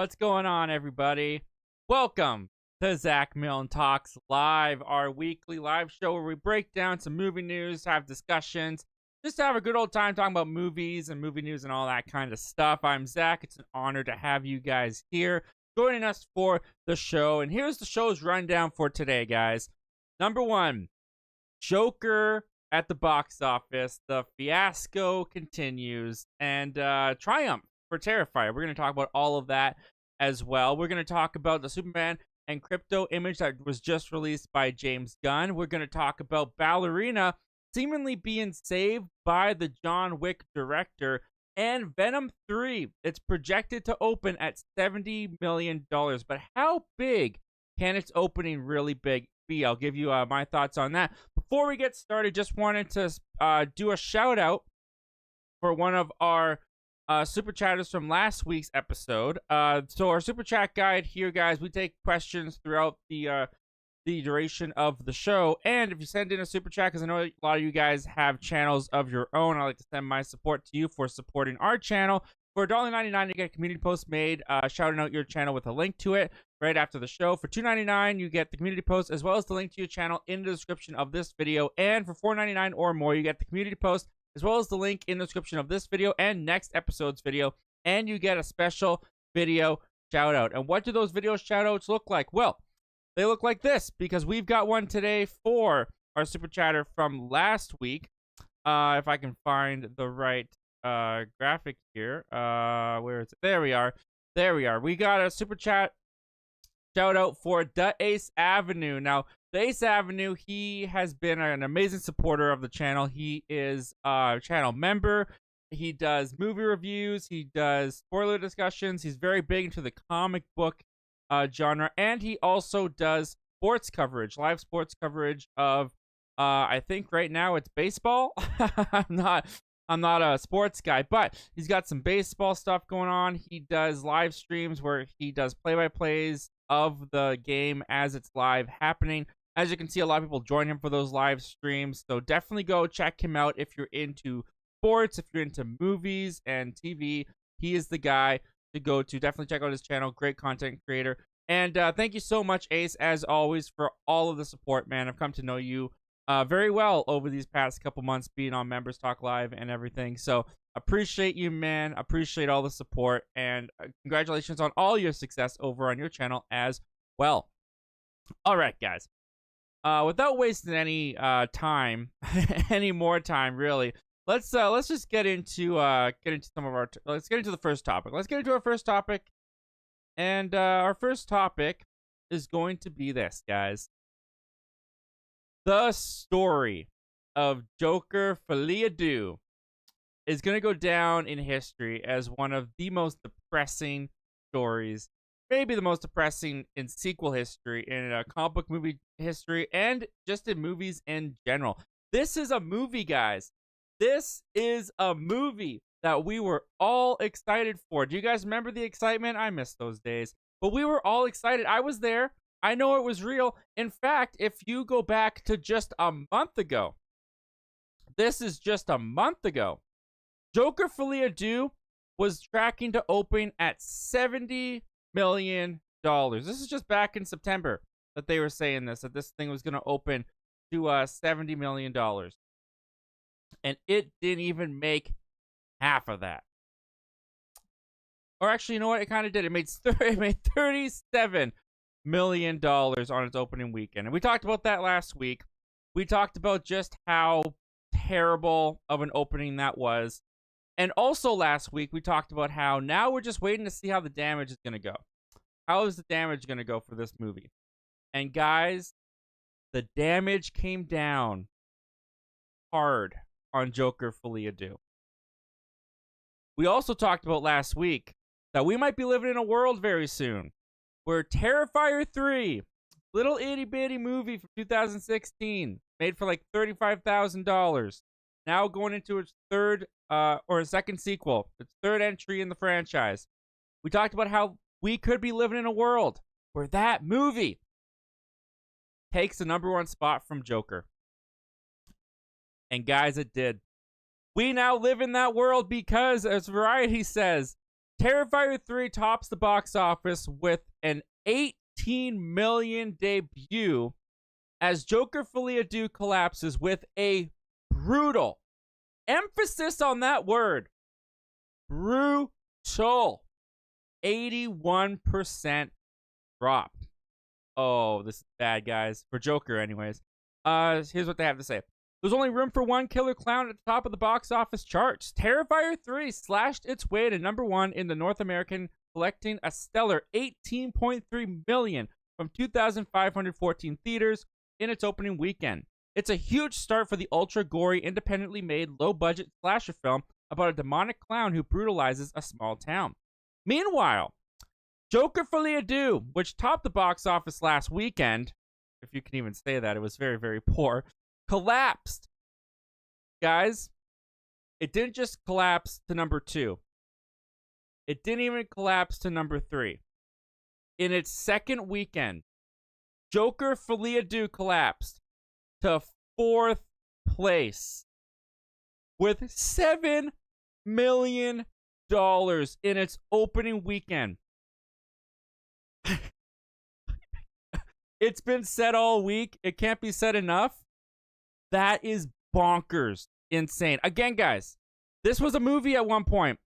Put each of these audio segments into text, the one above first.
What's going on, everybody? Welcome to Zach Milne Talks Live, our weekly live show where we break down some movie news, have discussions, just have a good old time talking about movies and movie news and all that kind of stuff. I'm Zach. It's an honor to have you guys here joining us for the show. And here's the show's rundown for today, guys. Number one, Joker at the box office. The fiasco continues, and triumph for Terrifier. We're going to talk about all of that as well. We're going to talk about the Superman and Krypto image that was just released by James Gunn. We're going to talk about Ballerina seemingly being saved by the John Wick director, and Venom 3. It's projected to open at $70 million. But how big can its opening really be? I'll give you my thoughts on that. Before we get started, just wanted to do a shout out for one of our super chatters from last week's episode. So our super chat guide here, guys, we take questions throughout the duration of the show. And if you send in a super chat, because I know a lot of you guys have channels of your own, I'd like to send my support to you for supporting our channel. For $1.99, you get a community post made, shouting out your channel with a link to it right after the show. For $2.99, you get the community post as well as the link to your channel in the description of this video. And for $4.99 or more, you get the community post as well as the link in the description of this video and next episode's video. And you get a special video shout out. And what do those video shout outs look like? Well, they look like this, because we've got one today for our super chatter from last week. If I can find the right graphic here. Where is it? There we are. We got a super chat shout out for the Ace Avenue. Now, the Ace Avenue, he has been an amazing supporter of the channel. He is a channel member. He does movie reviews. He does spoiler discussions. He's very big into the comic book genre, and he also does sports coverage, live sports coverage of I think right now it's baseball. I'm not a sports guy, but he's got some baseball stuff going on. He does live streams where he does play-by-plays of the game as it's live happening. As you can see, a lot of people join him for those live streams, so definitely go check him out if you're into sports, if you're into movies and TV. He is the guy to go to. Definitely check out his channel. Great content creator. And thank you so much, Ace, as always, for all of the support, man. I've come to know you very well over these past couple months being on Members Talk Live and everything. So appreciate you, man. Appreciate all the support. And congratulations on all your success over on your channel as well. All right, guys. Without wasting any time, any more time, really, let's just get into some of our. Let's get into the first topic. Let's get into our first topic, and our first topic is going to be this, guys. The story of Joker Filiadu is going to go down in history as one of the most depressing stories, maybe the most depressing in sequel history, in comic book movie history, and just in movies in general. This is a movie, guys. This is a movie that we were all excited for. Do you guys remember the excitement? I miss those days. But we were all excited. I was there. I know it was real. In fact, if you go back to just a month ago, this is just a month ago, Joker Filiadu was tracking to open at $70 million. This is just back in September that they were saying this, that this thing was going to open to $70 million. And it didn't even make half of that. Or actually, you know what? It kind of did. It made $37 million on its opening weekend. And we talked about that last week. We talked about just how terrible of an opening that was. And also last week, we talked about how now we're just waiting to see how the damage is going to go. How is the damage going to go for this movie? And guys, the damage came down hard on Joker Filiadu. We also talked about last week that we might be living in a world very soon where Terrifier 3, little itty bitty movie from 2016, made for like $35,000, now going into its third or second sequel, its third entry in the franchise. We talked about how we could be living in a world where that movie takes the #1 spot from Joker. And guys, it did. We now live in that world because, as Variety says, Terrifier 3 tops the box office with an 18 million debut as Joker Folie à Deux collapses with a brutal, emphasis on that word, brutal, 81% drop. Oh, this is bad, guys. For Joker, anyways. Here's what they have to say. There's only room for one killer clown at the top of the box office charts. Terrifier 3 slashed its way to number 1 in the North American, collecting a stellar $18.3 million from 2,514 theaters in its opening weekend. It's a huge start for the ultra-gory, independently made, low-budget slasher film about a demonic clown who brutalizes a small town. Meanwhile, Joker Folie à Deux, which topped the box office last weekend, if you can even say that, it was very, very poor, collapsed. Guys, it didn't just collapse to number 2. It didn't even collapse to number 3. In its second weekend, Joker Folie à Deux collapsed to 4th place with $7 million in its opening weekend. It's been said all week. It can't be said enough. That is bonkers insane. Again, guys, this was a movie at one point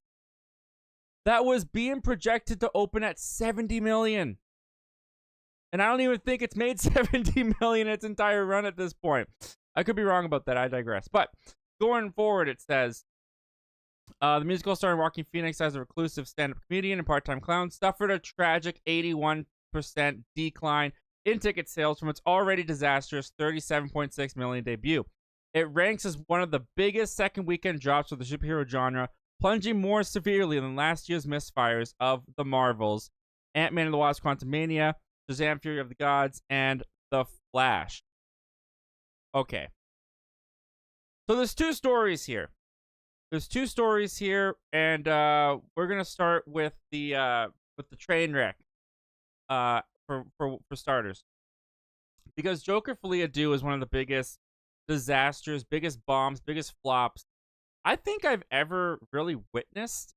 that was being projected to open at 70 million. And I don't even think it's made 70 million its entire run at this point. I could be wrong about that. I digress. But going forward, it says, the musical starring Joaquin Phoenix as a reclusive stand-up comedian and part-time clown suffered a tragic 81% decline in ticket sales from its already disastrous 37.6 million debut. It ranks as one of the biggest second weekend drops of the superhero genre, plunging more severely than last year's misfires of the Marvels, Ant-Man and the Wasp: Quantumania, Shazam! Fury of the Gods, and The Flash. Okay. So there's two stories here. And we're gonna start with the train wreck. For starters, because Joker Folie à Deux is one of the biggest disasters, biggest bombs, biggest flops I think I've ever really witnessed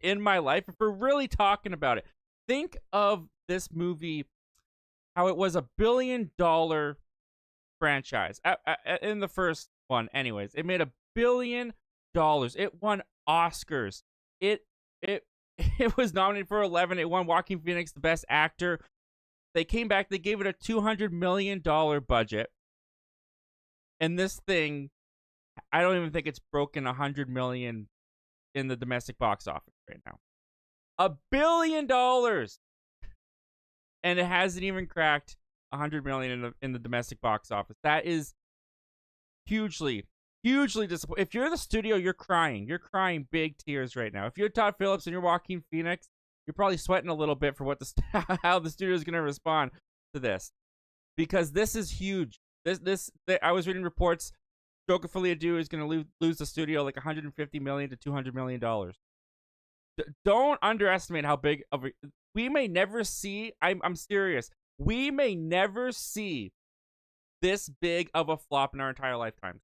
in my life. If we're really talking about it, think of this movie, how it was $1 billion franchise in the first one. Anyways, it made $1 billion. It won Oscars. It was nominated for 11. It won Joaquin Phoenix the Best Actor. They came back. They gave it a $200 million budget. And this thing, I don't even think it's broken $100 million in the domestic box office right now. $1 billion, and it hasn't even cracked $100 million in the domestic box office. That is hugely disappointing. If you're the studio, you're crying. You're crying big tears right now. If you're Todd Phillips and you're Joaquin Phoenix, you're probably sweating a little bit for what how the studio is going to respond to this, because this is huge. I was reading reports. Joker Folie à Deux is going to lose the studio like $150 million to $200 million. Don't underestimate how big of a... We may never see... I'm serious. We may never see this big of a flop in our entire lifetime.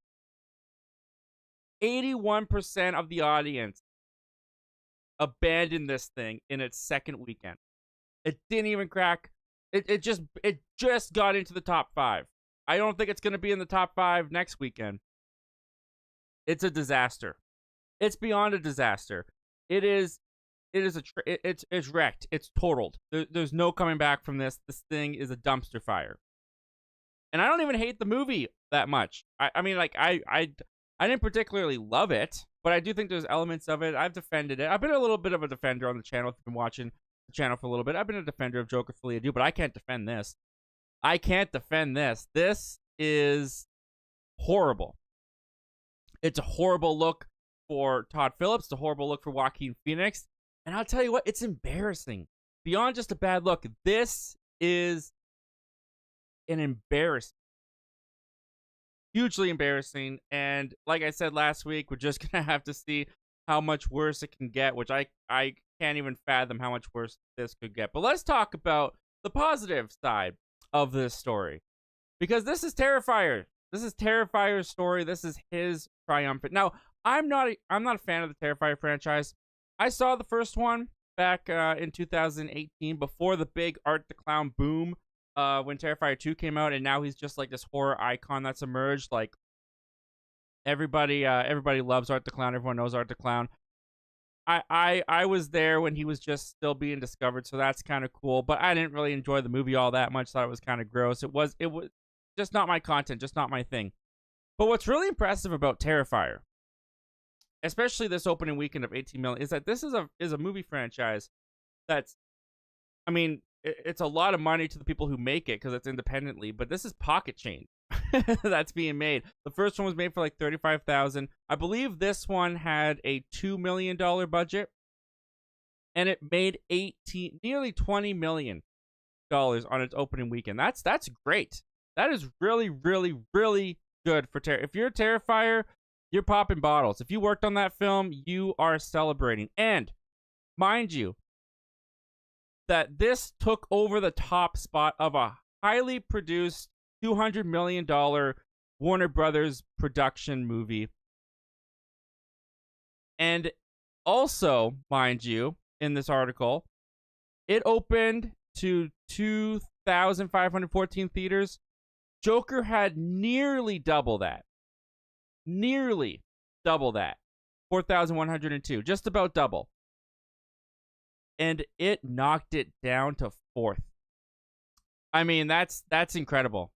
81% of the audience abandoned this thing in its second weekend. It didn't even crack. It just got into the top 5. I don't think it's going to be in the top 5 next weekend. It's a disaster. It's beyond a disaster. It's wrecked. It's totaled. There's no coming back from this. This thing is a dumpster fire. And I don't even hate the movie that much. I mean, like, I didn't particularly love it, but I do think there's elements of it. I've defended it. I've been a little bit of a defender on the channel. If you've been watching the channel for a little bit, I've been a defender of Joker Folie à Deux, but I can't defend this. This is horrible. It's a horrible look for Todd Phillips. It's a horrible look for Joaquin Phoenix. And I'll tell you what, it's embarrassing. Beyond just a bad look, this is an embarrassment. Hugely embarrassing. And like I said last week, we're just going to have to see how much worse it can get, which I can't even fathom how much worse this could get. But let's talk about the positive side of this story, because this is Terrifier. This is Terrifier's story. This is his triumphant. Now, I'm not a fan of the Terrifier franchise. I saw the first one back in 2018 before the big Art the Clown boom when Terrifier 2 came out, and now he's just like this horror icon that's emerged. Like everybody loves Art the Clown. Everyone knows Art the Clown. I was there when he was just still being discovered, so that's kind of cool. But I didn't really enjoy the movie all that much. Thought it was kind of gross. It was just not my content, just not my thing. But what's really impressive about Terrifier, especially this opening weekend of 18 million, is that this is a movie franchise that's, I mean, it's a lot of money to the people who make it because it's independently, but this is pocket change that's being made. The first one was made for like $35,000. I believe this one had a $2 million budget, and it made nearly $20 million on its opening weekend. That's great. That is really, really, really good for If you're a Terrifier, you're popping bottles. If you worked on that film, you are celebrating. And mind you, that this took over the top spot of a highly produced $200 million Warner Brothers production movie. And also, mind you, in this article, it opened to 2,514 theaters. Joker had nearly double that. 4,102. Just about double. And it knocked it down to 4th. I mean, that's incredible.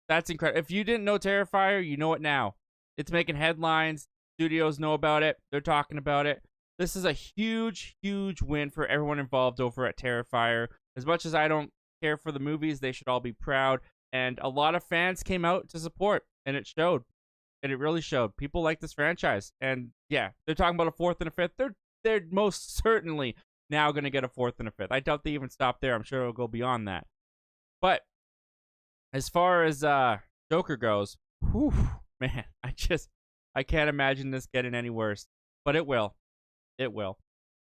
That's incredible. If you didn't know Terrifier, you know it now. It's making headlines. Studios know about it. They're talking about it. This is a huge, huge win for everyone involved over at Terrifier. As much as I don't care for the movies, they should all be proud. And a lot of fans came out to support, and it showed. And it really showed. People like this franchise. And yeah, they're talking about a 4th and a 5th. They're most certainly now going to get a 4th and a 5th. I doubt they even stop there. I'm sure it'll go beyond that. But as far as Joker goes, whew, man, I can't imagine this getting any worse. But it will. It will.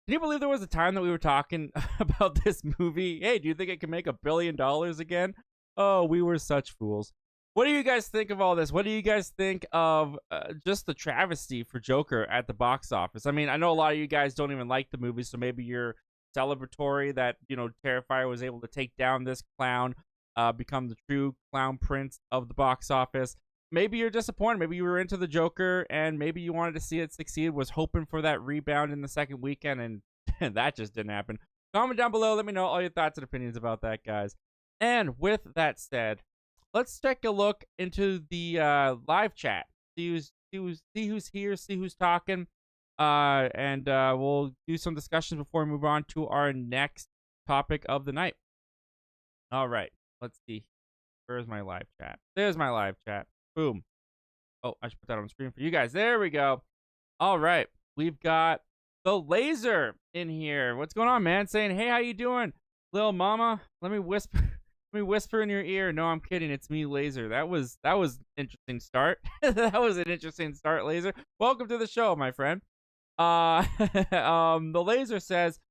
Can you believe there was a time that we were talking about this movie? Hey, do you think it can make $1 billion again? Oh, we were such fools. What do you guys think of all this? What do you guys think of just the travesty for Joker at the box office? I mean, I know a lot of you guys don't even like the movie, so maybe you're celebratory that, Terrifier was able to take down this clown, become the true clown prince of the box office. Maybe you're disappointed. Maybe you were into the Joker, and maybe you wanted to see it succeed, was hoping for that rebound in the second weekend, and that just didn't happen. Comment down below. Let me know all your thoughts and opinions about that, guys. And with that said, let's take a look into the live chat. See who's here, see who's talking, and we'll do some discussions before we move on to our next topic of the night. All right, let's see. Where's my live chat? There's my live chat. Boom. Oh, I should put that on the screen for you guys. There we go. All right, we've got the Laser in here. What's going on, man? Saying, hey, how you doing, little mama? Let me whisper in your ear. No, I'm kidding. It's me, Laser. That was an interesting start. That was an interesting start, Laser. Welcome to the show, my friend. The Laser says,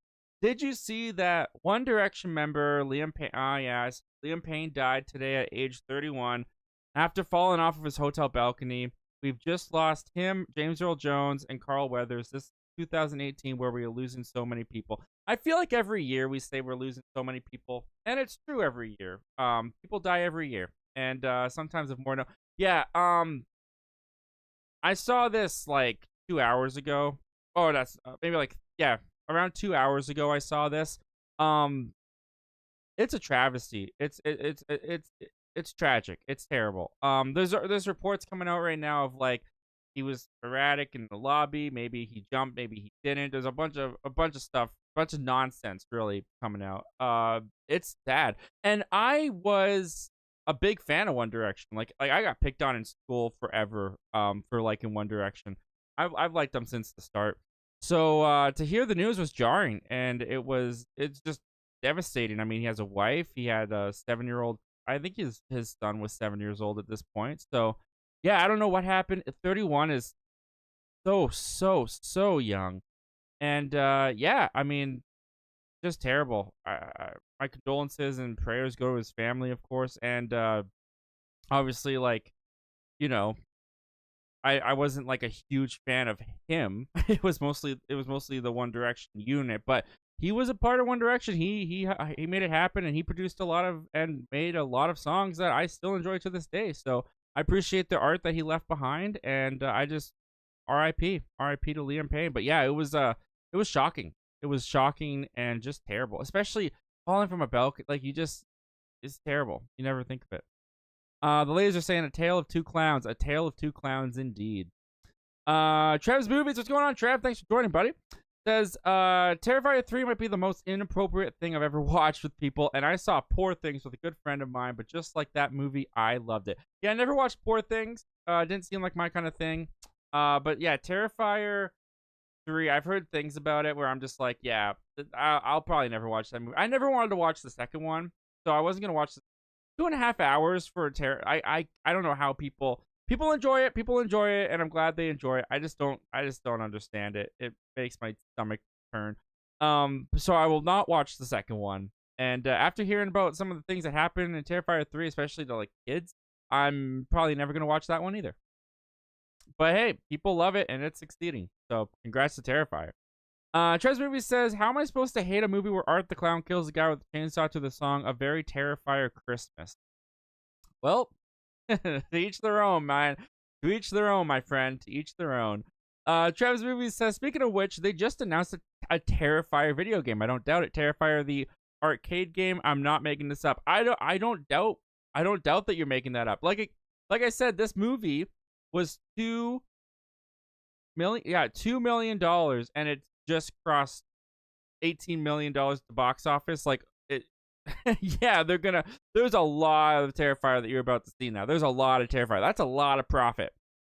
did you see that One Direction member Liam Payne? Yes, Liam Payne died today at age 31 after falling off of his hotel balcony. We've just lost him, James Earl Jones, and Carl Weathers. This 2018 where we are losing so many people. I feel like every year we say we're losing so many people, and it's true every year. People die every year, and sometimes of more. No, yeah. I saw this like 2 hours ago. Oh, that's maybe around 2 hours ago. I saw this. It's a travesty. It's tragic. It's terrible. There's reports coming out right now of like he was erratic in the lobby. Maybe he jumped. Maybe he didn't. There's a bunch of stuff, a bunch of nonsense really coming out. It's sad. And I was a big fan of One Direction. Like I got picked on in school forever. For liking One Direction. I've liked them since the start. So to hear the news was jarring, and it's just devastating. I mean, he has a wife. He had a 7-year-old. I think his son was 7 years old at this point. So, yeah, I don't know what happened. 31 is so young. And, yeah, I mean, just terrible. My condolences and prayers go to his family, of course. And, obviously, like, I wasn't like a huge fan of him. It was mostly the One Direction unit, but he was a part of One Direction. He made it happen, and he produced a lot of and made a lot of songs that I still enjoy to this day. So I appreciate the art that he left behind, and I just R.I.P. to Liam Payne. But yeah, it was shocking. It was shocking and just terrible, especially falling from a balcony. Like, it's terrible. You never think of it. The ladies are saying a tale of two clowns. A tale of two clowns indeed. Trev's Movies. What's going on, Trev? Thanks for joining, buddy. Says, Terrifier 3 might be the most inappropriate thing I've ever watched with people, and I saw Poor Things with a good friend of mine, but just like that movie, I loved it. Yeah, I never watched Poor Things. Didn't seem like my kind of thing. But yeah, Terrifier 3, I've heard things about it where I'm just like, yeah, I'll probably never watch that movie. I never wanted to watch the second one, so I wasn't going to watch the 2.5 hours for a I don't know how people enjoy it. People enjoy it, and I'm glad they enjoy it. I just don't understand it. It makes my stomach turn. So I will not watch the second one. And after hearing about some of the things that happen in Terrifier 3, especially to like kids, I'm probably never gonna watch that one either. But hey, people love it, and it's succeeding. So congrats to Terrifier. Trez Movie says, how am I supposed to hate a movie where Art the Clown kills a guy with a chainsaw to the song A Very Terrifier Christmas? Well, to each their own, man. To each their own, my friend. To each their own. Travis Movies says, speaking of which, they just announced a Terrifier video game. I don't doubt it. Terrifier, the arcade game. I'm not making this up. I don't doubt that you're making that up. Like I said, this movie was $2 million, and it just crossed $18 million at the box office. Like, it yeah, there's a lot of Terrifier that you're about to see now. There's a lot of Terrifier. That's a lot of profit.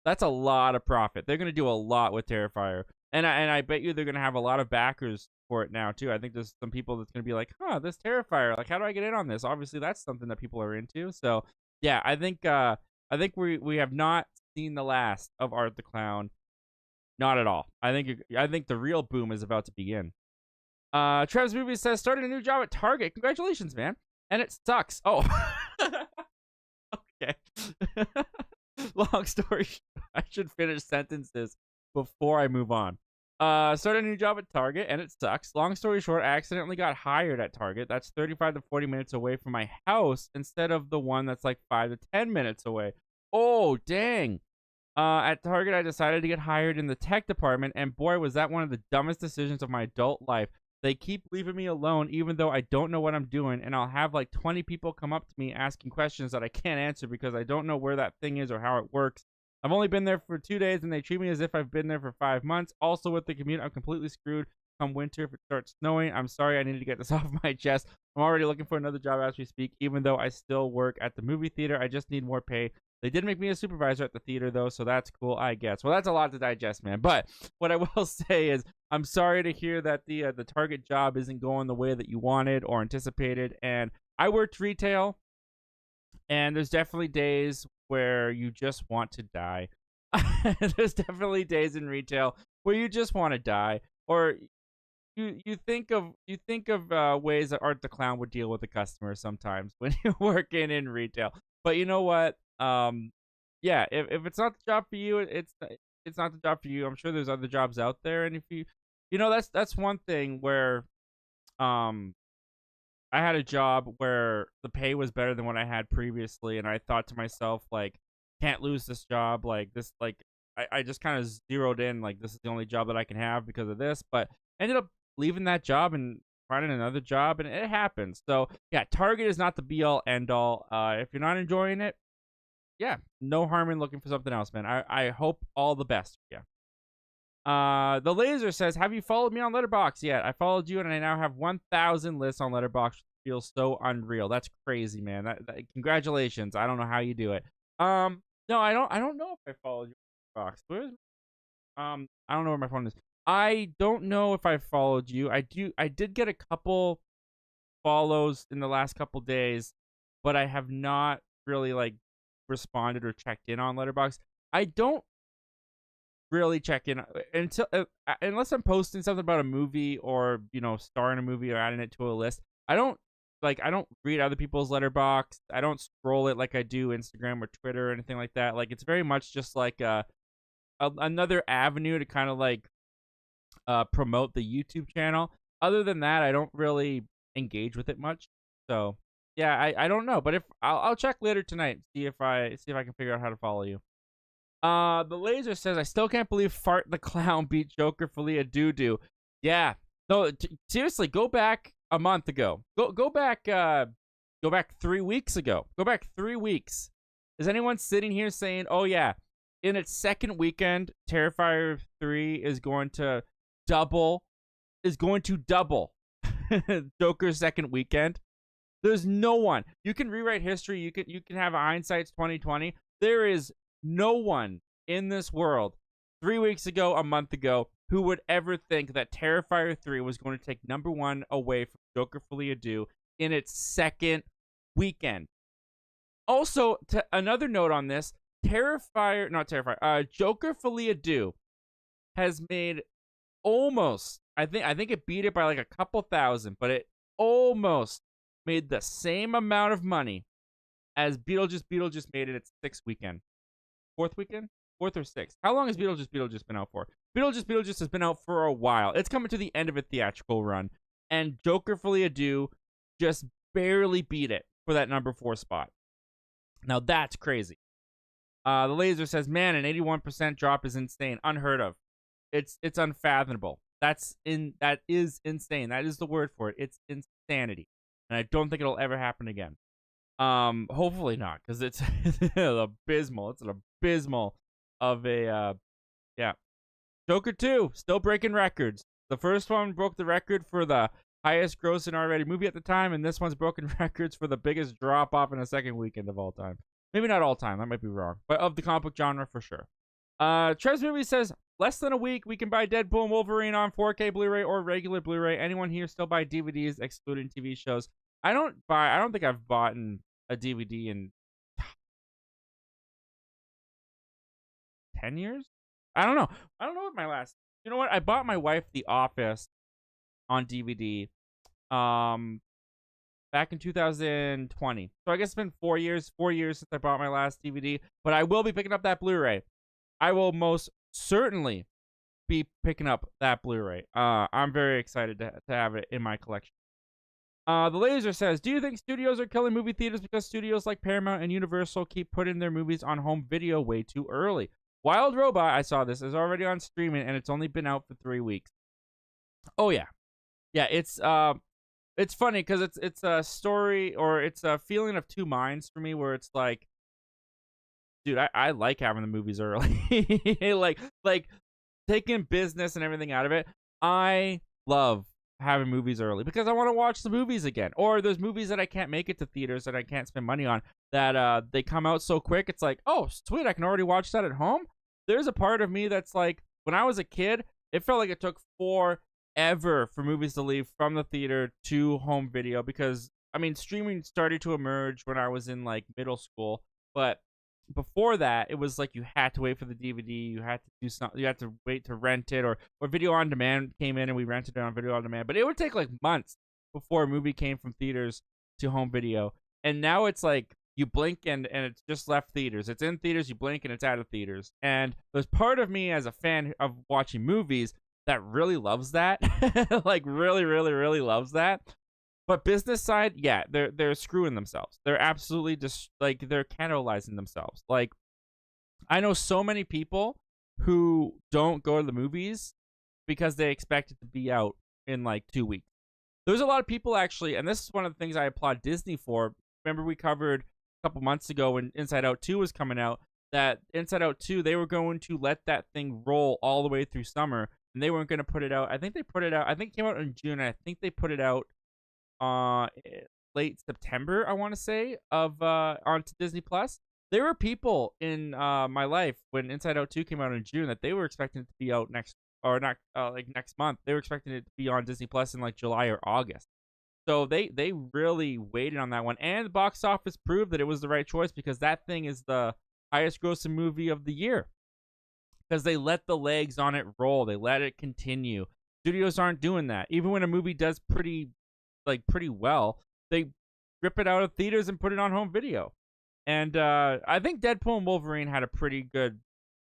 They're gonna do a lot with Terrifier. And I bet you they're gonna have a lot of backers for it now too. I think there's some people that's gonna be like, this Terrifier, like, how do I get in on this? Obviously that's something that people are into. So yeah, I think we have not seen the last of Art the Clown. Not at all. I think the real boom is about to begin. Trev's Movie says, started a new job at Target. Congratulations, man. And it sucks. Oh. Okay. Long story short, I should finish sentences before I move on. Started a new job at Target, and it sucks. Long story short, I accidentally got hired at Target. That's 35 to 40 minutes away from my house instead of the one that's like 5 to 10 minutes away. Oh, dang. At Target, I decided to get hired in the tech department, and boy, was that one of the dumbest decisions of my adult life. They keep leaving me alone, even though I don't know what I'm doing, and I'll have like 20 people come up to me asking questions that I can't answer because I don't know where that thing is or how it works. I've only been there for 2 days, and they treat me as if I've been there for 5 months. Also, with the commute, I'm completely screwed come winter if it starts snowing. I'm sorry, I needed to get this off my chest. I'm already looking for another job as we speak, even though I still work at the movie theater. I just need more pay. They did make me a supervisor at the theater, though, so that's cool, I guess. Well, that's a lot to digest, man. But what I will say is I'm sorry to hear that the Target job isn't going the way that you wanted or anticipated. And I worked retail, and there's definitely days where you just want to die. There's definitely days in retail where you just want to die, or you think of ways that Art the Clown would deal with the customer sometimes when you're working in retail. But you know what? Yeah, if it's not the job for you, it's not the job for you. I'm sure there's other jobs out there, and if that's one thing where I had a job where the pay was better than what I had previously, and I thought to myself, like, can't lose this job. Like, this, like, I just kind of zeroed in, like, this is the only job that I can have because of this, but ended up leaving that job and finding another job, and it happens. So yeah, Target is not the be all end all. If you're not enjoying it, yeah, no harm in looking for something else, man. I hope all the best for you. The Laser says, have you followed me on Letterboxd yet? I followed you, and I now have 1,000 lists on Letterboxd. It feels so unreal. That's crazy, man. That congratulations. I don't know how you do it. No, I don't know if I followed you on Letterboxd. I don't know where my phone is. I don't know if I followed you. I did get a couple follows in the last couple days, but I have not really like responded or checked in on Letterboxd. I don't really check in until unless I'm posting something about a movie or, starring a movie or adding it to a list. I don't read other people's Letterboxd. I don't scroll it like I do Instagram or Twitter or anything like that. Like, it's very much just like another avenue to kind of like promote the YouTube channel. Other than that, I don't really engage with it much. So yeah, I don't know, but if I'll check later tonight, see if I can figure out how to follow you. The laser says I still can't believe Fart the Clown beat Joker Folia Doo. Yeah, no, seriously, go back a month ago. Go back 3 weeks ago. Go back 3 weeks. Is anyone sitting here saying, "Oh yeah, in its second weekend, Terrifier 3 is going to double Joker's second weekend"? There's no one. You can rewrite history. You can have hindsight's 2020. There is no one in this world 3 weeks ago, a month ago, who would ever think that Terrifier 3 was going to take #1 away from Joker Folia Doo in its second weekend. Also, another note on this, Joker Folia Doo has made almost, I think it beat it by like a couple thousand, but it almost made the same amount of money as Beetlejuice made it its sixth weekend. Fourth weekend? Fourth or sixth? How long has Beetlejuice been out for? Beetlejuice has been out for a while. It's coming to the end of a theatrical run. And Joker Folia Doo just barely beat it for that #4 spot. Now that's crazy. The laser says, man, an 81% drop is insane. Unheard of. It's unfathomable. That is insane. That is the word for it. It's insanity. And I don't think it'll ever happen again. Hopefully not, because it's abysmal. It's an abysmal of a yeah. Joker 2 still breaking records. The first one broke the record for the highest grossing R-rated movie at the time, and this one's broken records for the biggest drop off in a second weekend of all time. Maybe not all time, that might be wrong, but of the comic book genre for sure. Trez Movie says, less than a week, we can buy Deadpool and Wolverine on 4K Blu-ray or regular Blu-ray. Anyone here still buy DVDs, excluding TV shows? I don't think I've bought a DVD in 10 years? I don't know what my last... You know what? I bought my wife The Office on DVD back in 2020. So I guess it's been 4 years since I bought my last DVD. But I will be picking up that Blu-ray. I will most certainly be picking up that Blu-ray. I'm very excited to have it in my collection. The laser says, do you think studios are killing movie theaters because studios like Paramount and Universal keep putting their movies on home video way too early? Wild Robot, I saw this, is already on streaming and it's only been out for 3 weeks. Oh yeah. Yeah, it's funny because it's a story, or it's a feeling of two minds for me, where it's like, dude, I like having the movies early. like taking business and everything out of it. I love having movies early because I want to watch the movies again. Or there's movies that I can't make it to theaters that I can't spend money on, that they come out so quick. It's like, oh, sweet, I can already watch that at home. There's a part of me that's like, when I was a kid, it felt like it took forever for movies to leave from the theater to home video, because I mean, streaming started to emerge when I was in like middle school, but before that, it was like you had to wait for the DVD, you had to do something, you had to wait to rent it, or video on demand came in and we rented it on video on demand. But it would take like months before a movie came from theaters to home video. And now it's like you blink and it's just left theaters. It's in theaters, you blink and it's out of theaters. And there's part of me as a fan of watching movies that really loves that. Like really, really, really loves that. But business side, yeah, they're screwing themselves. They're absolutely just like, they're cannibalizing themselves. Like, I know so many people who don't go to the movies because they expect it to be out in like 2 weeks. There's a lot of people actually, and this is one of the things I applaud Disney for. Remember we covered a couple months ago when Inside Out 2 was coming out, that Inside Out 2, they were going to let that thing roll all the way through summer, and they weren't going to put it out. I think it came out in June, and I think they put it out late September, I want to say, onto Disney Plus. There were people in my life when Inside Out 2 came out in June that they were expecting it to be out next month. They were expecting it to be on Disney Plus in like July or August. So they really waited on that one, and the box office proved that it was the right choice, because that thing is the highest grossing movie of the year, because they let the legs on it roll. They let it continue. Studios aren't doing that. Even when a movie does pretty well, they rip it out of theaters and put it on home video. And I think Deadpool and Wolverine had a pretty good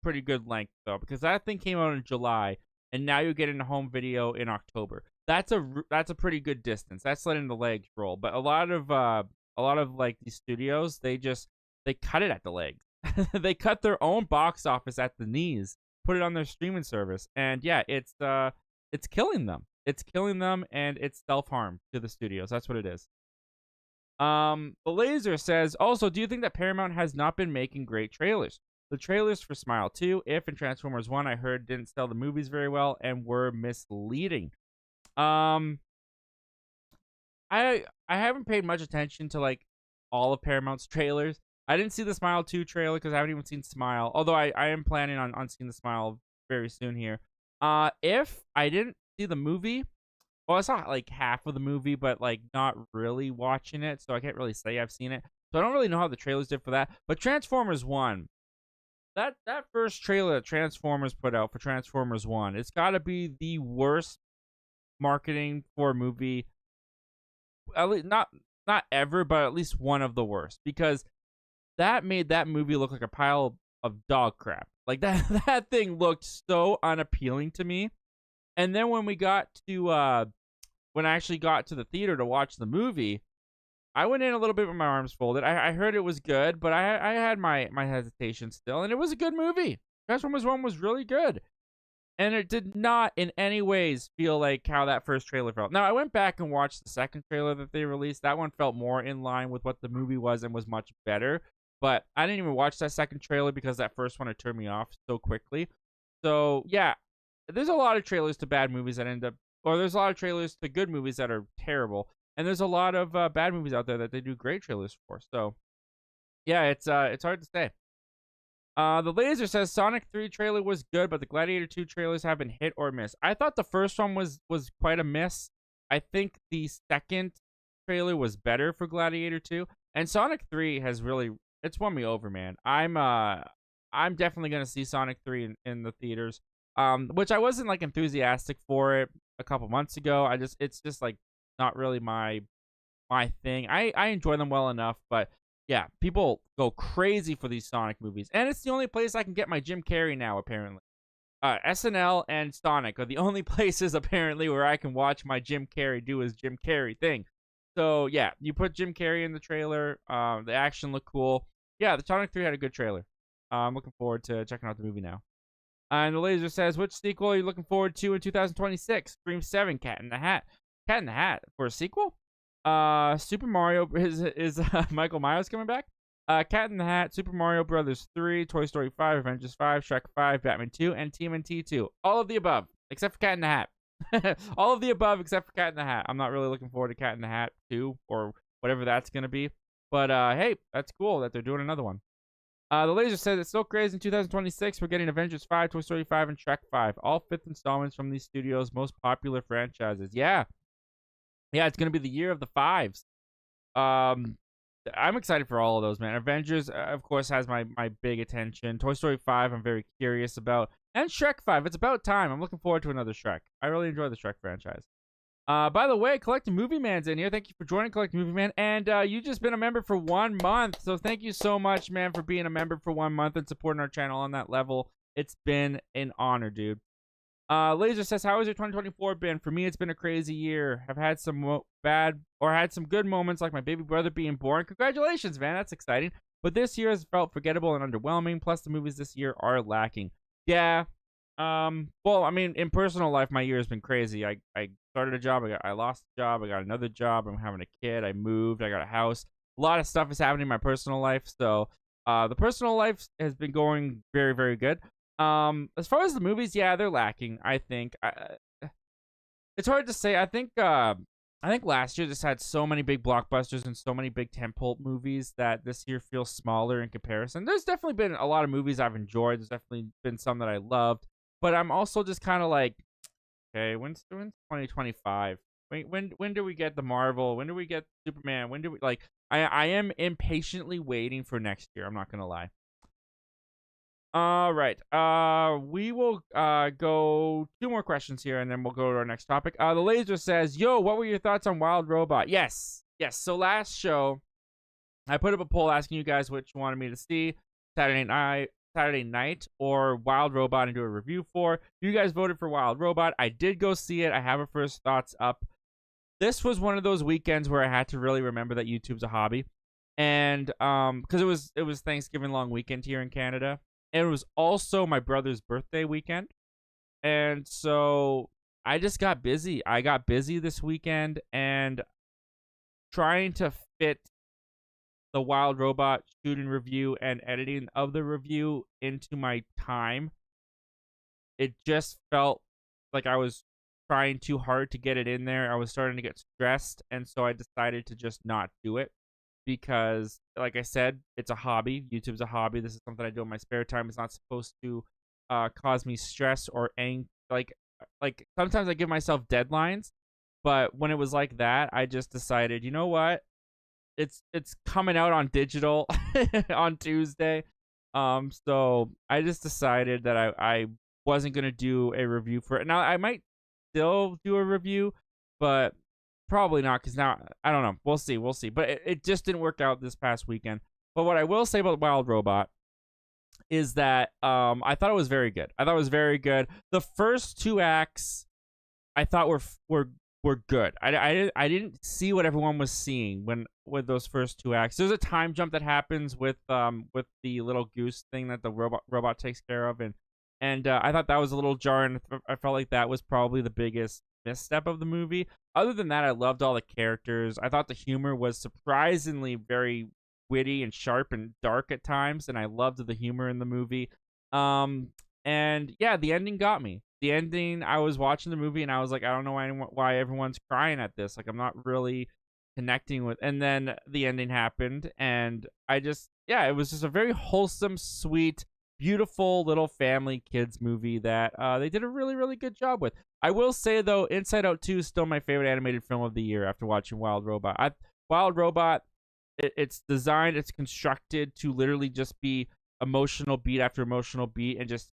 pretty good length though, because that thing came out in July, and now you're getting a home video in October. That's a pretty good distance. That's letting the legs roll. But a lot of like these studios, they cut it at the legs. They cut their own box office at the knees, put it on their streaming service, and yeah, it's killing them. It's killing them, and it's self-harm to the studios. That's what it is. The Laser says, also, do you think that Paramount has not been making great trailers? The trailers for Smile 2, If, and Transformers 1, I heard, didn't sell the movies very well and were misleading. I haven't paid much attention to like all of Paramount's trailers. I didn't see the Smile 2 trailer because I haven't even seen Smile. Although I am planning on seeing the Smile very soon here. If I didn't see the movie, well, I saw like half of the movie, but like not really watching it, so I can't really say I've seen it. So I don't really know how the trailers did for that. But Transformers 1, that first trailer that Transformers put out for Transformers 1, it's got to be the worst marketing for a movie. At least not ever, but at least one of the worst, because that made that movie look like a pile of dog crap. Like that thing looked so unappealing to me. And then when I actually got to the theater to watch the movie, I went in a little bit with my arms folded. I heard it was good, but I had my hesitation still, and it was a good movie. Transformers 1 was really good. And it did not in any ways feel like how that first trailer felt. Now, I went back and watched the second trailer that they released. That one felt more in line with what the movie was and was much better. But I didn't even watch that second trailer because that first one had turned me off so quickly. So, yeah, there's a lot of trailers to bad movies that end up, or there's a lot of trailers to good movies that are terrible. And there's a lot of bad movies out there that they do great trailers for. So, yeah, it's hard to say. The Laser says Sonic 3 trailer was good, but the Gladiator 2 trailers have been hit or miss. I thought the first one was quite a miss. I think the second trailer was better for Gladiator 2, and Sonic 3 has really, it's won me over, man. I'm definitely gonna see Sonic 3 in the theaters. Which I wasn't like enthusiastic for it a couple months ago. It's just like not really my thing. I enjoy them well enough, but yeah, people go crazy for these Sonic movies. And it's the only place I can get my Jim Carrey now, apparently. SNL and Sonic are the only places, apparently, where I can watch my Jim Carrey do his Jim Carrey thing. So, yeah, you put Jim Carrey in the trailer. The action looked cool. Yeah, the Sonic 3 had a good trailer. I'm looking forward to checking out the movie now. And the Laser says, which sequel are you looking forward to in 2026? Scream 7, Cat in the Hat. Cat in the Hat for a sequel? Super Mario is Michael Myers coming back? Cat in the Hat, Super Mario Brothers 3, Toy Story 5, Avengers 5, Shrek 5, Batman 2, and TMNT 2. All of the above, except for Cat in the Hat. All of the above except for Cat in the Hat. I'm not really looking forward to Cat in the Hat 2 or whatever that's gonna be. But hey, that's cool that they're doing another one. The Laser says it's so crazy in 2026 we're getting Avengers 5, Toy Story 5, and Shrek 5. All fifth installments from these studios' most popular franchises. Yeah, it's gonna be the year of the fives. I'm excited for all of those, man. Avengers, of course, has my big attention. Toy Story 5, I'm very curious about. And Shrek 5, it's about time. I'm looking forward to another Shrek. I really enjoy the Shrek franchise. By the way, Collecting Movie Man's in here. Thank you for joining Collecting Movie Man. And you just been a member for 1 month. So thank you so much, man, for being a member for 1 month and supporting our channel on that level. It's been an honor, dude. Laser says, how has your 2024 been? For me, it's been a crazy year. I've had some bad or had some good moments, like my baby brother being born. Congratulations, man. That's exciting. But this year has felt forgettable and underwhelming. Plus, the movies this year are lacking. Yeah. Well, I mean, in personal life, my year has been crazy. I started a job. I lost a job. I got another job. I'm having a kid. I moved. I got a house. A lot of stuff is happening in my personal life. So, the personal life has been going very, very good. As far as the movies, yeah, they're lacking. I think it's hard to say. I think last year just had so many big blockbusters and so many big tentpole movies that this year feels smaller in comparison. There's definitely been a lot of movies I've enjoyed. There's definitely been some that I loved, but I'm also just kind of like, okay, when's 2025? When do we get the Marvel? When do we get Superman? When do we like? I am impatiently waiting for next year. I'm not gonna lie. All right. We will go 2 more questions here, and then we'll go to our next topic. The Laser says, "Yo, what were your thoughts on Wild Robot?" Yes. So last show, I put up a poll asking you guys which you wanted me to see. Saturday Night Saturday night or Wild Robot and do a review for. You guys voted for Wild Robot. I did go see it. I have a first thoughts up. This was one of those weekends where I had to really remember that YouTube's a hobby. And because it was Thanksgiving long weekend here in Canada. And it was also my brother's birthday weekend. And so I just got busy. I got busy this weekend and trying to fit the Wild Robot shooting review and editing of the review into my time. It just felt like I was trying too hard to get it in there. I was starting to get stressed, and so I decided to just not do it because, like I said, it's a hobby. YouTube's a hobby. This is something I do in my spare time. It's not supposed to cause me stress or like sometimes I give myself deadlines, but when it was like that, I just decided, you know what? It's coming out on digital on Tuesday. So I just decided that I wasn't gonna do a review for it. Now I might still do a review, but probably not because now I don't know. We'll see. But it just didn't work out this past weekend. But what I will say about Wild Robot is that I thought it was very good. The first two acts I thought were good. I didn't see what everyone was seeing with those first two acts. There's a time jump that happens with the little goose thing that the robot takes care of, and I thought that was a little jarring. I felt like that was probably the biggest misstep of the movie. Other than that, I loved all the characters. I thought the humor was surprisingly very witty and sharp and dark at times, and I loved the humor in the movie. And yeah, the ending got me. The ending, I was watching the movie and I was like, I don't know why everyone's crying at this. Like, I'm not really connecting with. And then the ending happened, and it was just a very wholesome, sweet, beautiful little family kids movie that they did a really, really good job with. I will say though, Inside Out 2 is still my favorite animated film of the year after watching Wild Robot. Wild Robot, it's designed, it's constructed to literally just be emotional beat after emotional beat and just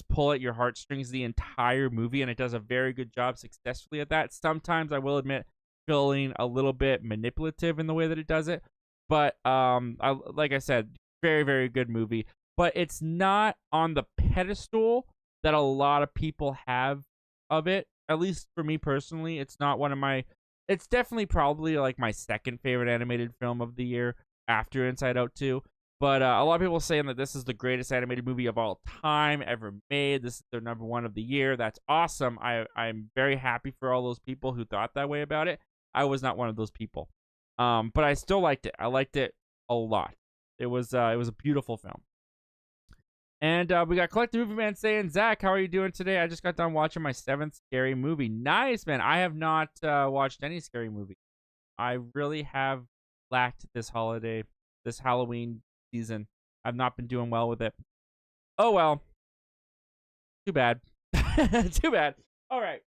pull at your heartstrings the entire movie, and it does a very good job successfully at that. Sometimes I will admit feeling a little bit manipulative in the way that it does it, but like I said, very, very good movie. But it's not on the pedestal that a lot of people have of it. At least for me personally, it's not one of my. It's definitely probably like my second favorite animated film of the year after Inside Out 2. But a lot of people saying that this is the greatest animated movie of all time ever made. This is their number one of the year. That's awesome. I'm very happy for all those people who thought that way about it. I was not one of those people. But I still liked it. I liked it a lot. It was a beautiful film. And we got Collective Movie Man saying, Zach, how are you doing today? I just got done watching my 7th scary movie. Nice, man. I have not watched any scary movie. I really have lacked this Halloween season. I've not been doing well with it. Oh well. Too bad. Too bad. All right.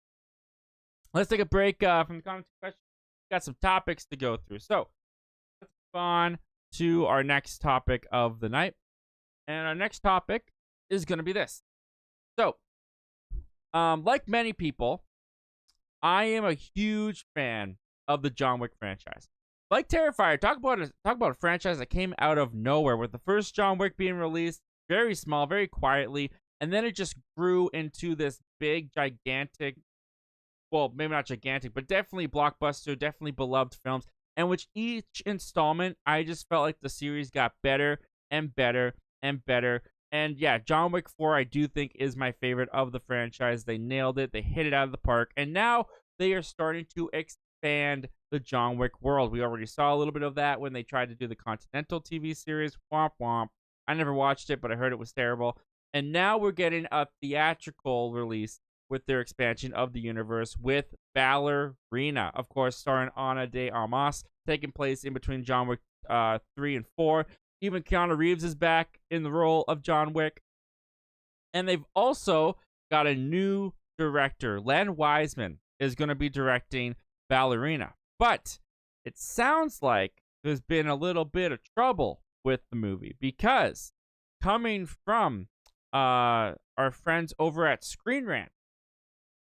Let's take a break from the comments question. Got some topics to go through. So let's move on to our next topic of the night. And our next topic is going to be this. So, like many people, I am a huge fan of the John Wick franchise. Like Terrifier, talk about a franchise that came out of nowhere, with the first John Wick being released very small, very quietly, and then it just grew into this big, gigantic, well, maybe not gigantic, but definitely blockbuster, definitely beloved films. And with each installment, I just felt like the series got better and better and better. And yeah, John Wick 4, I do think, is my favorite of the franchise. They nailed it. They hit it out of the park. And now they are starting to expand the John Wick world. We already saw a little bit of that when they tried to do the Continental TV series. Womp womp. I never watched it, but I heard it was terrible. And now we're getting a theatrical release with their expansion of the universe with Ballerina, of course, starring Ana de Armas, taking place in between John Wick 3 and 4. Even Keanu Reeves is back in the role of John Wick. And they've also got a new director. Len Wiseman is going to be directing Ballerina. But it sounds like there's been a little bit of trouble with the movie, because coming from our friends over at Screen Rant,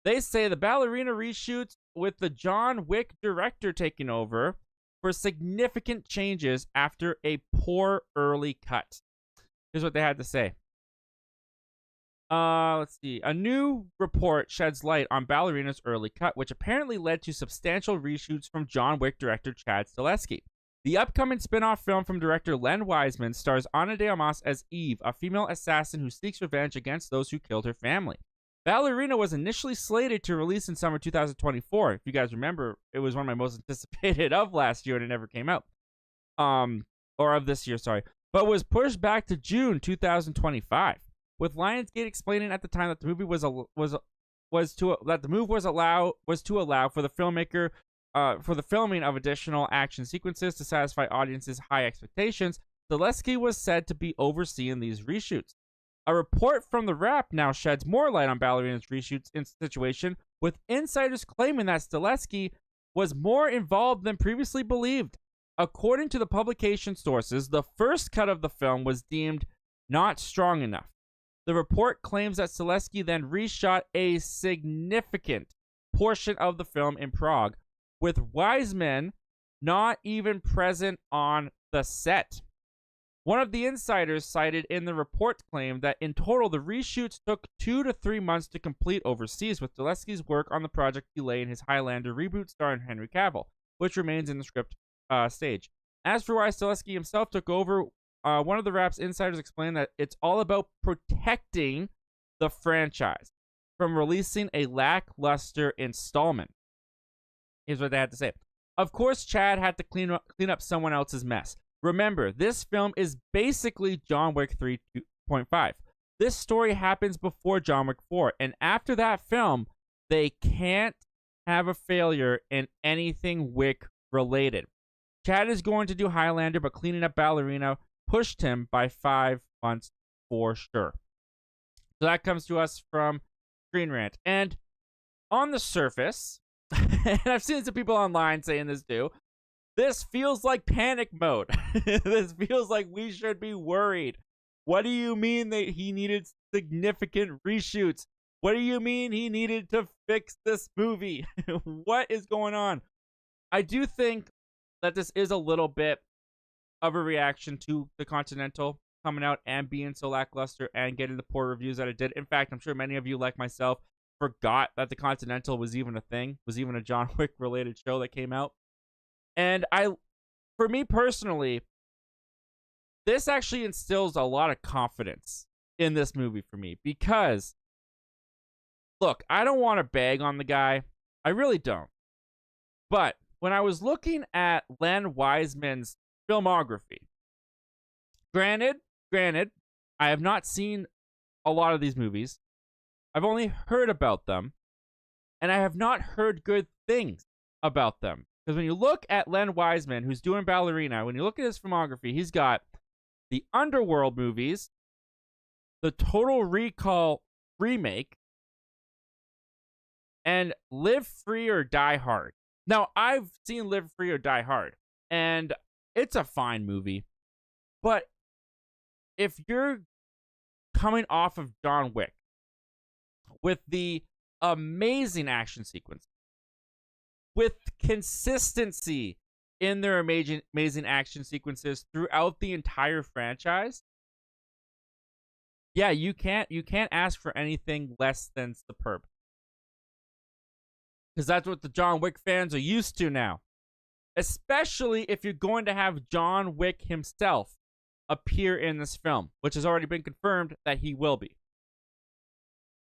they say the Ballerina reshoots with the John Wick director taking over for significant changes after a poor early cut. Here's what they had to say. Let's see. A new report sheds light on Ballerina's early cut, which apparently led to substantial reshoots from John Wick director Chad Stahelski. The upcoming spin-off film from director Len Wiseman stars Ana de Armas as Eve, a female assassin who seeks revenge against those who killed her family. Ballerina was initially slated to release in summer 2024. If you guys remember, it was one of my most anticipated of last year and it never came out. Or of this year, sorry. But was pushed back to June 2025. With Lionsgate explaining at the time that the movie was to allow for the filmmaker for the filming of additional action sequences to satisfy audiences' high expectations. Stahelski was said to be overseeing these reshoots. A report from The Wrap now sheds more light on Ballerina's reshoots in situation, with insiders claiming that Stahelski was more involved than previously believed. According to the publication sources, the first cut of the film was deemed not strong enough. The report claims that Stahelski then reshot a significant portion of the film in Prague, with Wiseman not even present on the set. One of the insiders cited in the report claimed that in total the reshoots took 2 to 3 months to complete overseas, with Stahelski's work on the project delaying his Highlander reboot starring Henry Cavill, which remains in the script stage. As for why Stahelski himself took over, one of the Wrap's insiders explained that it's all about protecting the franchise from releasing a lackluster installment. Here's what they had to say. Of course, Chad had to clean up someone else's mess. Remember, this film is basically John Wick 3.5. This story happens before John Wick 4, and after that film, they can't have a failure in anything Wick related. Chad is going to do Highlander, but cleaning up Ballerina pushed him by 5 months for sure. So that comes to us from Screen Rant. And on the surface, and I've seen some people online saying this too, this feels like panic mode. This feels like we should be worried. What do you mean that he needed significant reshoots? What do you mean he needed to fix this movie? What is going on? I do think that this is a little bit of a reaction to the Continental coming out and being so lackluster and getting the poor reviews that it did. In fact, I'm sure many of you, like myself, forgot that the Continental was even a thing, was even a John Wick related show that came out. And for me personally, this actually instills a lot of confidence in this movie for me because, look, I don't want to bag on the guy. I really don't. But when I was looking at Len Wiseman's filmography, granted, I have not seen a lot of these movies. I've only heard about them, and I have not heard good things about them. Because when you look at Len Wiseman, who's doing Ballerina, when you look at his filmography, he's got the Underworld movies, the Total Recall remake, and Live Free or Die Hard. Now, I've seen Live Free or Die Hard, and it's a fine movie. But if you're coming off of John Wick with the amazing action sequence, with consistency in their amazing action sequences throughout the entire franchise, yeah, you can't ask for anything less than superb. Because that's what the John Wick fans are used to now. Especially if you're going to have John Wick himself appear in this film, which has already been confirmed that he will be.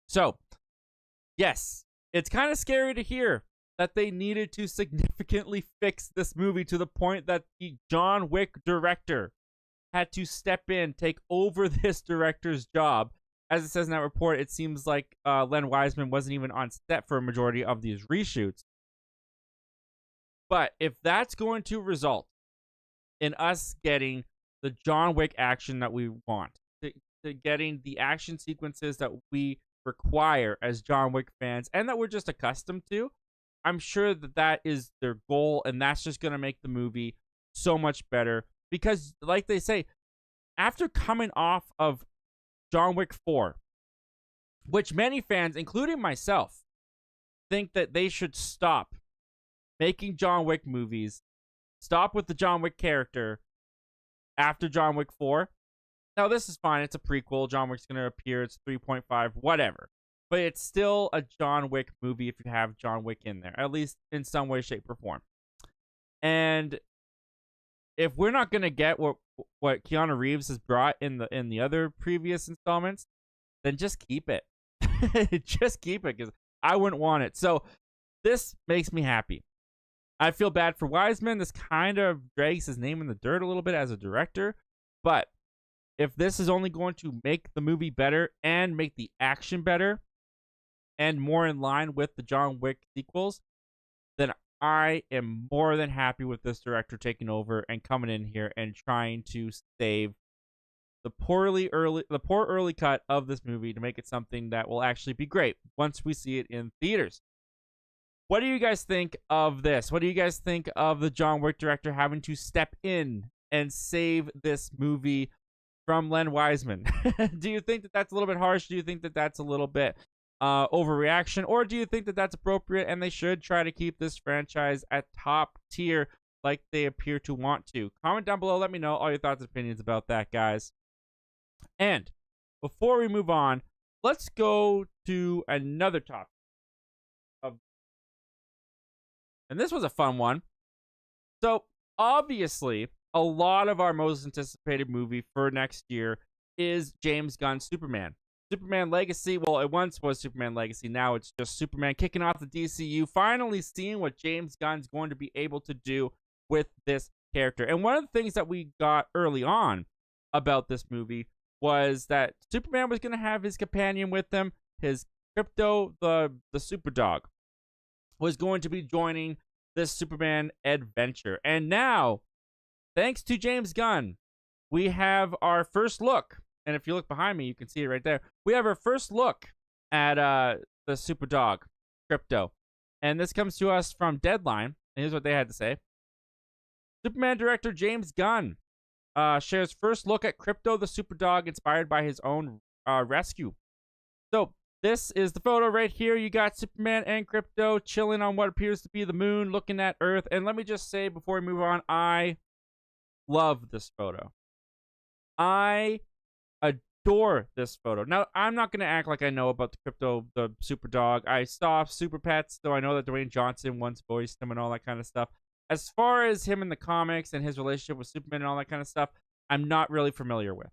So, yes, it's kind of scary to hear that they needed to significantly fix this movie to the point that the John Wick director had to step in, take over this director's job. As it says in that report, it seems like Len Wiseman wasn't even on set for a majority of these reshoots. But if that's going to result in us getting the John Wick action that we want, to getting the action sequences that we require as John Wick fans and that we're just accustomed to, I'm sure that that is their goal, and that's just going to make the movie so much better. Because, like they say, after coming off of John Wick 4, which many fans, including myself, think that they should stop making John Wick movies, stop with the John Wick character after John Wick 4, Now, this is fine. It's a prequel. John Wick's going to appear. It's 3.5, whatever. But it's still a John Wick movie if you have John Wick in there, at least in some way, shape, or form. And if we're not going to get what Keanu Reeves has brought in the other previous installments, then just keep it. Just keep it, because I wouldn't want it. So this makes me happy. I feel bad for Wiseman. This kind of drags his name in the dirt a little bit as a director. But if this is only going to make the movie better and make the action better and more in line with the John Wick sequels, then I am more than happy with this director taking over and coming in here and trying to save the poor early cut of this movie to make it something that will actually be great once we see it in theaters. What do you guys think of this? What do you guys think of the John Wick director having to step in and save this movie from Len Wiseman? Do you think that that's a little bit harsh? Do you think that that's a little bit overreaction? Or do you think that that's appropriate and they should try to keep this franchise at top tier like they appear to want to? Comment down below. Let me know all your thoughts and opinions about that, guys. And before we move on, let's go to another topic. And this was a fun one. So, obviously, a lot of our most anticipated movie for next year is James Gunn's Superman. Superman Legacy, well, it once was Superman Legacy. Now it's just Superman kicking off the DCU. Finally seeing what James Gunn's going to be able to do with this character. And one of the things that we got early on about this movie was that Superman was going to have his companion with him. His Krypto, the super dog, was going to be joining this Superman adventure. And now, thanks to James Gunn, we have our first look. And if you look behind me, you can see it right there. We have our first look at the super dog, Krypto. And this comes to us from Deadline. And here's what they had to say. Superman director James Gunn shares first look at Krypto the super dog inspired by his own rescue. So this is the photo right here. You got Superman and Krypto chilling on what appears to be the moon, looking at Earth. And let me just say before we move on, I love this photo. I adore this photo. Now, I'm not going to act like I know about the Krypto, the super dog. I saw Super Pets, so I know that Dwayne Johnson once voiced him and all that kind of stuff. As far as him in the comics and his relationship with Superman and all that kind of stuff, I'm not really familiar with.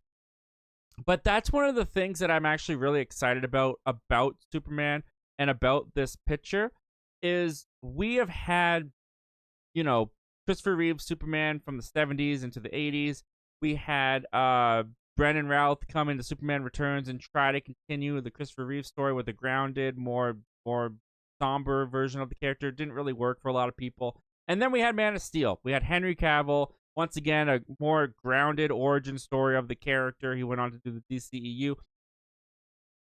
But that's one of the things that I'm actually really excited about Superman and about this picture is we have had, you know, Christopher Reeve's Superman from the 70s into the 80s. We had Brandon Routh come into Superman Returns and try to continue the Christopher Reeve story with a grounded, more somber version of the character. It didn't really work for a lot of people. And then we had Man of Steel. We had Henry Cavill. Once again, a more grounded origin story of the character. He went on to do the DCEU.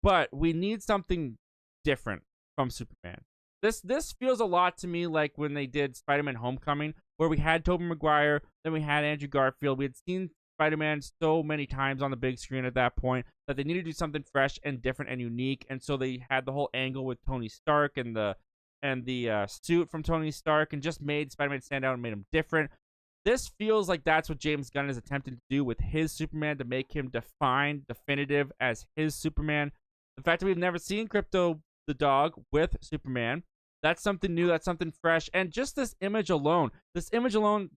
But we need something different from Superman. This feels a lot to me like when they did Spider-Man Homecoming, where we had Tobey Maguire, then we had Andrew Garfield. We had seen Spider-Man so many times on the big screen at that point that they needed to do something fresh and different and unique. And so they had the whole angle with Tony Stark and the suit from Tony Stark and just made Spider-Man stand out and made him different. This feels like that's what James Gunn is attempting to do with his Superman, to make him defined, definitive as his Superman. The fact that we've never seen Krypto the dog with Superman, that's something new, that's something fresh. And just this image alone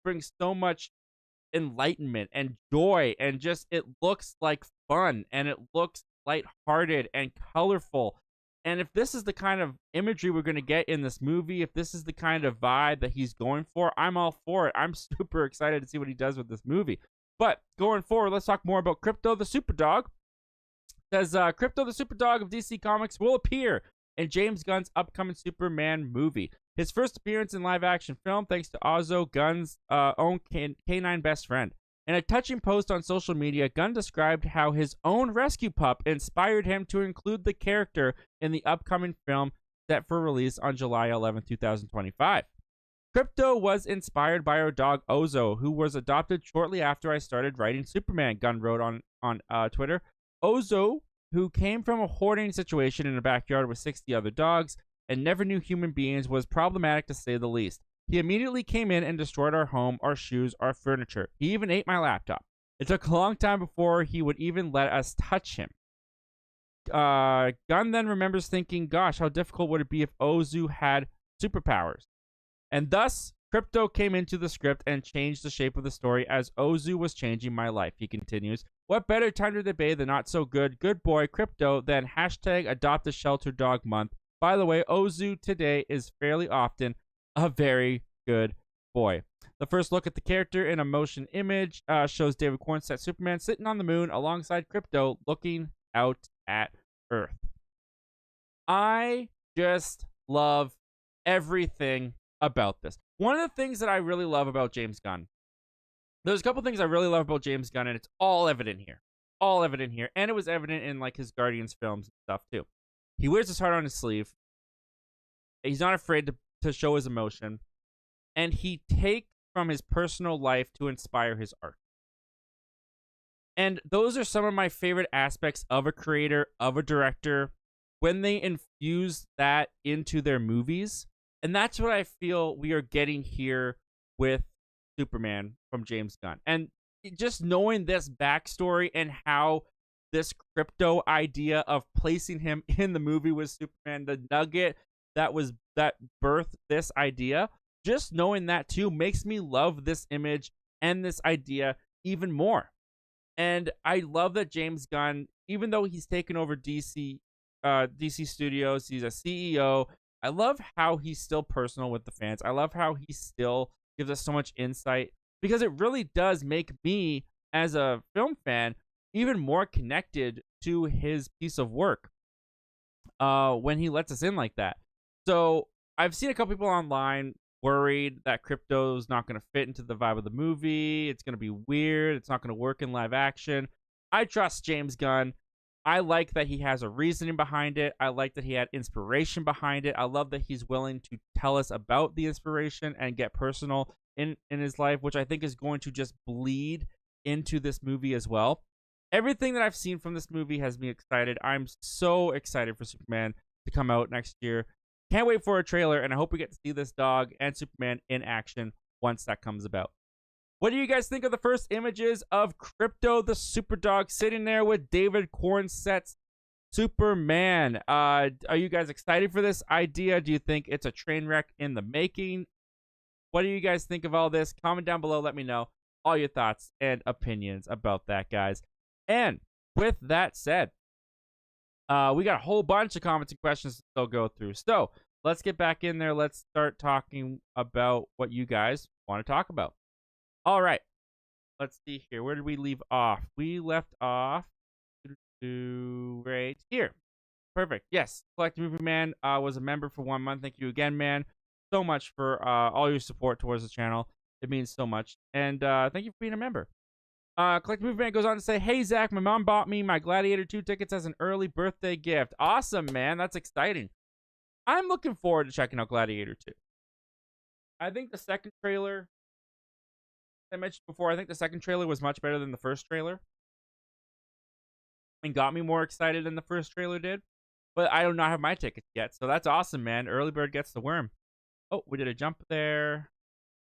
brings so much enlightenment and joy, and just it looks like fun, and it looks lighthearted and colorful. And if this is the kind of imagery we're going to get in this movie, if this is the kind of vibe that he's going for, I'm all for it. I'm super excited to see what he does with this movie. But going forward, let's talk more about Krypto the Super Dog. It says, Krypto the Super Dog of DC Comics will appear in James Gunn's upcoming Superman movie. His first appearance in live-action film thanks to Ozzo, Gunn's own canine best friend. In a touching post on social media, Gunn described how his own rescue pup inspired him to include the character in the upcoming film set for release on July 11, 2025. Krypto was inspired by our dog Ozzo, who was adopted shortly after I started writing Superman, Gunn wrote on Twitter. Ozzo, who came from a hoarding situation in a backyard with 60 other dogs and never knew human beings, was problematic to say the least. He immediately came in and destroyed our home, our shoes, our furniture. He even ate my laptop. It took a long time before he would even let us touch him. Gunn then remembers thinking, gosh, how difficult would it be if Ozu had superpowers? And thus, Krypto came into the script and changed the shape of the story as Ozu was changing my life, he continues. What better time to debate the not so good boy Krypto than hashtag adopt a shelter dog month? By the way, Ozu today is fairly often a very good boy. The first look at the character in a motion image shows David Cornsett Superman sitting on the moon alongside Krypto looking out at Earth. I just love everything about this. One of the things that I really love about James Gunn, there's a couple things I really love about James Gunn, and it's all evident here. All evident here. And it was evident in like his Guardians films and stuff too. He wears his heart on his sleeve. He's not afraid to show his emotion. And he takes from his personal life to inspire his art. And those are some of my favorite aspects of a creator, of a director, when they infuse that into their movies. And that's what I feel we are getting here with Superman from James Gunn. And just knowing this backstory and how this Krypto idea of placing him in the movie with Superman, the nugget that birthed this idea, just knowing that too makes me love this image and this idea even more. And I love that James Gunn, even though he's taken over DC Studios, he's a CEO. I love how he's still personal with the fans. I love how he still gives us so much insight, because it really does make me, as a film fan, even more connected to his piece of work when he lets us in like that. So I've seen a couple people online worried that Krypto's not going to fit into the vibe of the movie. It's going to be weird. It's not going to work in live action. I trust James Gunn. I like that he has a reasoning behind it. I like that he had inspiration behind it. I love that he's willing to tell us about the inspiration and get personal in his life, which I think is going to just bleed into this movie as well. Everything that I've seen from this movie has me excited. I'm so excited for Superman to come out next year. Can't wait for a trailer, and I hope we get to see this dog and Superman in action once that comes about. What do you guys think of the first images of Krypto the Superdog sitting there with David Cornsett's Superman? Are you guys excited for this idea? Do you think it's a train wreck in the making? What do you guys think of all this? Comment down below. Let me know all your thoughts and opinions about that, guys. And with that said, we got a whole bunch of comments and questions to still go through. So let's get back in there. Let's start talking about what you guys want to talk about. All right. Let's see here. Where did we leave off? We left off right here. Perfect. Yes. Collective Movie Man was a member for 1 month. Thank you again, man. So much for all your support towards the channel. It means so much. And thank you for being a member. Collective Movie Man goes on to say, hey, Zach, my mom bought me my Gladiator 2 tickets as an early birthday gift. Awesome, man. That's exciting. I'm looking forward to checking out Gladiator 2. I think the second trailer, I mentioned before, I think the second trailer was much better than the first trailer. And got me more excited than the first trailer did. But I do not have my tickets yet. So that's awesome, man. Early bird gets the worm. Oh, we did a jump there.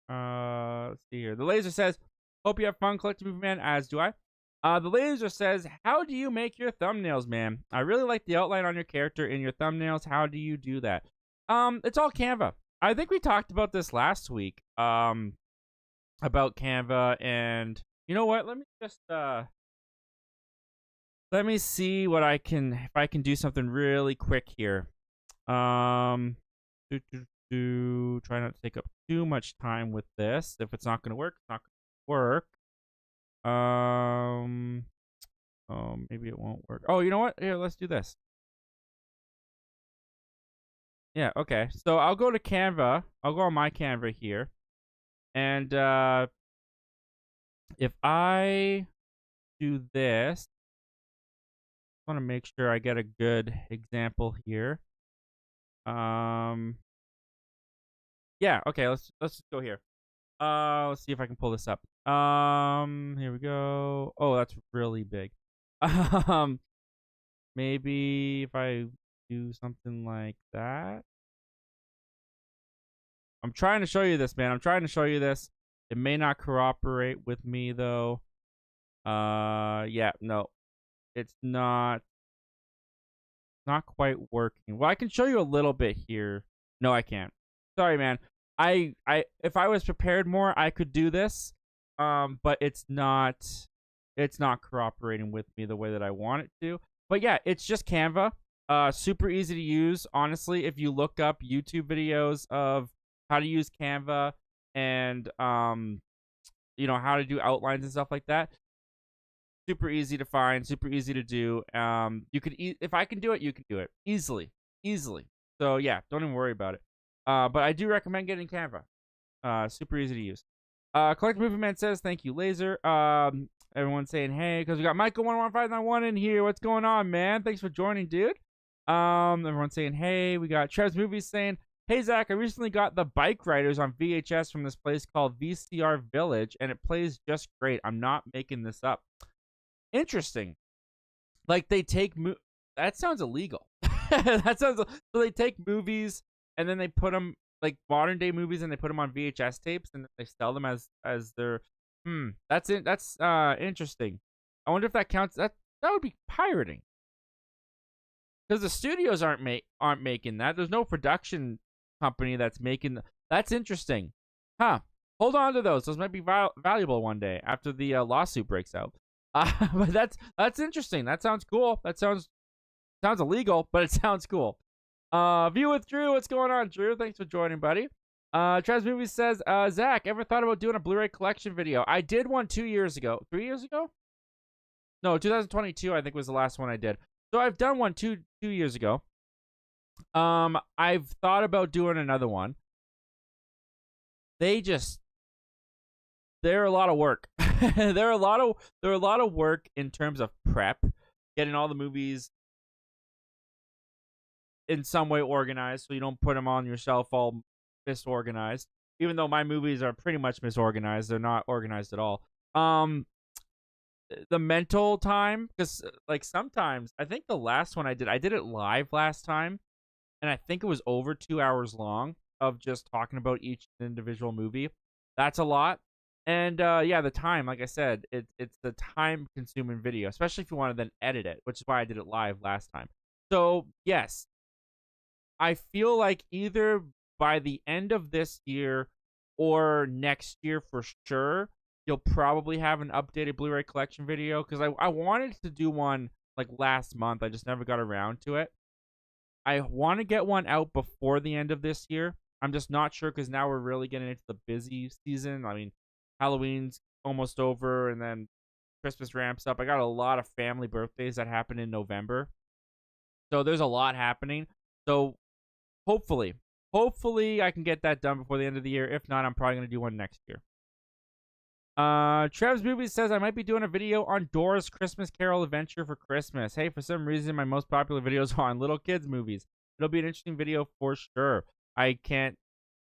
Let's see here. The Laser says, hope you have fun, Collective Movie Man, as do I. The Laser says, how do you make your thumbnails, man? I really like the outline on your character in your thumbnails. How do you do that? It's all Canva. I think we talked about this last week. About Canva, and you know what? Let me just let me see what I can, if I can do something really quick here. Try not to take up too much time with this. If it's not going to work, it's not going to work. Oh, maybe it won't work. Oh, you know what? Here, let's do this. Yeah, okay. So I'll go to Canva. I'll go on my Canva here. And if I do this, I want to make sure I get a good example here. Yeah, okay, let's just go here. Let's see if I can pull this up. Here we go. Oh, that's really big. Maybe if I do something like that. I'm trying to show you this, man. I'm trying to show you this. It may not cooperate with me, though. Yeah, no, it's not quite working. Well, I can show you a little bit here. No, I can't. Sorry, man. If I was prepared more, I could do this. But it's not cooperating with me the way that I want it to. But yeah, it's just Canva. Super easy to use. Honestly, if you look up YouTube videos of how to use Canva and how to do outlines and stuff like that, super easy to find, super easy to do. You could if I can do it, you can do it easily, easily. So yeah, don't even worry about it. But I do recommend getting Canva. Super easy to use. Collect Movie Man says thank you, Laser. Everyone's saying hey because we got Michael 11591 in here. What's going on, man? Thanks for joining, dude. Everyone's saying hey. We got Trev's Movies saying hey Zach. I recently got the Bike Riders on VHS from this place called VCR Village, and it plays just great. I'm not making this up. Interesting. Like they take that sounds illegal. That sounds so they take movies and then they put them like modern day movies and they put them on VHS tapes and they sell them as their that's it. That's interesting. I wonder if that counts. That would be pirating. Because the studios aren't making that. There's no production company that's making that's interesting. Huh. Hold on to those. Those might be valuable one day after the lawsuit breaks out. But that's interesting. That sounds cool. That sounds illegal, but it sounds cool. View with Drew. What's going on, Drew? Thanks for joining, buddy. Trez Movies says, Zach, ever thought about doing a Blu-ray collection video? I did one 2 years ago. 3 years ago? No, 2022, I think was the last one I did. So I've done one two years ago. I've thought about doing another one. They're a lot of work. They're a lot of work in terms of prep, getting all the movies in some way organized so you don't put them on yourself all misorganized. Even though my movies are pretty much misorganized, they're not organized at all. The mental time, because like sometimes I think the last one I did it live last time, and I think it was over 2 hours long of just talking about each individual movie. That's a lot. And yeah, the time, like I said, it's the time-consuming video, especially if you want to then edit it, which is why I did it live last time. So yes, I feel like either by the end of this year or next year for sure, you'll probably have an updated Blu-ray collection video, because I wanted to do one like last month. I just never got around to it. I want to get one out before the end of this year. I'm just not sure because now we're really getting into the busy season. I mean, Halloween's almost over, and then Christmas ramps up. I got a lot of family birthdays that happen in November. So there's a lot happening. So hopefully I can get that done before the end of the year. If not, I'm probably going to do one next year. Trev's Movies says I might be doing a video on Dora's Christmas Carol Adventure for Christmas. Hey, for some reason, my most popular videos are on little kids' movies. It'll be an interesting video for sure. I can't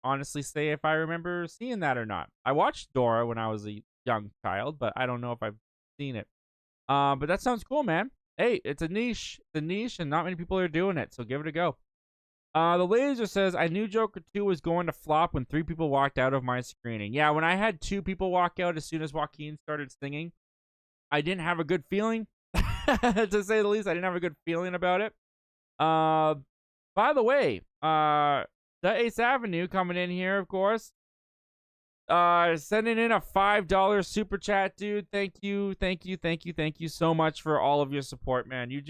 honestly say if I remember seeing that or not. I watched Dora when I was a young child, but I don't know if I've seen it. But that sounds cool, man. Hey, it's a niche. It's a niche, and not many people are doing it, so give it a go. The Laser says, I knew Joker 2 was going to flop when 3 people walked out of my screening. Yeah, when I had 2 people walk out as soon as Joaquin started singing, I didn't have a good feeling. To say the least, I didn't have a good feeling about it. By the way, the Ace Avenue coming in here, of course. Sending in a $5 super chat, dude. Thank you so much for all of your support, man. You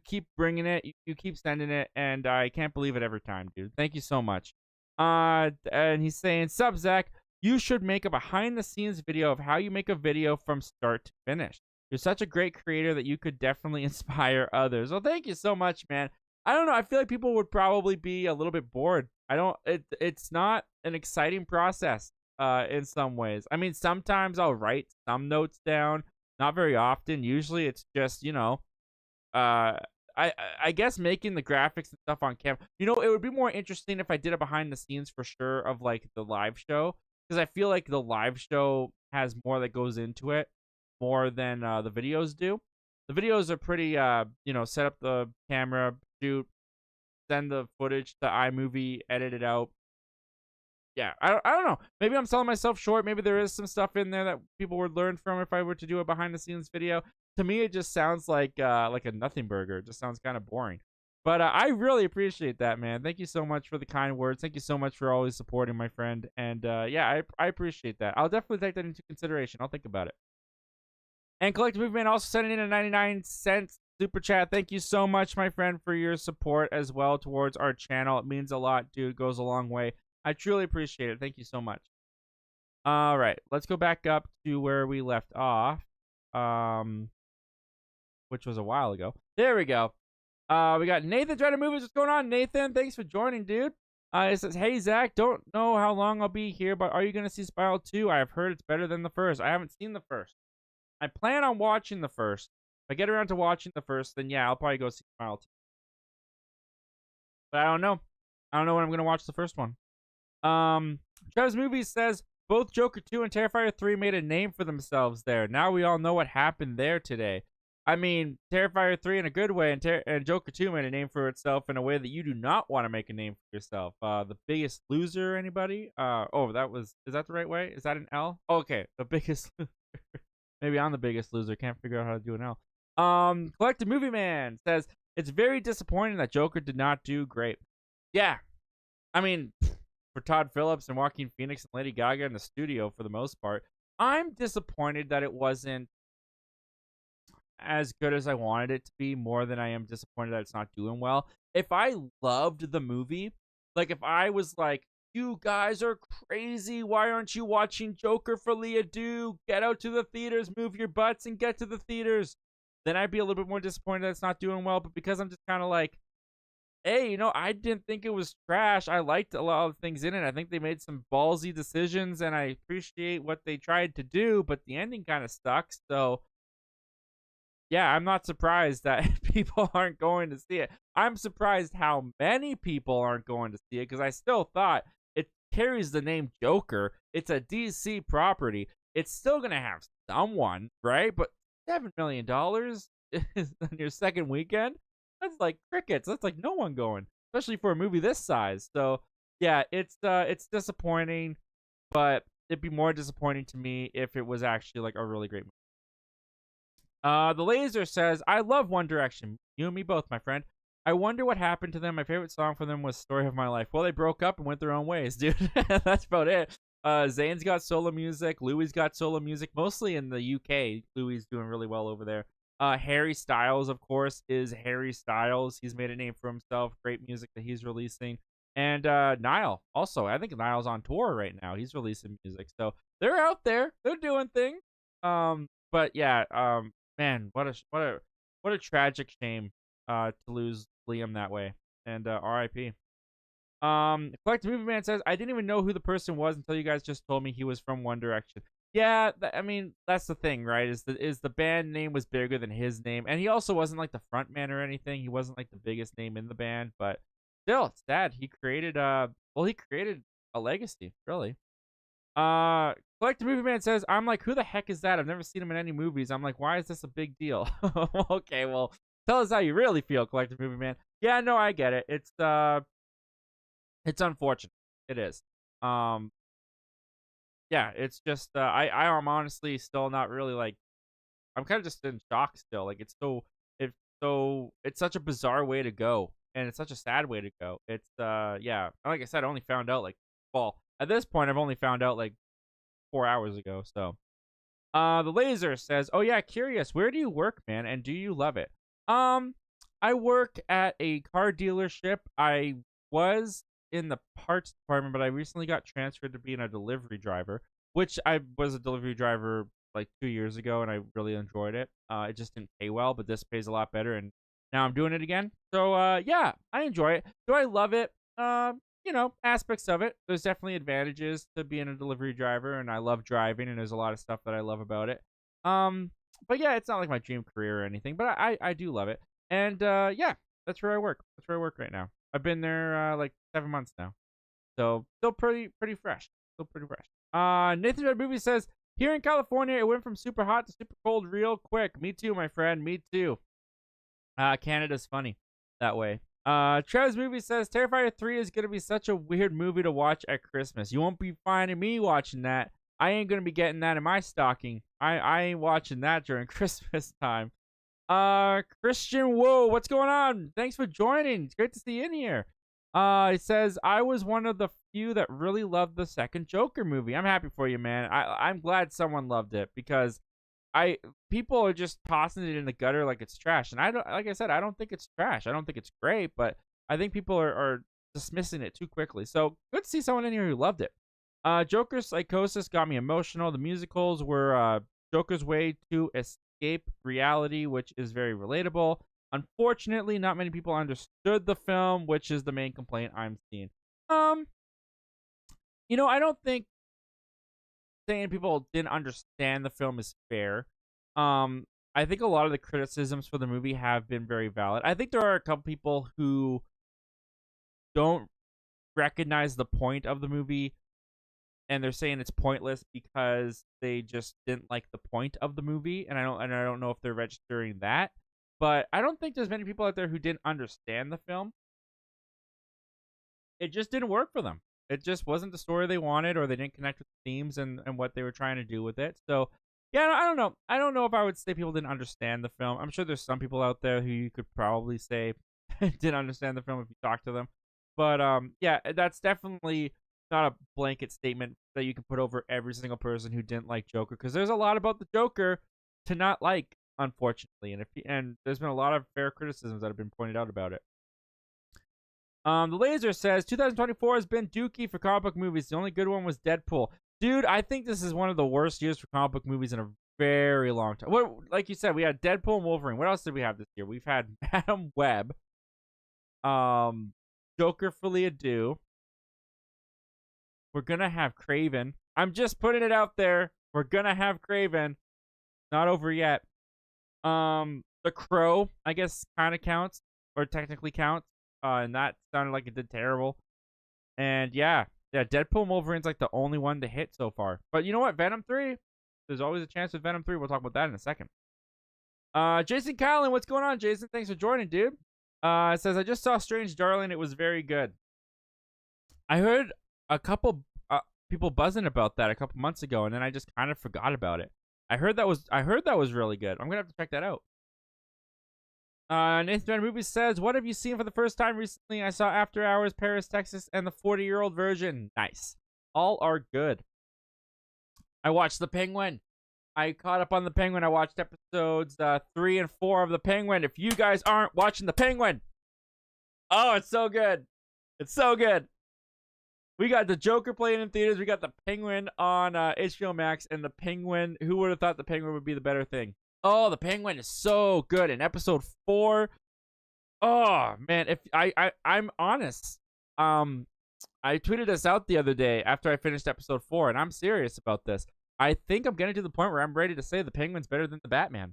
keep bringing it. You keep sending it, and I can't believe it every time, dude. Thank you so much. And he's saying, "Sup, Zach? You should make a behind-the-scenes video of how you make a video from start to finish. You're such a great creator that you could definitely inspire others." Well, thank you so much, man. I don't know. I feel like people would probably be a little bit bored. It's not an exciting process in some ways. I mean, sometimes I'll write some notes down. Not very often. Usually it's just, I guess making the graphics and stuff on camera. It would be more interesting if I did a behind the scenes for sure of like the live show, because I feel like the live show has more that goes into it more than the videos do. The videos are pretty set up the camera, shoot, send the footage to iMovie, edit it out. yeah, I don't know. Maybe I'm selling myself short. Maybe there is some stuff in there that people would learn from if I were to do a behind the scenes video. To me, it just sounds like a nothing burger. It just sounds kind of boring. But I really appreciate that, man. Thank you so much for the kind words. Thank you so much for always supporting my friend. And yeah, I appreciate that. I'll definitely take that into consideration. I'll think about it. And Collective Movement also sending in a 99-cent super chat. Thank you so much, my friend, for your support as well towards our channel. It means a lot, dude. It goes a long way. I truly appreciate it. Thank you so much. All right, let's go back up to where we left off, which was a while ago. There we go. We got Nathan trying to move us. What's going on, Nathan? Thanks for joining, dude. It says, hey, Zach, don't know how long I'll be here, but are you going to see Spiral 2? I have heard it's better than the first. I haven't seen the first. I plan on watching the first. If I get around to watching the first, then yeah, I'll probably go see Spiral 2. But I don't know. I don't know when I'm going to watch the first one. Travis Movies says, both Joker 2 and Terrifier 3 made a name for themselves there. Now we all know what happened there today. I mean, Terrifier 3 in a good way, and Joker 2 made a name for itself in a way that you do not want to make a name for yourself. The Biggest Loser, anybody? Oh, is that the right way? Is that an L? Oh, okay, The Biggest Loser. Maybe I'm the biggest loser. Can't figure out how to do an L. Collective Movie Man says, it's very disappointing that Joker did not do great. Yeah. I mean, for Todd Phillips and Joaquin Phoenix and Lady Gaga in the studio for the most part, I'm disappointed that it wasn't as good as I wanted it to be, more than I am disappointed that it's not doing well. If I loved the movie, like if I was like, you guys are crazy, why aren't you watching Joker for Leah Do? Get out to the theaters, move your butts and get to the theaters. Then I'd be a little bit more disappointed that it's not doing well. But because I'm just kind of like, hey, I didn't think it was trash. I liked a lot of things in it. I think they made some ballsy decisions, and I appreciate what they tried to do, but the ending kind of stuck. So yeah, I'm not surprised that people aren't going to see it. I'm surprised how many people aren't going to see it, because I still thought it carries the name Joker. It's a DC property. It's still going to have someone, right? But $7 million on your second weekend? That's like crickets. That's like no one going, especially for a movie this size. So yeah, it's disappointing, but it'd be more disappointing to me if it was actually like a really great movie. The Laser says, I love One Direction. You and me both, my friend. I wonder what happened to them. My favorite song from them was Story of My Life. Well, they broke up and went their own ways, dude. That's about it. Zayn's got solo music. Louis got solo music, mostly in the UK. Louis doing really well over there. Harry Styles, of course, is Harry Styles. He's made a name for himself. Great music that he's releasing. And Niall, also. I think Niall's on tour right now. He's releasing music. So they're out there. They're doing things. But yeah, man, what a tragic shame to lose Liam that way. And R.I.P. Collective Movie Man says, I didn't even know who the person was until you guys just told me he was from One Direction. Yeah, I mean, that's the thing, right? Is the band name was bigger than his name, and he also wasn't like the front man or anything. He wasn't like the biggest name in the band, but still, it's sad. He created a legacy, really. Collective Movie Man says, I'm like, who the heck is that? I've never seen him in any movies. I'm like, why is this a big deal? Okay, well, tell us how you really feel, Collective Movie Man. Yeah, no, I get it. It's unfortunate. It is. Yeah, it's just I am honestly still not really like, I'm kind of just in shock still. Like it's such a bizarre way to go, and it's such a sad way to go. It's yeah, like I said, I only found out like, well, at this point I've only found out like 4 hours ago. So the Laser says, oh yeah, curious, where do you work, man, and do you love it? I work at a car dealership. I was in the parts department, but I recently got transferred to being a delivery driver, which I was a delivery driver like 2 years ago, and I really enjoyed it. It just didn't pay well, but this pays a lot better, and now I'm doing it again. So yeah, I enjoy it. Do I love it? Aspects of it. There's definitely advantages to being a delivery driver, and I love driving, and there's a lot of stuff that I love about it. But yeah, it's not like my dream career or anything, but I do love it. And yeah, that's where I work. That's where I work right now. I've been there like 7 months now, so still pretty fresh. Still pretty fresh. Nathan Red Movie says, here in California, it went from super hot to super cold real quick. Me too, my friend. Me too. Canada's funny that way. Trev's movie says Terrifier 3 is gonna be such a weird movie to watch at Christmas. You won't be finding me watching that. I ain't gonna be getting that in my stocking. I ain't watching that during Christmas time. Christian, whoa, what's going on? Thanks for joining. It's great to see you in here. It says I was one of the few that really loved the second Joker movie. I'm happy for you, man. I'm glad someone loved it because people are just tossing it in the gutter like it's trash. And I don't, like I said, I don't think it's trash. I don't think it's great, but I think people are dismissing it too quickly. So good to see someone in here who loved it. Joker's psychosis got me emotional. The musicals were Joker's way to escape reality, which is very relatable. Unfortunately, not many people understood the film, which is the main complaint I'm seeing. I don't think saying people didn't understand the film is fair. I think a lot of the criticisms for the movie have been very valid. I think there are a couple people who don't recognize the point of the movie, and they're saying it's pointless because they just didn't like the point of the movie, and I don't know if they're registering that. But I don't think there's many people out there who didn't understand the film. It just didn't work for them. It just wasn't the story they wanted, or they didn't connect with the themes and what they were trying to do with it. So, yeah, I don't know. I don't know if I would say people didn't understand the film. I'm sure there's some people out there who you could probably say didn't understand the film if you talk to them. But, yeah, that's definitely not a blanket statement that you can put over every single person who didn't like Joker, because there's a lot about the Joker to not like, unfortunately, and there's been a lot of fair criticisms that have been pointed out about it. The Laser says 2024 has been dookie for comic book movies. The only good one was Deadpool. Dude, I think this is one of the worst years for comic book movies in a very long time. Like you said, we had Deadpool and Wolverine. What else did we have this year? We've had Madam Web, Joker Folie à Deux. We're gonna have Craven. I'm just putting it out there. We're gonna have Craven. Not over yet. The Crow, I guess, kind of counts, or technically counts. And that sounded like it did terrible. And yeah, Deadpool and Wolverine's like the only one to hit so far. But you know what? Venom 3. There's always a chance with Venom 3. We'll talk about that in a second. Jason Callan, what's going on, Jason? Thanks for joining, dude. It says, I just saw Strange Darling. It was very good. I heard a couple people buzzing about that a couple months ago, and then I just kind of forgot about it. I heard that was really good. I'm gonna have to check that out. Nathan Movie says, what have you seen for the first time recently? I saw After Hours, Paris, Texas, and the 40-year-old version. Nice. All are good. I watched The Penguin. I caught up on The Penguin. I watched episodes 3 and 4 of The Penguin. If you guys aren't watching The Penguin, oh, it's so good. It's so good. We got the Joker playing in theaters. We got The Penguin on HBO Max, and The Penguin. Who would have thought The Penguin would be the better thing? Oh, The Penguin is so good. In episode 4, oh man, if I'm honest, I tweeted this out the other day after I finished episode 4, and I'm serious about this. I think I'm getting to the point where I'm ready to say The Penguin's better than the Batman.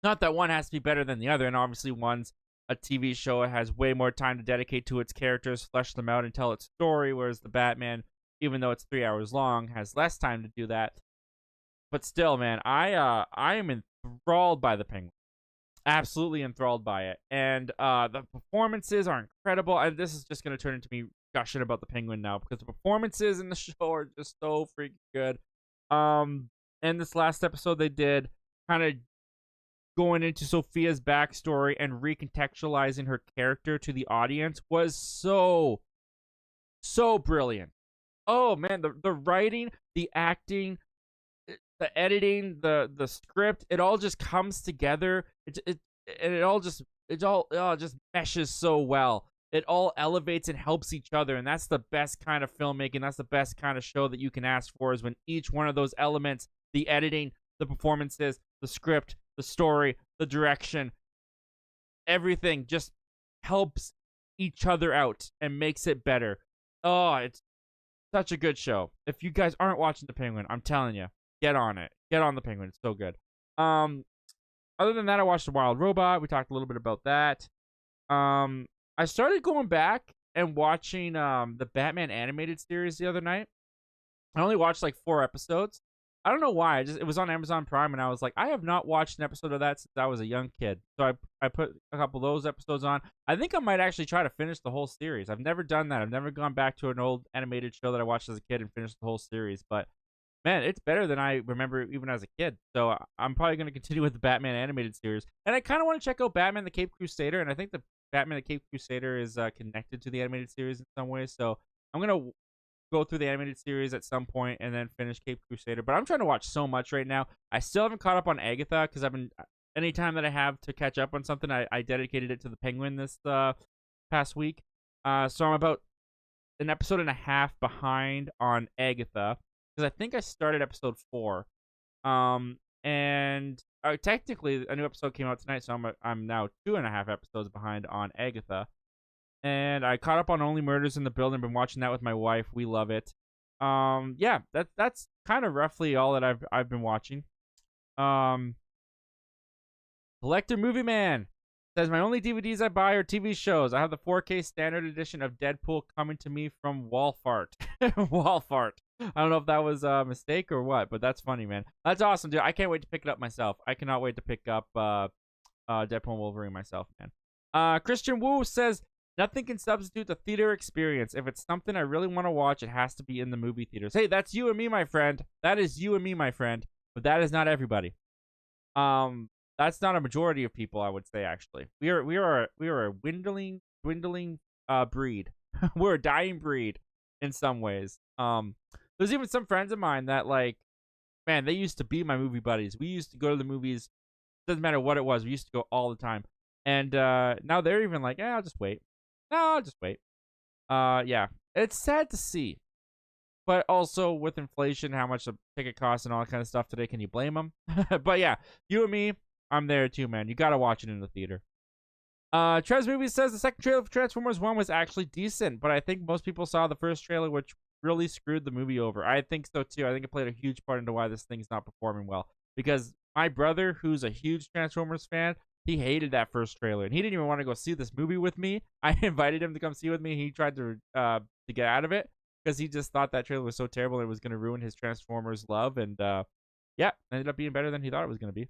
Not that one has to be better than the other, and obviously one's a TV show. It has way more time to dedicate to its characters, flesh them out, and tell its story, whereas the Batman, even though it's 3 hours long, has less time to do that. But still, man, I am enthralled by The Penguin. Absolutely enthralled by it. And the performances are incredible. And this is just going to turn into me gushing about The Penguin now, because the performances in the show are just so freaking good. And this last episode they did, kind of going into Sophia's backstory and recontextualizing her character to the audience, was so brilliant. Oh, man, the writing, the acting, the editing, the script, it all just comes together. It all just meshes so well. It all elevates and helps each other, and that's the best kind of filmmaking. That's the best kind of show that you can ask for, is when each one of those elements, the editing, the performances, the script, the story, the direction, everything just helps each other out and makes it better. Oh, it's such a good show. If you guys aren't watching The Penguin, I'm telling you, get on it. Get on The Penguin. It's so good. Other than that, I watched The Wild Robot. We talked a little bit about that. I started going back and watching the Batman animated series the other night. I only watched like 4 episodes. I don't know why. It was on Amazon Prime, and I was like, I have not watched an episode of that since I was a young kid. So I put a couple of those episodes on. I think I might actually try to finish the whole series. I've never done that. I've never gone back to an old animated show that I watched as a kid and finished the whole series. But man, it's better than I remember even as a kid. So I'm probably going to continue with the Batman animated series. And I kind of want to check out Batman the Caped Crusader. And I think the Batman the Caped Crusader is connected to the animated series in some way. So I'm going to go through the animated series at some point and then finish Caped Crusader. But I'm trying to watch so much right now. I still haven't caught up on Agatha because I've been anytime that I have to catch up on something, I dedicated it to the Penguin this past week. So I'm about an episode and a half behind on Agatha because I think I started episode 4. And technically a new episode came out tonight, so I'm now 2.5 episodes behind on Agatha. And I caught up on Only Murders in the Building. Been watching that with my wife. We love it. Yeah, that's kind of roughly all that I've been watching. Collector Movie Man says my only DVDs I buy are TV shows. I have the 4K standard edition of Deadpool coming to me from Walfart. Walfart. I don't know if that was a mistake or what, but that's funny, man. That's awesome, dude. I can't wait to pick it up myself. I cannot wait to pick up Deadpool and Wolverine myself, man. Christian Wu says nothing can substitute the theater experience. If it's something I really want to watch, it has to be in the movie theaters. Hey, that's you and me, my friend. That is you and me, my friend. But that is not everybody. That's not a majority of people, I would say. Actually, we are a dwindling breed. We're a dying breed in some ways. There's even some friends of mine that, like, man, they used to be my movie buddies. We used to go to the movies. Doesn't matter what it was. We used to go all the time. And now they're even like, I'll just wait. No, I'll just wait. Yeah, it's sad to see. But also with inflation, how much a ticket costs and all that kind of stuff today, can you blame them? But yeah, you and me, I'm there too, man. You got to watch it in the theater. Trez Movie says the second trailer for Transformers 1 was actually decent, but I think most people saw the first trailer, which really screwed the movie over. I think so too. I think it played a huge part into why this thing's not performing well. Because my brother, who's a huge Transformers fan, he hated that first trailer, and he didn't even want to go see this movie with me. I invited him to come see with me. He tried to get out of it because he just thought that trailer was so terrible and it was going to ruin his Transformers love. And yeah, ended up being better than he thought it was going to be.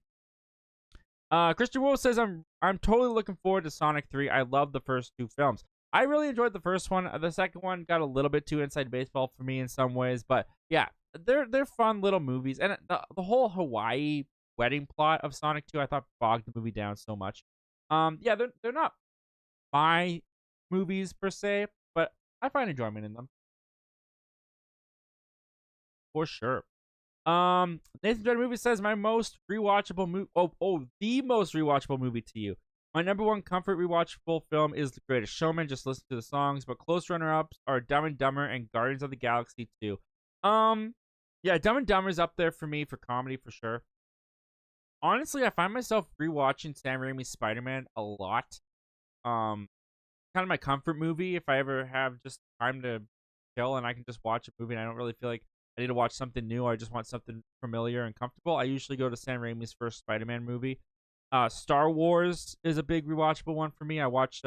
Christian Wolf says I'm totally looking forward to Sonic 3. I love the first 2 films. I really enjoyed the first one. The second one got a little bit too inside baseball for me in some ways, but yeah, they're fun little movies. And the whole Hawaii wedding plot of Sonic 2 I thought bogged the movie down so much. Yeah, they're not my movies per se, but I find enjoyment in them. For sure. Nathan Dread Movie says my most rewatchable movie. The most rewatchable movie to you. My number one comfort rewatchable film is The Greatest Showman. Just listen to the songs. But close runner-ups are Dumb and Dumber and Guardians of the Galaxy 2. Yeah, Dumb and Dumber is up there for me for comedy for sure. Honestly, I find myself rewatching Sam Raimi's Spider-Man a lot. Kind of my comfort movie if I ever have just time to chill and I can just watch a movie and I don't really feel like I need to watch something new. I just want something familiar and comfortable. I usually go to Sam Raimi's first Spider-Man movie. Star Wars is a big rewatchable one for me. I watched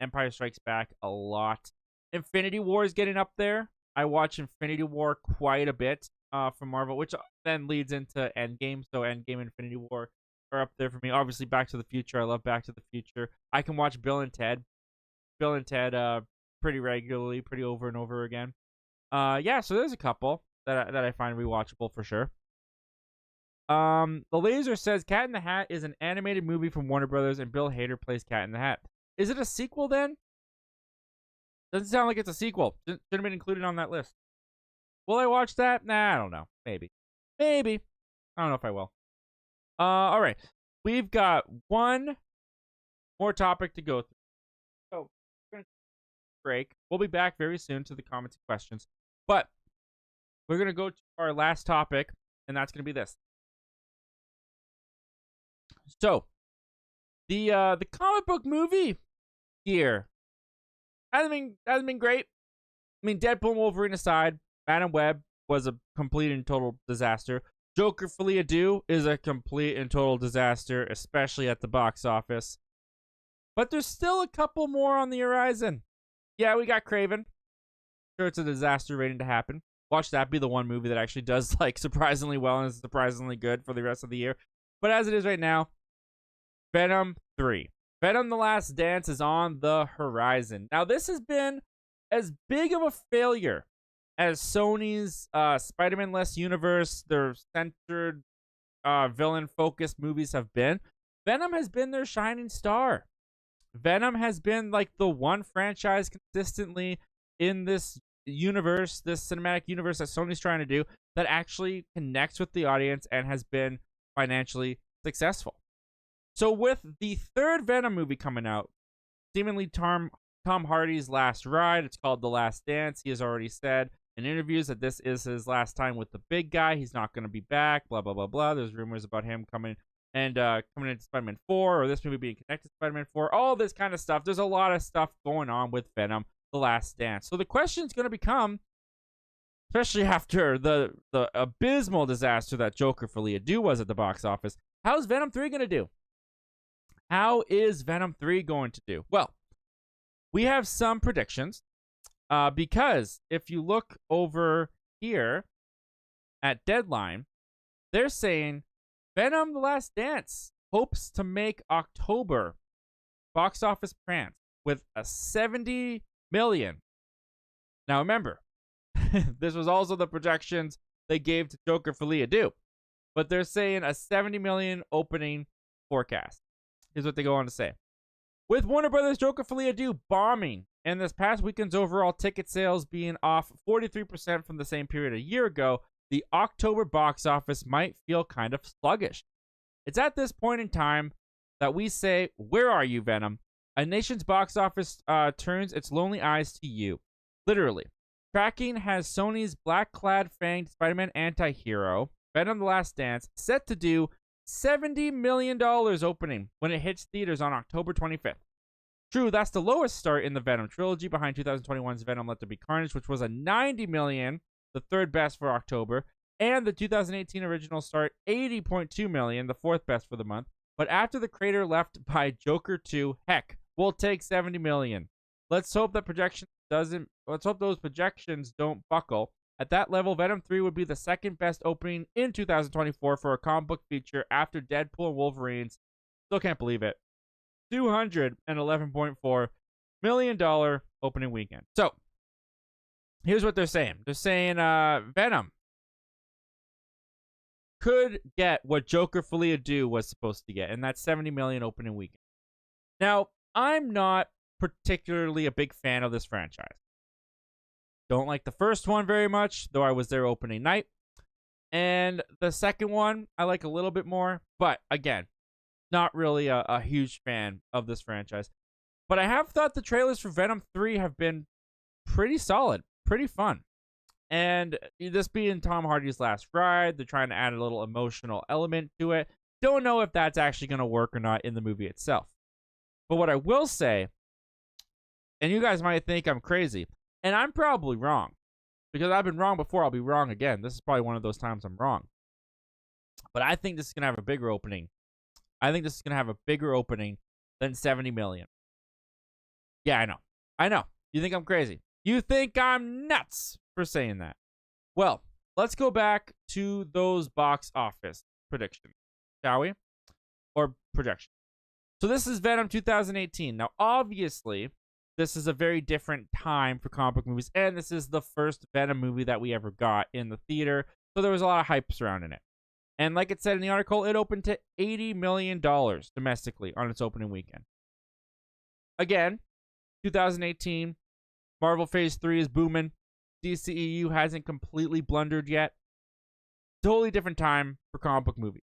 Empire Strikes Back a lot. Infinity War is getting up there. I watch Infinity War quite a bit from Marvel, which then leads into Endgame. So Endgame and Infinity War are up there for me. Obviously, Back to the Future. I love Back to the Future. I can watch Bill and Ted pretty regularly, pretty over and over again. Yeah, so there's a couple that I find rewatchable for sure. The Laser says Cat in the Hat is an animated movie from Warner Brothers, and Bill Hader plays Cat in the Hat. Is it a sequel then? Doesn't sound like it's a sequel. Should have been included on that list. Will I watch that? Nah, I don't know. Maybe. I don't know if I will. All right. We've got one more topic to go through. So we're gonna take a break. We'll be back very soon to the comments and questions, but we're gonna go to our last topic, and that's gonna be this. So, the comic book movie year hasn't been great. I mean, Deadpool and Wolverine aside, Madam Web was a complete and total disaster. Joker Folie à Deux is a complete and total disaster, especially at the box office. But there's still a couple more on the horizon. Yeah, we got Craven. Sure, it's a disaster waiting to happen. Watch that be the one movie that actually does like surprisingly well and is surprisingly good for the rest of the year. But as it is right now, Venom 3. Venom: The Last Dance is on the horizon. Now, this has been as big of a failure as Sony's Spider-Man-less universe, their centered, villain-focused movies have been. Venom has been their shining star. Venom has been like the one franchise consistently in this universe, this cinematic universe that Sony's trying to do, that actually connects with the audience and has been financially successful. So with the third Venom movie coming out, seemingly Tom Hardy's last ride, it's called The Last Dance. He has already said in interviews that this is his last time with the big guy. He's not going to be back, blah, blah, blah, blah. There's rumors about him coming into Spider-Man 4, or this movie being connected to Spider-Man 4, all this kind of stuff. There's a lot of stuff going on with Venom: The Last Dance. So the question's going to become, especially after the abysmal disaster that Joker for Leah Do was at the box office, how's Venom 3 going to do? How is Venom 3 going to do? Well, we have some predictions because if you look over here at Deadline, they're saying Venom: The Last Dance hopes to make October box office prance with a 70 million. Now remember, this was also the projections they gave to Joker for Leah Do, but they're saying a 70 million opening forecast. Here's what they go on to say. With Warner Brothers' Joker for Leah Do bombing and this past weekend's overall ticket sales being off 43% from the same period a year ago, the October box office might feel kind of sluggish. It's at this point in time that we say, where are you, Venom? A nation's box office turns its lonely eyes to you. Literally. Tracking has Sony's black-clad fanged Spider-Man anti-hero, Venom: The Last Dance, set to do $70 million opening when it hits theaters on October 25th. True, that's the lowest start in the Venom trilogy, behind 2021's Venom: Let There Be Carnage, which was a $90 million, the third best for October, and the 2018 original start, $80.2 million, the fourth best for the month. But after the crater left by Joker 2, heck, we'll take $70 million. Let's hope those projections don't buckle. At that level, Venom 3 would be the second best opening in 2024 for a comic book feature after Deadpool and Wolverine's, still can't believe it, $211.4 million opening weekend. So, here's what they're saying. They're saying Venom could get what Joker for Leah Do was supposed to get, and that's $70 million opening weekend. Now, I'm not particularly a big fan of this franchise. Don't like the first one very much, though I was there opening night. And the second one, I like a little bit more. But again, not really a huge fan of this franchise. But I have thought the trailers for Venom 3 have been pretty solid, pretty fun. And this being Tom Hardy's last ride, they're trying to add a little emotional element to it. Don't know if that's actually going to work or not in the movie itself. But what I will say, and you guys might think I'm crazy, and I'm probably wrong, because I've been wrong before, I'll be wrong again. This is probably one of those times I'm wrong. But I think this is going to have a bigger opening. I think this is going to have a bigger opening than 70 million. Yeah, I know. I know. You think I'm crazy. You think I'm nuts for saying that. Well, let's go back to those box office predictions, shall we? Or projections. So this is Venom 2018. Now, obviously, this is a very different time for comic book movies, and this is the first Venom movie that we ever got in the theater, so there was a lot of hype surrounding it. And like it said in the article, it opened to $80 million domestically on its opening weekend. Again, 2018, Marvel Phase 3 is booming. DCEU hasn't completely blundered yet. Totally different time for comic book movies.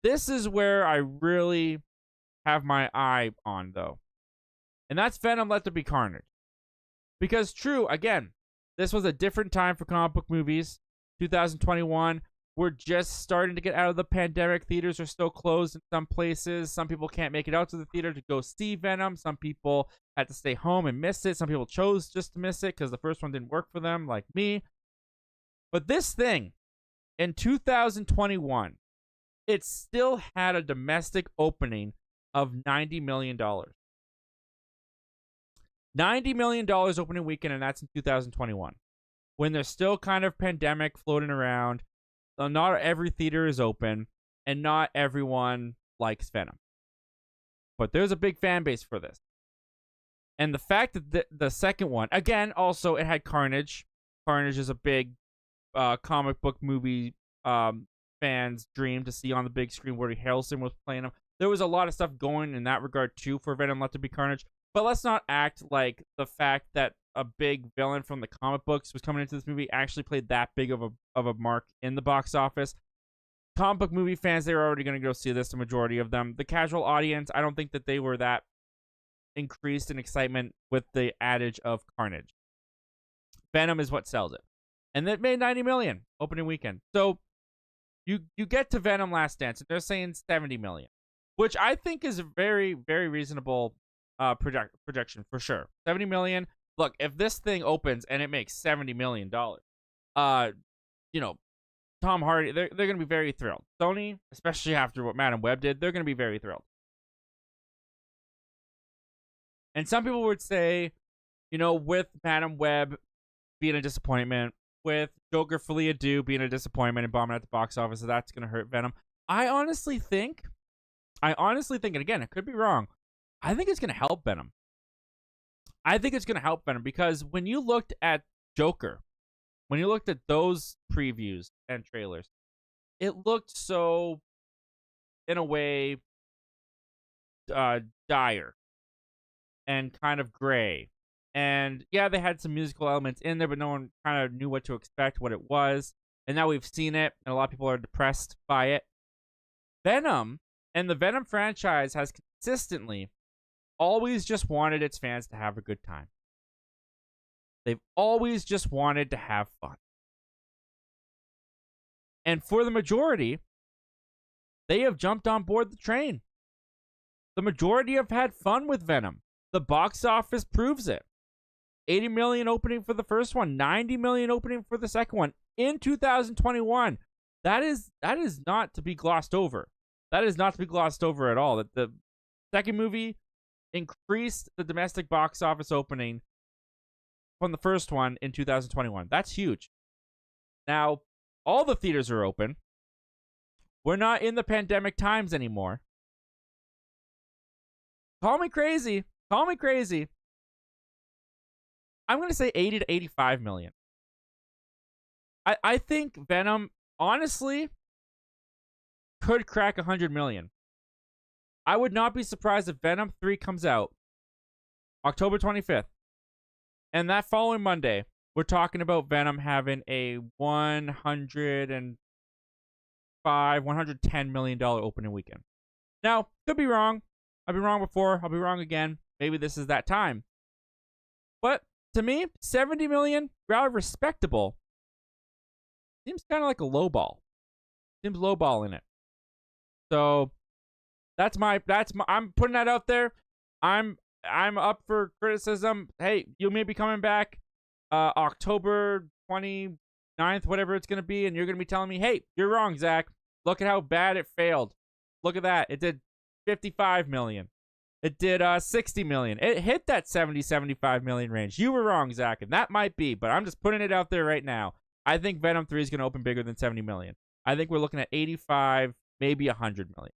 This is where I really have my eye on, though. And that's Venom: Let There Be Carnage. Because true, again, this was a different time for comic book movies. 2021, we're just starting to get out of the pandemic. Theaters are still closed in some places. Some people can't make it out to the theater to go see Venom. Some people had to stay home and miss it. Some people chose just to miss it because the first one didn't work for them, like me. But this thing, in 2021, it still had a domestic opening of $90 million. $90 million opening weekend, and that's in 2021. when there's still kind of pandemic floating around. Not every theater is open, and not everyone likes Venom. But there's a big fan base for this. And the fact that the second one, again, also it had Carnage. Carnage is a big comic book movie fans' dream to see on the big screen. Woody Harrelson was playing him. There was a lot of stuff going in that regard too for Venom Let There Be Carnage. But let's not act like the fact that a big villain from the comic books was coming into this movie actually played that big of a mark in the box office. Comic book movie fans, they were already going to go see this, the majority of them. The casual audience, I don't think that they were that increased in excitement with the adage of Carnage. Venom is what sells it. And it made $90 million opening weekend. So you get to Venom Last Dance, and they're saying $70 million, which I think is a very, very reasonable projection for sure. $70 million. Look, if this thing opens and it makes $70 million, you know, Tom Hardy, they're going to be very thrilled. Sony, especially after what Madam Web did, they're going to be very thrilled. And some people would say, you know, with Madam Web being a disappointment, with Joker Folie à Deux being a disappointment and bombing at the box office, so that's going to hurt Venom. I honestly think, and again, I could be wrong, I think it's going to help Venom. I think it's going to help Venom because when you looked at Joker, when you looked at those previews and trailers, it looked so, in a way, dire and kind of gray. And yeah, they had some musical elements in there, but no one kind of knew what to expect, what it was. And now we've seen it, and a lot of people are depressed by it. Venom and the Venom franchise has consistently always just wanted its fans to have a good time. They've always just wanted to have fun. And for the majority, they have jumped on board the train. The majority have had fun with Venom. The box office proves it. 80 million opening for the first one, 90 million opening for the second one in 2021. That is not to be glossed over. That is not to be glossed over at all. That the second movie increased the domestic box office opening from the first one in 2021. That's huge. Now, all the theaters are open. We're not in the pandemic times anymore. Call me crazy. Call me crazy. I'm going to say 80 to 85 million. I think Venom, honestly, could crack 100 million. I would not be surprised if Venom 3 comes out October 25th. And that following Monday, we're talking about Venom having a $110 million opening weekend. Now, could be wrong. I've been wrong before. I'll be wrong again. Maybe this is that time. But to me, 70 million, rather respectable. Seems kind of like a low ball. Seems low ball in it. So that's my I'm putting that out there. I'm up for criticism. Hey, you may be coming back October 29th, whatever it's going to be, and you're going to be telling me, hey, you're wrong, Zach. Look at how bad it failed. Look at that. It did 55 million. It did 60 million. It hit that 75 million range. You were wrong, Zach, and that might be, but I'm just putting it out there right now. I think Venom 3 is going to open bigger than 70 million. I think we're looking at 85, maybe 100 million.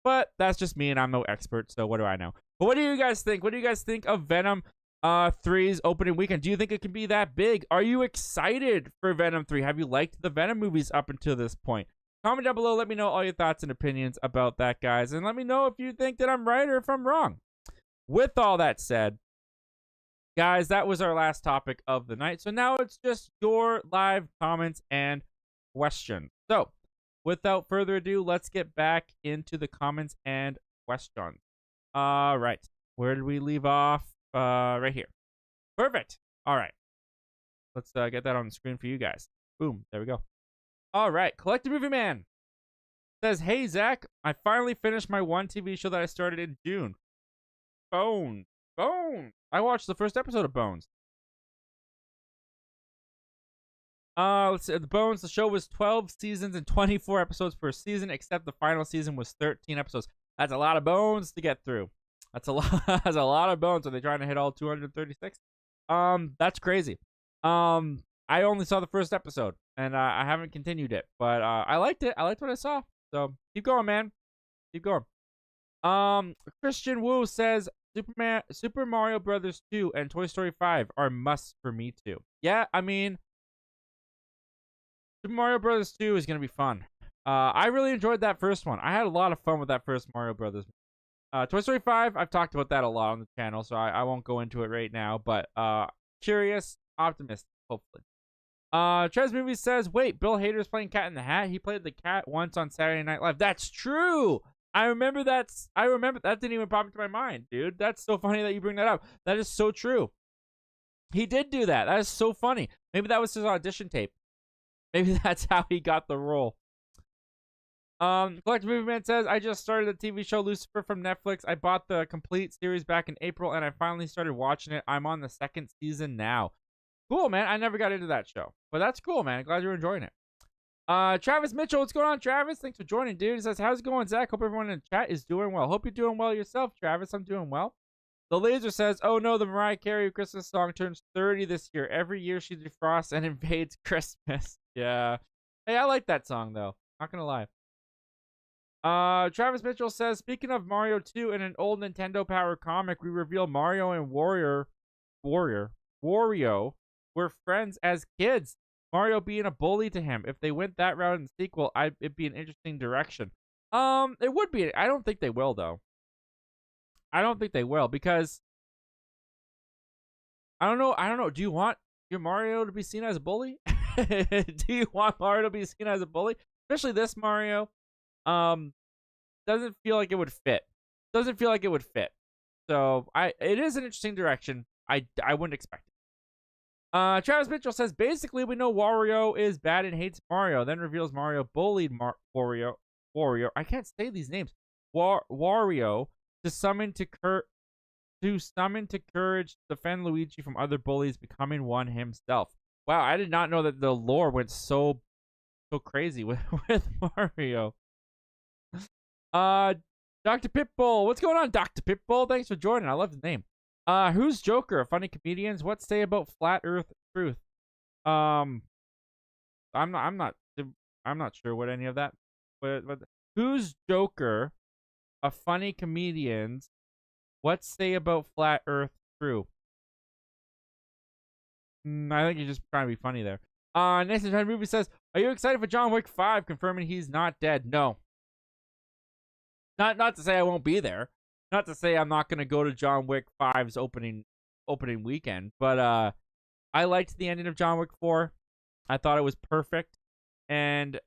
But that's just me, and I'm no expert, so what do I know? But what do you guys think? What do you guys think of Venom 3's opening weekend? Do you think it can be that big? Are you excited for Venom 3? Have you liked the Venom movies up until this point? Comment down below. Let me know all your thoughts and opinions about that, guys. And let me know if you think that I'm right or if I'm wrong. With all that said, guys, that was our last topic of the night. So now it's just your live comments and questions. So without further ado, let's get back into the comments and questions. All right. Where did we leave off? Right here. Perfect. All right. Let's get that on the screen for you guys. Boom. There we go. All right. Collective Movie Man says, hey, Zach, I finally finished my one TV show that I started in June. Bones. I watched the first episode of Bones. Let's see. The Bones, the show was 12 seasons and 24 episodes per season, except the final season was 13 episodes. That's a lot of bones to get through. That's a lot. That's a lot of bones. Are they trying to hit all 236? That's crazy. I only saw the first episode, and I haven't continued it, but I liked it. I liked what I saw. So keep going, man. Keep going. Christian Wu says Super Mario Brothers 2 and Toy Story 5 are musts for me too. Yeah, I mean, Super Mario Brothers 2 is gonna be fun. I really enjoyed that first one. I had a lot of fun with that first Mario Brothers. Toy Story 5, I've talked about that a lot on the channel, so I won't go into it right now. But curious, optimistic, hopefully. Trez Movie says, wait, Bill Hader's playing Cat in the Hat. He played the cat once on Saturday Night Live. That's true. I remember that didn't even pop into my mind, dude. That's so funny that you bring that up. That is so true. He did do that. That is so funny. Maybe that was his audition tape. Maybe that's how he got the role. Collective Movie Man says, I just started the TV show Lucifer from Netflix. I bought the complete series back in April, and I finally started watching it. I'm on the second season now. Cool, man. I never got into that show, but that's cool, man. Glad you're enjoying it. Travis Mitchell, what's going on, Travis? Thanks for joining, dude. He says, how's it going, Zach? Hope everyone in the chat is doing well. Hope you're doing well yourself, Travis. I'm doing well. The Laser says, oh no, the Mariah Carey Christmas song turns 30 this year. Every year she defrosts and invades Christmas. Yeah. Hey, I like that song, though. Not gonna lie. Travis Mitchell says, speaking of Mario 2 in an old Nintendo Power comic, we reveal Mario and Wario were friends as kids. Mario being a bully to him. If they went that route in the sequel, it'd be an interesting direction. It would be. I don't think they will, though. I don't think they will, because I don't know. Do you want your Mario to be seen as a bully? Do you want Mario to be seen as a bully? Especially this Mario. Doesn't feel like it would fit. Doesn't feel like it would fit. So it is an interesting direction. I wouldn't expect it. Travis Mitchell says, basically, we know Wario is bad and hates Mario. Then reveals Mario bullied Wario. I can't say these names. Wario to summon courage to defend Luigi from other bullies, becoming one himself. Wow, I did not know that the lore went so crazy with Mario. Dr. Pitbull, what's going on, Dr. Pitbull? Thanks for joining. I love the name. Who's Joker? Funny comedians. What say about flat Earth truth? I'm not sure what any of that. But who's Joker? A funny comedians. What say about flat Earth true? I think you're just trying to be funny there. Nathan Trend Movie says, are you excited for John Wick 5? Confirming he's not dead. No. Not to say I won't be there. Not to say I'm not gonna go to John Wick 5's opening weekend, but I liked the ending of John Wick 4. I thought it was perfect, and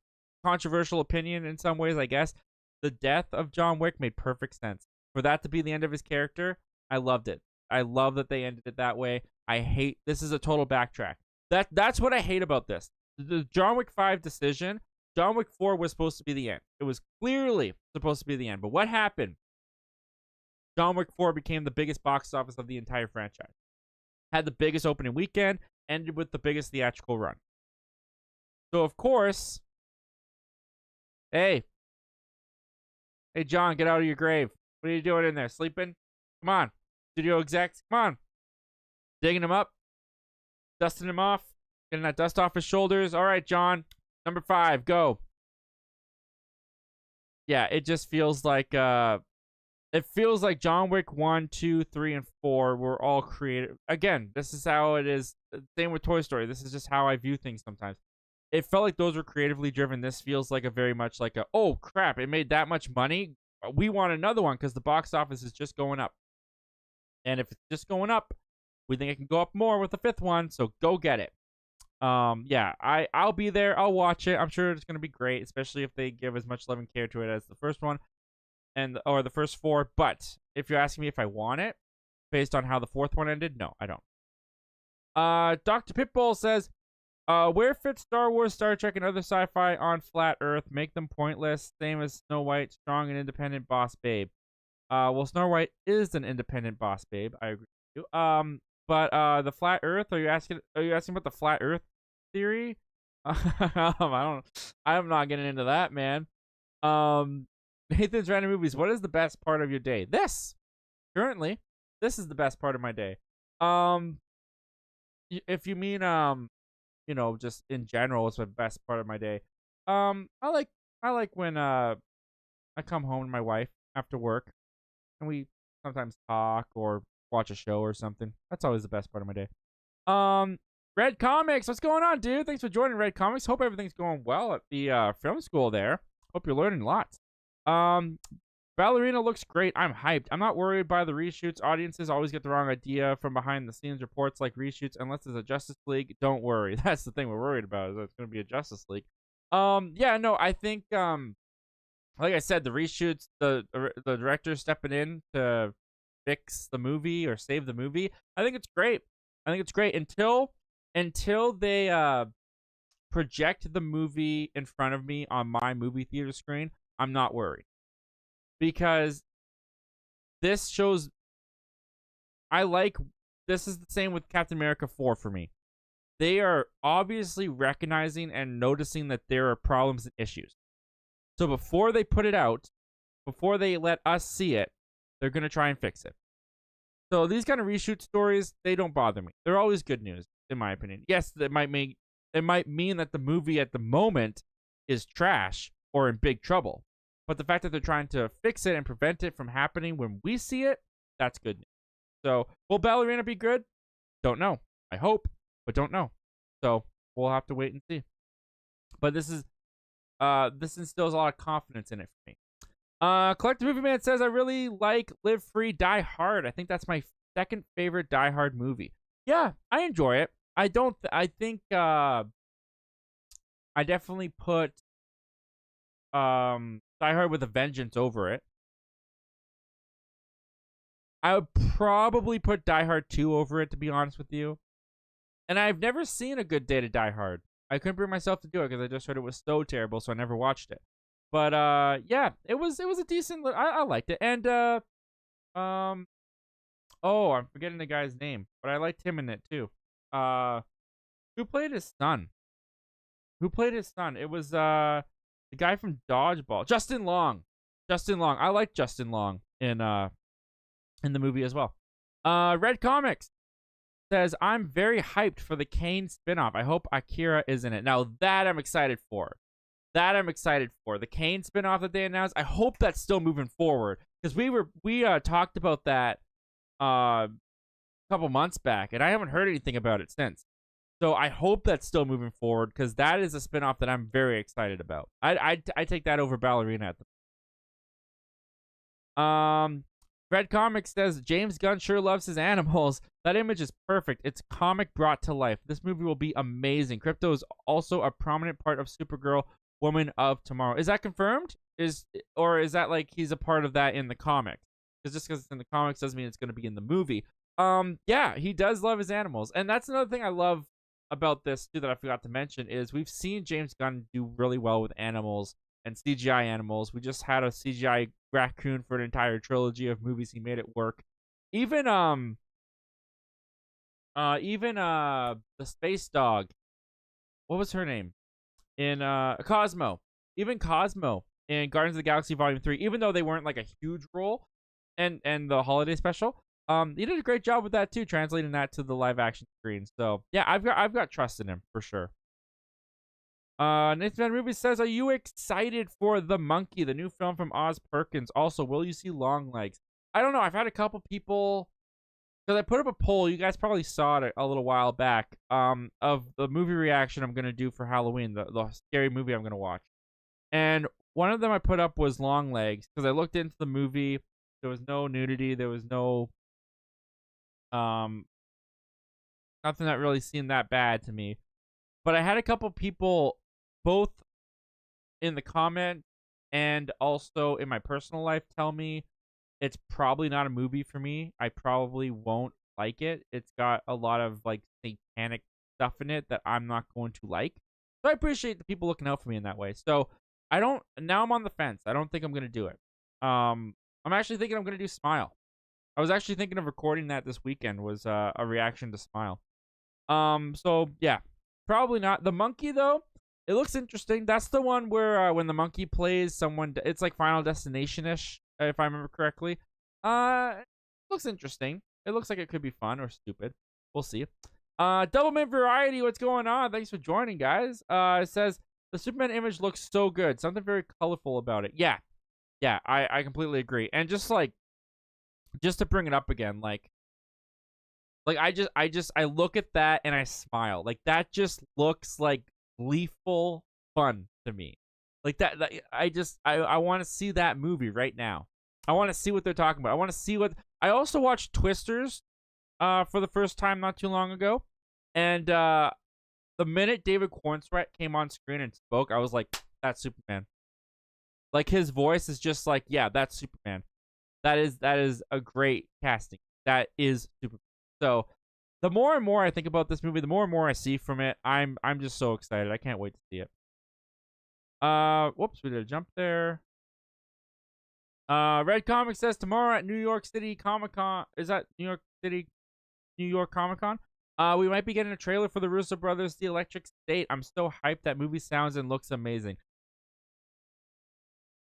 controversial opinion in some ways, I guess. The death of John Wick made perfect sense. For that to be the end of his character, I loved it. I love that they ended it that way. This is a total backtrack. That's what I hate about this. The John Wick 5 decision. John Wick 4 was supposed to be the end. It was clearly supposed to be the end. But what happened? John Wick 4 became the biggest box office of the entire franchise. Had the biggest opening weekend, ended with the biggest theatrical run. So, of course, hey, John, get out of your grave. What are you doing in there? Sleeping? Come on. Studio execs, come on. Digging him up. Dusting him off. Getting that dust off his shoulders. All right, John. Number 5, go. Yeah, it just feels like John Wick 1, 2, 3, and 4 were all created. Again, this is how it is. Same with Toy Story. This is just how I view things sometimes. It felt like those were creatively driven. This feels like a very much like a, oh crap, it made that much money. We want another one because the box office is just going up. And if it's just going up, we think it can go up more with the 5th one. So go get it. Yeah, I'll be there. I'll watch it. I'm sure it's gonna be great, especially if they give as much love and care to it as the first one, or the first 4. But if you're asking me if I want it, based on how the 4th one ended, no, I don't. Dr. Pitbull says, where fits Star Wars, Star Trek, and other sci-fi on flat Earth? Make them pointless. Same as Snow White, strong and independent boss babe. Well, Snow White is an independent boss babe. I agree with you. But the flat Earth. Are you asking about the flat Earth theory? I'm not getting into that, man. Nathan's Random Movies. What is the best part of your day? This. Currently, this is the best part of my day. if you mean just in general, what's the best part of my day? I like when I come home to my wife after work and we sometimes talk or watch a show or something. That's always the best part of my day. Red Comics, what's going on, dude? Thanks for joining Red Comics. Hope everything's going well at the film school there. Hope you're learning lots. Ballerina looks great. I'm hyped. I'm not worried by the reshoots. Audiences always get the wrong idea from behind the scenes reports like reshoots. Unless it's a Justice League, don't worry. That's the thing we're worried about, is that it's going to be a Justice League. Yeah, no, I think like I said, the reshoots, the director stepping in to fix the movie or save the movie. I think it's great. Until they project the movie in front of me on my movie theater screen, I'm not worried. Because this shows this is the same with Captain America 4 for me. They are obviously recognizing and noticing that there are problems and issues. So before they put it out, before they let us see it, they're going to try and fix it. So these kind of reshoot stories, they don't bother me. They're always good news, in my opinion. Yes, it might mean that the movie at the moment is trash or in big trouble. But the fact that they're trying to fix it and prevent it from happening when we see it, that's good news. So, will Ballerina be good? Don't know. I hope, but don't know. So, we'll have to wait and see. But this instills a lot of confidence in it for me. Collector Movie Man says, I really like Live Free, Die Hard. I think that's my second favorite Die Hard movie. Yeah, I enjoy it. I think I definitely put Die Hard with a Vengeance over it. I would probably put Die Hard 2 over it, to be honest with you. And I've never seen A Good Day to Die Hard. I couldn't bring myself to do it because I just heard it was so terrible, so I never watched it. But yeah, it was a decent. I liked it, and oh, I'm forgetting the guy's name, but I liked him in it too. Who played his son? It was the guy from Dodgeball, Justin Long. I like Justin Long in the movie as well. Red Comics says, I'm very hyped for the Kane spinoff. I hope Akira is in it. Now that I'm excited for. The Kane spinoff that they announced, I hope that's still moving forward. Because we talked about that a couple months back, and I haven't heard anything about it since. So I hope that's still moving forward, because that is a spinoff that I'm very excited about. I take that over Ballerina at the Red Comics says, James Gunn sure loves his animals. That image is perfect. It's comic brought to life. This movie will be amazing. Krypto is also a prominent part of Supergirl, Woman of Tomorrow. Is that confirmed? Or is that like he's a part of that in the comics? Because just because it's in the comics doesn't mean it's going to be in the movie. Yeah, he does love his animals. And that's another thing I love about this too that I forgot to mention is we've seen James Gunn do really well with animals and CGI animals. We just had a CGI raccoon for an entire trilogy of movies. He made it work. Even the space dog, what was her name in Cosmo? Even Cosmo in Guardians of the Galaxy Volume 3, even though they weren't like a huge role, and the holiday special, he did a great job with that too, translating that to the live action screen. So yeah, I've got trust in him for sure. Nathan Van Ruby says, are you excited for The Monkey, the new film from Oz Perkins? Also, will you see Longlegs? I don't know. I've had a couple people, because I put up a poll. You guys probably saw it a little while back, of the movie reaction I'm going to do for Halloween, the scary movie I'm going to watch. And one of them I put up was Longlegs, because I looked into the movie. There was no nudity. There was no, nothing that really seemed that bad to me. But I had a couple people, both in the comment and also in my personal life, tell me it's probably not a movie for me. I probably won't like it. It's got a lot of like satanic stuff in it that I'm not going to like. So I appreciate the people looking out for me in that way. So now I'm on the fence. I don't think I'm going to do it. I'm actually thinking I'm going to do Smile. I was actually thinking of recording that this weekend, was a reaction to Smile. So yeah, probably not. The Monkey though, it looks interesting. That's the one where when the monkey plays someone, it's like Final Destination-ish, if I remember correctly. It looks interesting. It looks like it could be fun or stupid. We'll see. Doublemint Variety, what's going on? Thanks for joining, guys. It says the Superman image looks so good. Something very colorful about it. Yeah, I completely agree. And just to bring it up again, I look at that and I smile. Like that just looks like gleeful fun to me. Like that I want to see that movie right now. I want to see what they're talking about. I want to see what I also watched Twisters for the first time not too long ago. And the minute David Cornsweet came on screen and spoke, I was like, that's Superman. Like his voice is just like, yeah, that's Superman. That is a great casting. That is Superman. So the more and more I think about this movie, the more and more I see from it, I'm just so excited. I can't wait to see it. Whoops, we did a jump there. Red Comic says tomorrow at New York City Comic Con. Is that New York Comic Con? We might be getting a trailer for the Russo Brothers, The Electric State. I'm so hyped. That movie sounds and looks amazing.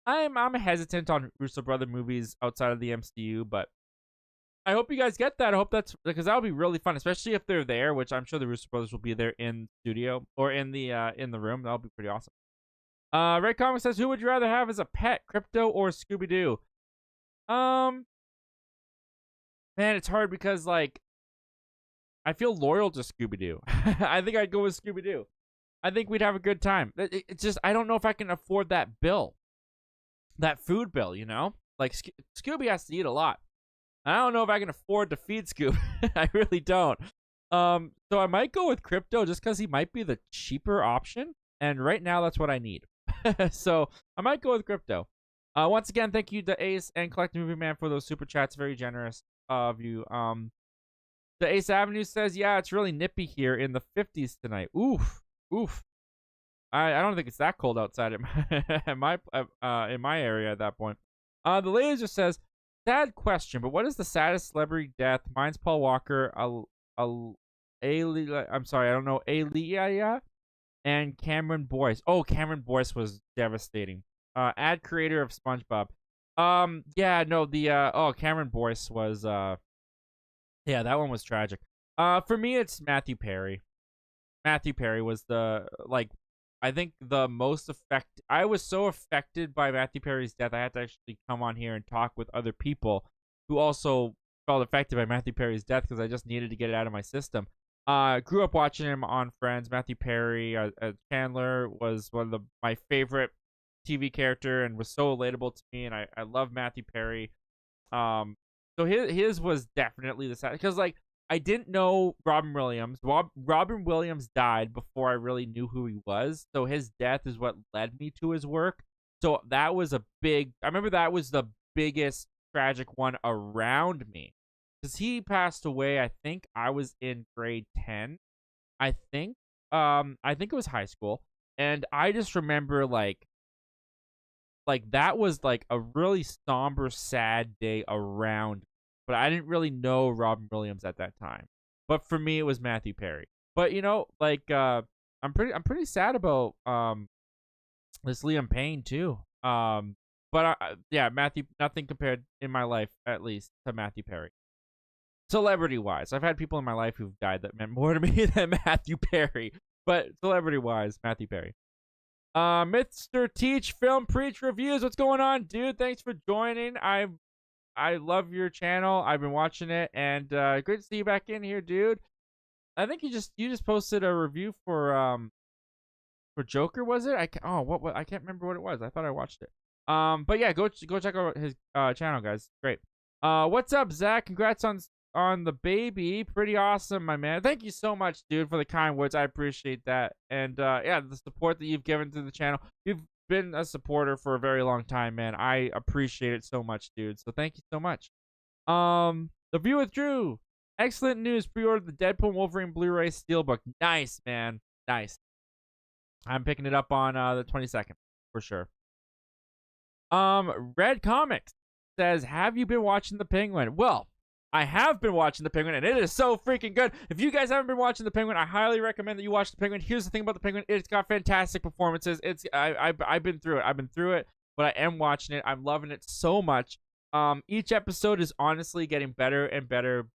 I'm hesitant on Russo Brother movies outside of the MCU, but I hope you guys get that. I hope that's because that'll be really fun, especially if they're there, which I'm sure the Russo Brothers will be there in studio or in the room. That'll be pretty awesome. Red Comic says, who would you rather have as a pet, Krypto or Scooby-Doo? Man, it's hard because like I feel loyal to Scooby-Doo. I think I'd go with Scooby-Doo. I think we'd have a good time. It's just I don't know if I can afford that bill. That food bill, you know? Like Scooby has to eat a lot. I don't know if I can afford to feed Scoob. I really don't. So I might go with Krypto just because he might be the cheaper option. And right now, that's what I need. So I might go with Krypto. Once again, thank you to Ace and Collective Movie Man for those super chats. Very generous of you. The Ace Avenue says, yeah, it's really nippy here in the 50s tonight. Oof. I don't think it's that cold outside in my area at that point. The Laser says, sad question, but what is the saddest celebrity death? Mine's Paul Walker, I'm sorry, I don't know, Aaliyah, and Cameron Boyce. Oh, Cameron Boyce was devastating. Ad creator of SpongeBob. Cameron Boyce was yeah, that one was tragic. For me, it's Matthew Perry. Matthew Perry was I think the most I was so affected by Matthew Perry's death, I had to actually come on here and talk with other people who also felt affected by Matthew Perry's death because I just needed to get it out of my system. Grew up watching him on Friends. Matthew Perry, Chandler, was one of my favorite TV character and was so relatable to me, and I love Matthew Perry. So his was definitely the sad because I didn't know Robin Williams. Robin Williams died before I really knew who he was. So his death is what led me to his work. So that was I remember that was the biggest tragic one around me. Because he passed away, I think I was in grade 10. I think it was high school. And I just remember that was a really somber, sad day around. But I didn't really know Robin Williams at that time. But for me, it was Matthew Perry. But I'm pretty sad about this Liam Payne too. Matthew, nothing compared in my life at least to Matthew Perry. Celebrity wise, I've had people in my life who've died that meant more to me than Matthew Perry. But celebrity wise, Matthew Perry. Mr. Teach Film Preach Reviews. What's going on, dude? Thanks for joining. I love your channel. I've been watching it, and great to see you back in here, dude. I think you just posted a review for Joker, was it? I can't remember what it was. I thought I watched it. But yeah, go check out his channel, guys. Great. What's up, Zach? Congrats on the baby. Pretty awesome, my man. Thank you so much, dude, for the kind words. I appreciate that, and the support that you've given to the channel. You've been a supporter for a very long time, man. I appreciate it so much, dude. So thank you so much. The View with Drew. Excellent news. Pre-ordered the Deadpool Wolverine Blu-ray Steelbook. Nice, man. Nice. I'm picking it up on the 22nd for sure. Red Comics says, have you been watching The Penguin? Well, I have been watching The Penguin, and it is so freaking good. If you guys haven't been watching The Penguin, I highly recommend that you watch The Penguin. Here's the thing about The Penguin. It's got fantastic performances. I've been through it, but I am watching it. I'm loving it so much. Each episode is honestly getting better and better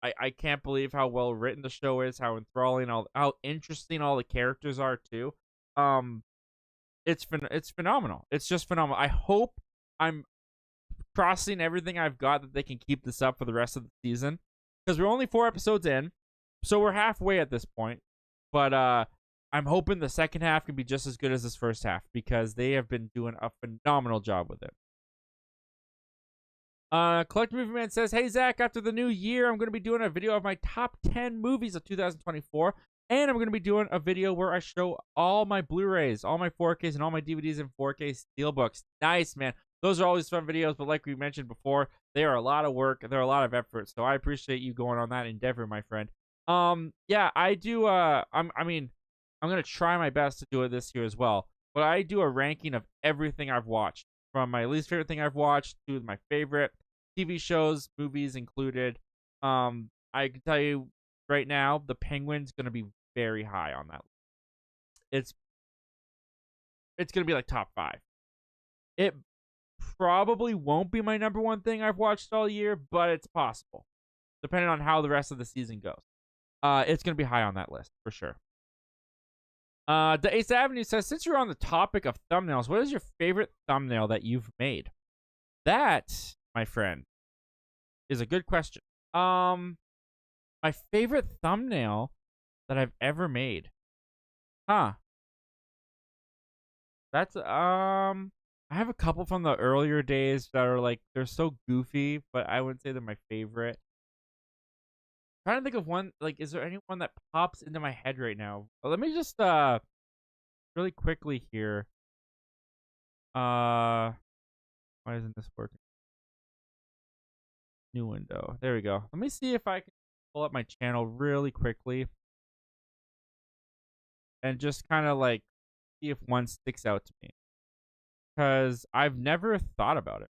I can't believe how well written the show is, how enthralling, how interesting all the characters are too. Um, it's phenomenal. It's just phenomenal. I hope I'm crossing everything I've got that they can keep this up for the rest of the season, because we're only 4 episodes in, so we're halfway at this point. But I'm hoping the second half can be just as good as this first half, because they have been doing a phenomenal job with it. Collect Movie Man says, "Hey Zach, after the new year, I'm going to be doing a video of my top 10 movies of 2024, and I'm going to be doing a video where I show all my Blu-rays, all my 4Ks, and all my DVDs and 4K steelbooks." Nice, man. Those are always fun videos, but like we mentioned before, they are a lot of work. They're a lot of effort, so I appreciate you going on that endeavor, my friend. Yeah, I do. I'm gonna try my best to do it this year as well. But I do a ranking of everything I've watched, from my least favorite thing I've watched to my favorite TV shows, movies included. I can tell you right now, The Penguin's gonna be very high on that. It's gonna be like top 5. It probably won't be my number one thing I've watched all year, but it's possible, depending on how the rest of the season goes. It's gonna be high on that list for sure. The Ace Avenue says, "Since you're on the topic of thumbnails, what is your favorite thumbnail that you've made?" That, my friend, is a good question. My favorite thumbnail that I've ever made. Huh. That's I have a couple from the earlier days that are like, they're so goofy, but I wouldn't say they're my favorite. I'm trying to think of one, like, is there anyone that pops into my head right now? Well, let me just really quickly here. Why isn't this working? New window. There we go. Let me see if I can pull up my channel really quickly and just kind of like see if one sticks out to me, because I've never thought about it.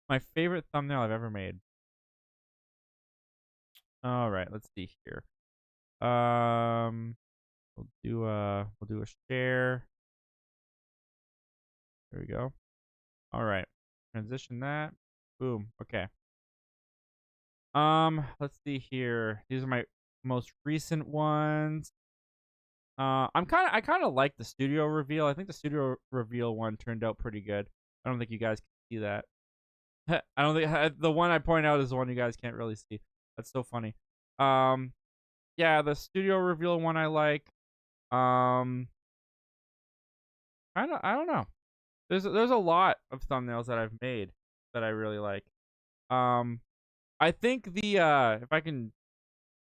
My favorite thumbnail I've ever made. All right, let's see here. We'll do a share. There we go. All right, transition that. Boom. Okay. Let's see here. These are my most recent ones. I kind of like the studio reveal. I think the studio reveal one turned out pretty good. I don't think you guys can see that. I don't think the one I point out is the one you guys can't really see. That's so funny. Yeah, the studio reveal one I like. I don't know. There's a lot of thumbnails that I've made that I really like. I think the if I can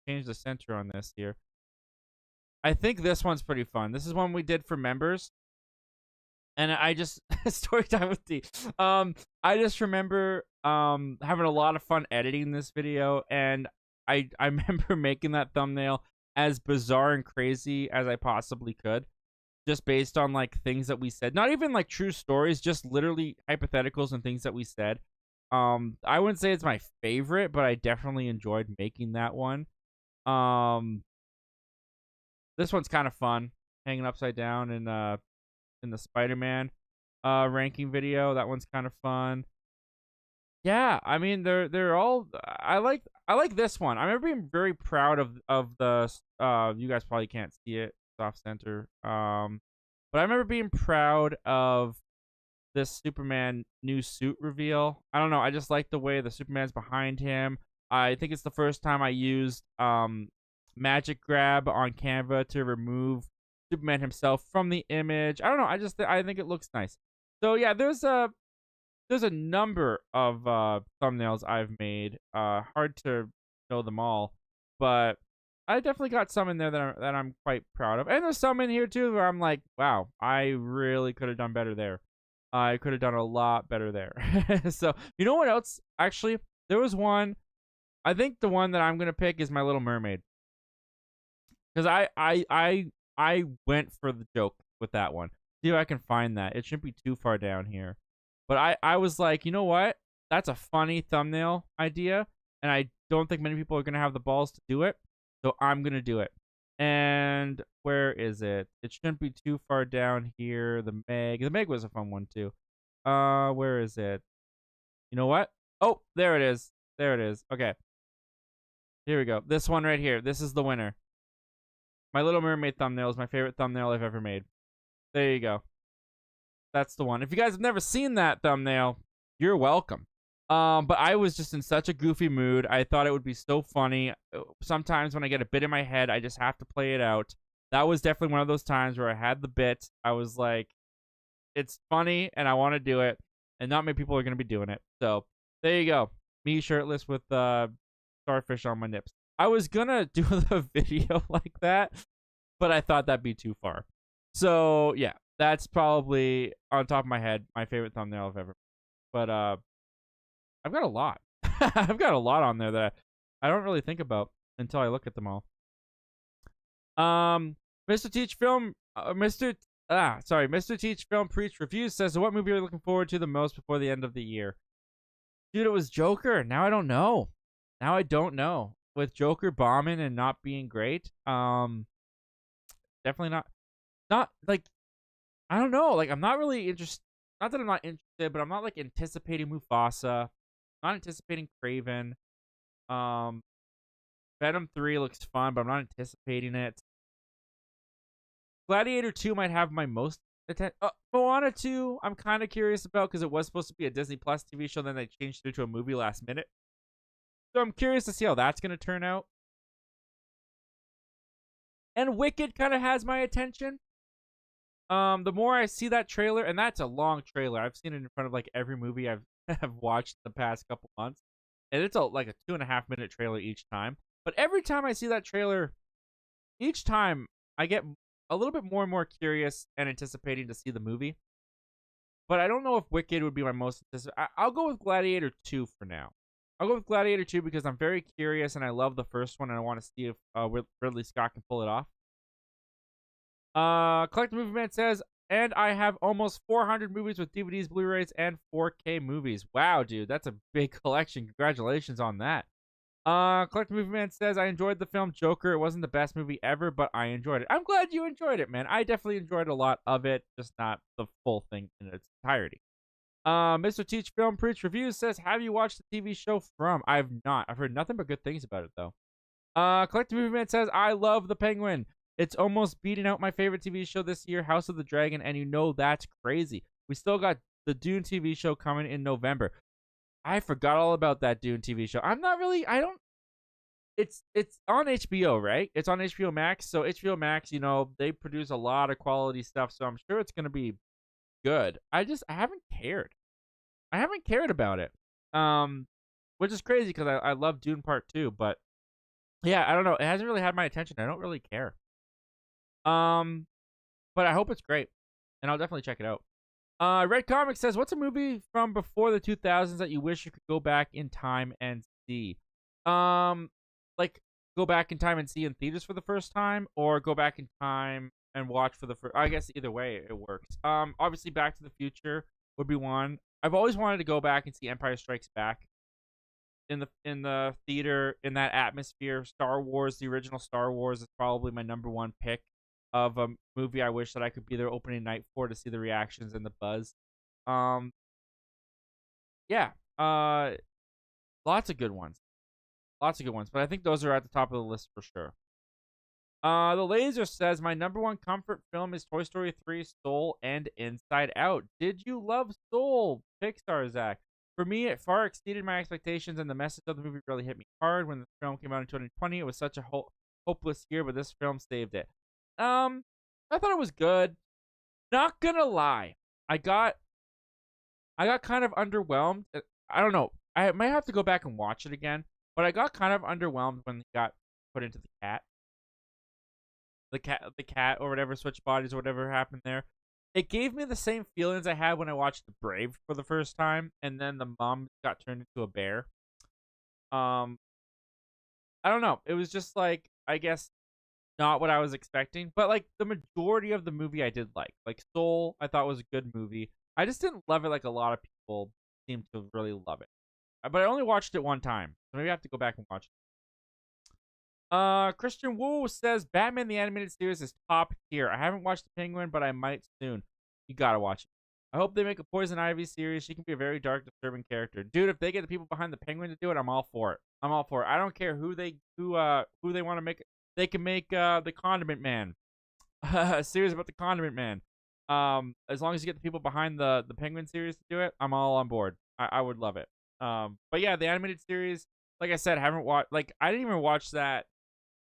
change the center on this here, I think this one's pretty fun. This is one we did for members, and I just story time with D. I just remember having a lot of fun editing this video, and I remember making that thumbnail as bizarre and crazy as I possibly could, just based on like things that we said. Not even like true stories, just literally hypotheticals and things that we said. I wouldn't say it's my favorite, but I definitely enjoyed making that one. This one's kind of fun, hanging upside down in the Spider-Man ranking video. That one's kind of fun. Yeah, I mean they're all I like this one. I remember being very proud of the you guys probably can't see it, soft center. But I remember being proud of this Superman new suit reveal. I don't know, I just like the way the Superman's behind him. I think it's the first time I used magic grab on Canva to remove Superman himself from the image. I don't know, I think it looks nice. So yeah, there's a number of thumbnails I've made. Hard to know them all, but I definitely got some in there that I'm quite proud of. And there's some in here too where I'm like, wow, I really could have done better there. I could have done a lot better there. So, you know what else? Actually, there was one. I think the one that I'm gonna pick is My Little Mermaid, because I went for the joke with that one. See if I can find that. It shouldn't be too far down here. But I was like, you know what? That's a funny thumbnail idea, and I don't think many people are gonna have the balls to do it. So I'm gonna do it. And where is it? It shouldn't be too far down here. The Meg was a fun one too. Where is it? You know what? Oh, there it is. There it is. Okay. Here we go. This one right here. This is the winner. My Little Mermaid thumbnail is my favorite thumbnail I've ever made. There you go. That's the one. If you guys have never seen that thumbnail, you're welcome. But I was just in such a goofy mood. I thought it would be so funny. Sometimes when I get a bit in my head, I just have to play it out. That was definitely one of those times where I had the bit. I was like, it's funny and I want to do it. And not many people are going to be doing it. So there you go. Me shirtless with starfish on my nips. I was going to do the video like that, but I thought that'd be too far. So yeah, that's probably on top of my head my favorite thumbnail I've ever made. But I've got a lot. I've got a lot on there that I don't really think about until I look at them all. Mr. Teach Film Preach Reviews says, so what movie are you looking forward to the most before the end of the year? Dude, it was Joker. Now I don't know. With Joker bombing and not being great, definitely not like, I don't know. Like, I'm not really interested. Not that I'm not interested, but I'm not like anticipating Mufasa. Not anticipating Craven. Venom 3 looks fun, but I'm not anticipating it. Gladiator 2 might have my most attention. Moana 2, I'm kind of curious about because it was supposed to be a Disney Plus TV show, then they changed it to a movie last minute. So I'm curious to see how that's going to turn out. And Wicked kind of has my attention. The more I see that trailer, and that's a long trailer. I've seen it in front of like every movie I've watched the past couple months. And it's like a 2.5-minute trailer each time. But every time I see that trailer, each time I get a little bit more and more curious and anticipating to see the movie. But I don't know if Wicked would be my most anticipated. I'll go with Gladiator 2 for now. I'll go with Gladiator 2 because I'm very curious and I love the first one and I want to see if Ridley Scott can pull it off. Collector Movie Man says, and I have almost 400 movies with DVDs, Blu-rays, and 4K movies. Wow, dude, that's a big collection. Congratulations on that. Collector Movie Man says, I enjoyed the film Joker. It wasn't the best movie ever, but I enjoyed it. I'm glad you enjoyed it, man. I definitely enjoyed a lot of it, just not the full thing in its entirety. Mr. Teach Film Preach Reviews says, have you watched the TV show From? I've not. I've heard nothing but good things about it, though. Collector Movie Man says, I love The Penguin. It's almost beating out my favorite TV show this year, House of the Dragon, and you know that's crazy. We still got the Dune TV show coming in November. I forgot all about that Dune TV show. It's on HBO, right? It's on HBO Max. So HBO Max, you know, they produce a lot of quality stuff, so I'm sure it's going to be good. I haven't cared. I haven't cared about it. Which is crazy because I love Dune Part 2, but yeah, I don't know. It hasn't really had my attention. I don't really care. But I hope it's great, and I'll definitely check it out. Red Comic says, what's a movie from before the 2000s that you wish you could go back in time and see? Like, go back in time and see in theaters for the first time, or go back in time and watch for the first... I guess either way it works. Obviously, Back to the Future would be one. I've always wanted to go back and see Empire Strikes Back in the theater, in that atmosphere. Star Wars, the original Star Wars, is probably my number one pick of a movie I wish that I could be there opening night for to see the reactions and the buzz. Yeah. Lots of good ones. But I think those are at the top of the list for sure. The Laser says, my number one comfort film is Toy Story 3, Soul, and Inside Out. Did you love Soul? Pixar, Zach. For me, it far exceeded my expectations, and the message of the movie really hit me hard. When the film came out in 2020, it was such a hopeless year, but this film saved it. I thought it was good. Not gonna lie, I got kind of underwhelmed. I don't know. I might have to go back and watch it again, but I got kind of underwhelmed when he got put into the cat, or whatever, switch bodies or whatever happened there. It gave me the same feelings I had when I watched The Brave for the first time, and then the mom got turned into a bear. I don't know. It was just like, I guess, not what I was expecting, but like the majority of the movie I did like. Like Soul, I thought was a good movie. I just didn't love it like a lot of people seem to really love it. But I only watched it one time, so maybe I have to go back and watch it. Christian Wu says Batman the Animated Series is top tier. I haven't watched The Penguin, but I might soon. You gotta watch it. I hope they make a Poison Ivy series. She can be a very dark, disturbing character. Dude, if they get the people behind the Penguin to do it, I'm all for it. I'm all for it. I don't care who they want to make. They can make the Condiment Man. A series about the Condiment Man. As long as you get the people behind the Penguin series to do it, I'm all on board. I would love it. But yeah, the animated series, like I said, haven't watched. Like I didn't even watch that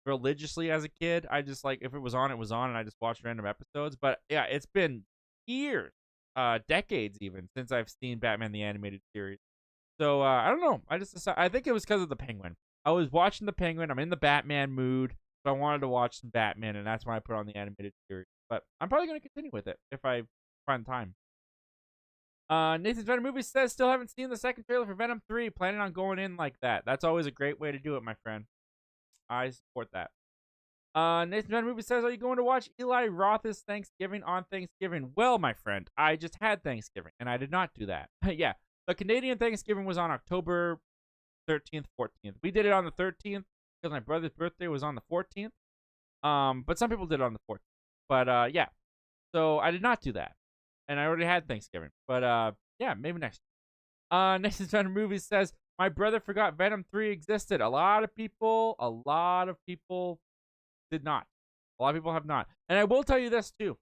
religiously as a kid. I just like if it was on, it was on, and I just watched random episodes. But yeah, it's been years, decades even since I've seen Batman the animated series. So I don't know. I just decided, I think it was because of the Penguin. I was watching the Penguin. I'm in the Batman mood, so I wanted to watch some Batman, and that's when I put on the animated series. But I'm probably going to continue with it if I find time. Nathan's Venom Movie says still haven't seen the second trailer for Venom 3. Planning on going in like that. That's always a great way to do it, my friend. I support that. Nathan's Venom Movie says, are you going to watch Eli Roth's Thanksgiving on Thanksgiving? Well, my friend, I just had Thanksgiving, and I did not do that. Yeah, the Canadian Thanksgiving was on October 13th, 14th. We did it on the 13th because my brother's birthday was on the 14th. But some people did it on the 14th. But yeah, so I did not do that, and I already had Thanksgiving. But yeah, maybe next. Nathan's Venom Movie says my brother forgot Venom 3 existed. A lot of people did not. A lot of people have not. And I will tell you this too.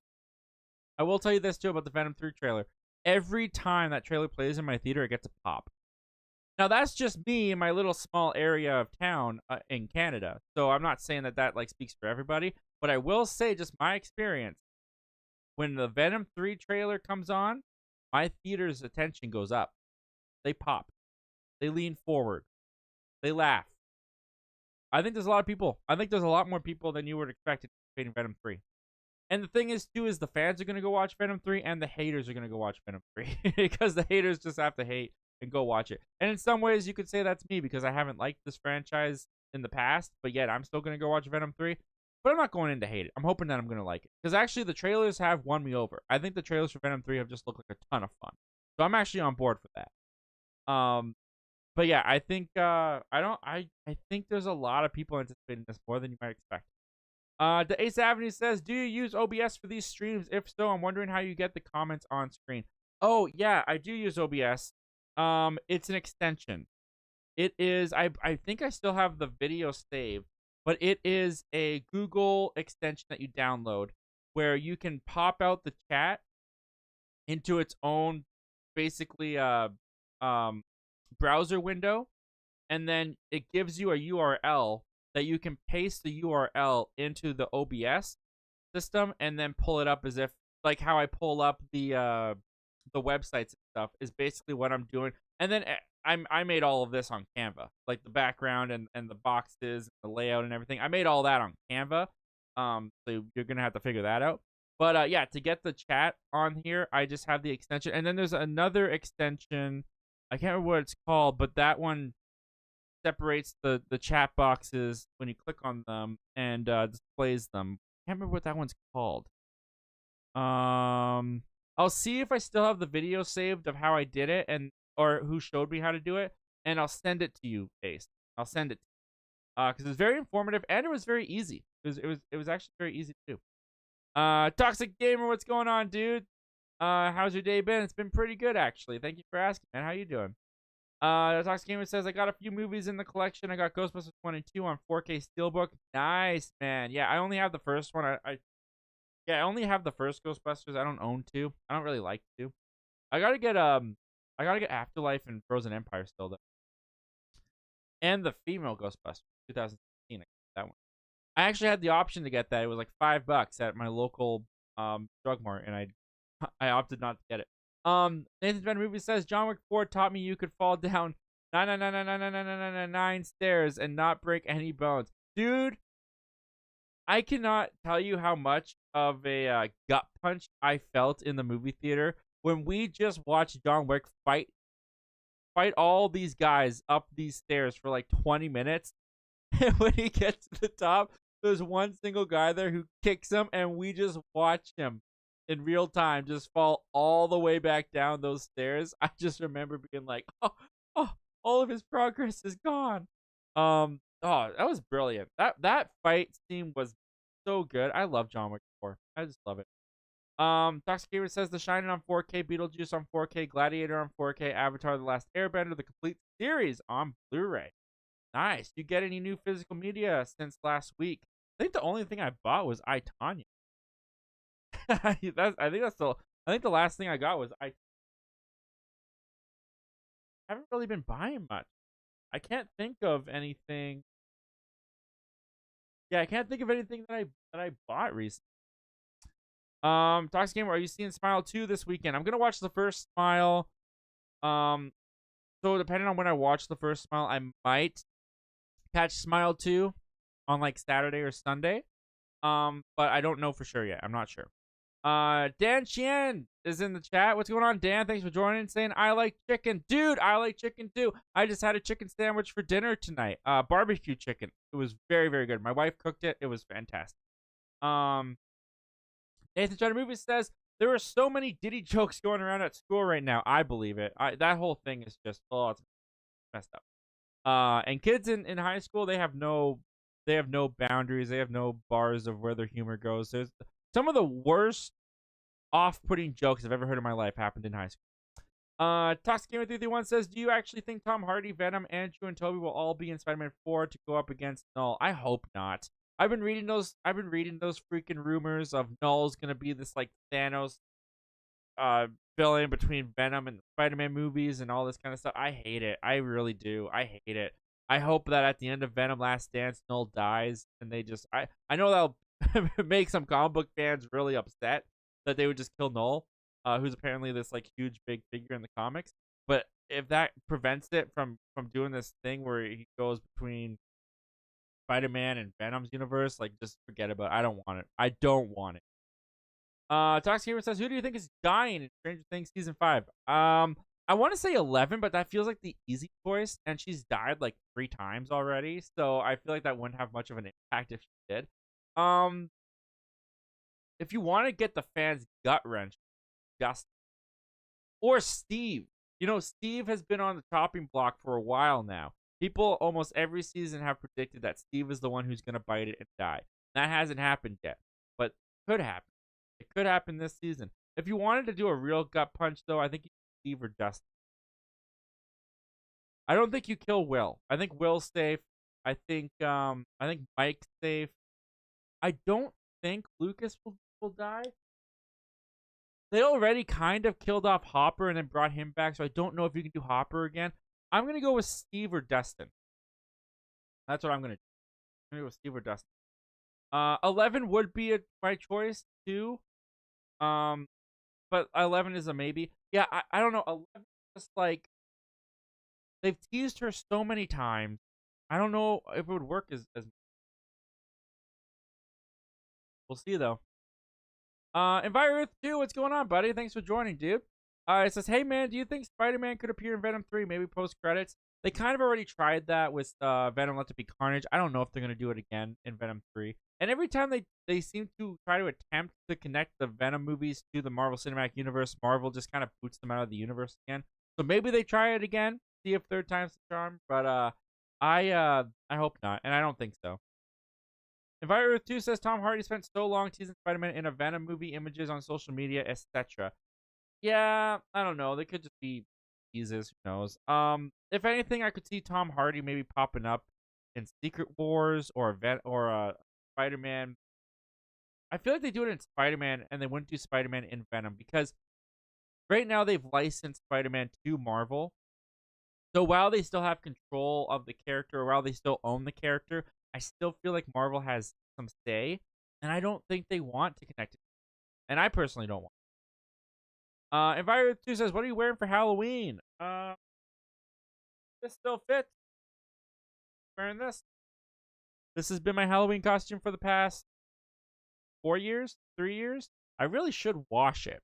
About the Venom 3 trailer. Every time that trailer plays in my theater, it gets a pop. Now that's just me in my little small area of town in Canada. So I'm not saying that like speaks for everybody, but I will say just my experience. When the Venom 3 trailer comes on, my theater's attention goes up. They pop. They lean forward. They laugh. I think there's a lot of people. I think there's a lot more people than you would expect anticipating Venom 3. And the thing is, too, is the fans are going to go watch Venom 3 and the haters are going to go watch Venom 3. Because the haters just have to hate and go watch it. And in some ways, you could say that's me because I haven't liked this franchise in the past. But yet, I'm still going to go watch Venom 3. But I'm not going in to hate it. I'm hoping that I'm going to like it. Because actually, the trailers have won me over. I think the trailers for Venom 3 have just looked like a ton of fun. So I'm actually on board for that. But yeah, I think I think there's a lot of people anticipating this more than you might expect. The Ace Avenue says, do you use OBS for these streams? If so, I'm wondering how you get the comments on screen. Oh yeah, I do use OBS. It's an extension. It is I think I still have the video saved, but it is a Google extension that you download where you can pop out the chat into its own basically browser window, and then it gives you a URL that you can paste the URL into the OBS system and then pull it up as if like how I pull up the websites and stuff is basically what I'm doing. And then I made all of this on Canva, like the background and the boxes, and the layout and everything. I made all that on Canva. So you're gonna have to figure that out. But yeah, to get the chat on here, I just have the extension, and then there's another extension. I can't remember what it's called, but that one separates the chat boxes when you click on them and displays them. I can't remember what that one's called. I'll see if I still have the video saved of how I did it or who showed me how to do it, and I'll send it to you, Ace. I'll send it because it's very informative and it was very easy. It was actually very easy to do. Toxic Gamer, what's going on, dude? How's your day been? It's been pretty good, actually. Thank you for asking, man. How you doing? Toxic Gamer says, I got a few movies in the collection. I got Ghostbusters 1 and 2 on 4K Steelbook. Nice, man. Yeah, I only have the first one. I only have the first Ghostbusters. I don't own 2. I don't really like 2. I gotta get Afterlife and Frozen Empire still, though. And the female Ghostbusters, 2016. I got that one. I actually had the option to get that. It was like $5 at my local drug mart, and I opted not to get it. Nathan's Venom Movie says John Wick 4 taught me you could fall down 9 stairs and not break any bones. Dude, I cannot tell you how much of a gut punch I felt in the movie theater when we just watched John Wick fight all these guys up these stairs for like 20 minutes. And when he gets to the top, there's one single guy there who kicks him, and we just watch him in real time just fall all the way back down those stairs. I just remember being like, oh, all of his progress is gone. Oh, that was brilliant. That fight scene was so good. I love John Wick 4. I just love it. Toxic Gamer says The Shining on 4K, Beetlejuice on 4K, Gladiator on 4K, Avatar: The Last Airbender, the complete series on Blu-ray. Nice. You get any new physical media since last week? I think the only thing I bought was I, Tonya. I think the last thing I got was I haven't really been buying much. I can't think of anything. Yeah, I can't think of anything that I bought recently. Toxic Gamer, are you seeing Smile 2 this weekend? I'm gonna watch the first Smile. So depending on when I watch the first Smile, I might catch Smile 2 on like Saturday or Sunday. But I don't know for sure yet. I'm not sure. Dan Chien is in the chat. What's going on, Dan? Thanks for joining. Saying I like chicken. Dude, I like chicken too. I just had a chicken sandwich for dinner tonight. Barbecue chicken. It was very, very good. My wife cooked it. It was fantastic. Nathan John Movies says there are so many Diddy jokes going around at school right now. I believe it. That whole thing is just it's messed up. And kids in high school, they have no boundaries. They have no bars of where their humor goes. There's some of the worst off-putting jokes I've ever heard in my life happened in high school. Toxic Gamer 331 says, do you actually think Tom Hardy, Venom, Andrew, and Toby will all be in Spider-Man 4 to go up against Null? I hope not. I've been reading those freaking rumors of Null's gonna be this like Thanos villain between Venom and the Spider-Man movies and all this kind of stuff. I hate it. I really do. I hate it. I hope that at the end of Venom Last Dance, Null dies and they just I know that'll make some comic book fans really upset that they would just kill Null, who's apparently this like huge big figure in the comics. But if that prevents it from doing this thing where he goes between Spider-Man and Venom's universe, like just forget about it. I don't want it. I don't want it. Toxic Gamer says, who do you think is dying in Stranger Things season 5? I want to say 11, but that feels like the easy choice, and she's died like 3 times already, so I feel like that wouldn't have much of an impact if she did. If you want to get the fans gut wrench, Justin or Steve. You know, Steve has been on the chopping block for a while now. People almost every season have predicted that Steve is the one who's going to bite it and die. That hasn't happened yet, but it could happen. It could happen this season. If you wanted to do a real gut punch, though, I think you Steve or Dustin. I don't think you kill Will. I think Will's safe. I think Mike's safe. I don't think Lucas will die. They already kind of killed off Hopper and then brought him back, so I don't know if you can do Hopper again. I'm going to go with Steve or Dustin. That's what I'm going to do. I'm going to go with Steve or Dustin. 11 would be my choice, too. But 11 is a maybe. Yeah, I don't know. 11 is just like, they've teased her so many times. I don't know if it would work as we'll see, though. Enviro 2, what's going on, buddy? Thanks for joining, dude. It says, hey, man, do you think Spider-Man could appear in Venom 3, maybe post-credits? They kind of already tried that with Venom Let There Be Carnage. I don't know if they're going to do it again in Venom 3. And every time they seem to try to attempt to connect the Venom movies to the Marvel Cinematic Universe, Marvel just kind of boots them out of the universe again. So maybe they try it again, see if third time's the charm. But I hope not, and I don't think so. Enviro 2 says, Tom Hardy spent so long teasing Spider-Man in a Venom movie, images on social media, etc. Yeah, I don't know. They could just be teases. Who knows? If anything, I could see Tom Hardy maybe popping up in Secret Wars or Spider-Man. I feel like they do it in Spider-Man and they wouldn't do Spider-Man in Venom because right now they've licensed Spider-Man to Marvel. So while they still have control of the character, or while they still own the character, I still feel like Marvel has some say, and I don't think they want to connect it. And I personally don't want. Enviro 2 says, what are you wearing for Halloween? This still fits. Wearing this. This has been my Halloween costume for the past 4 years, 3 years. I really should wash it.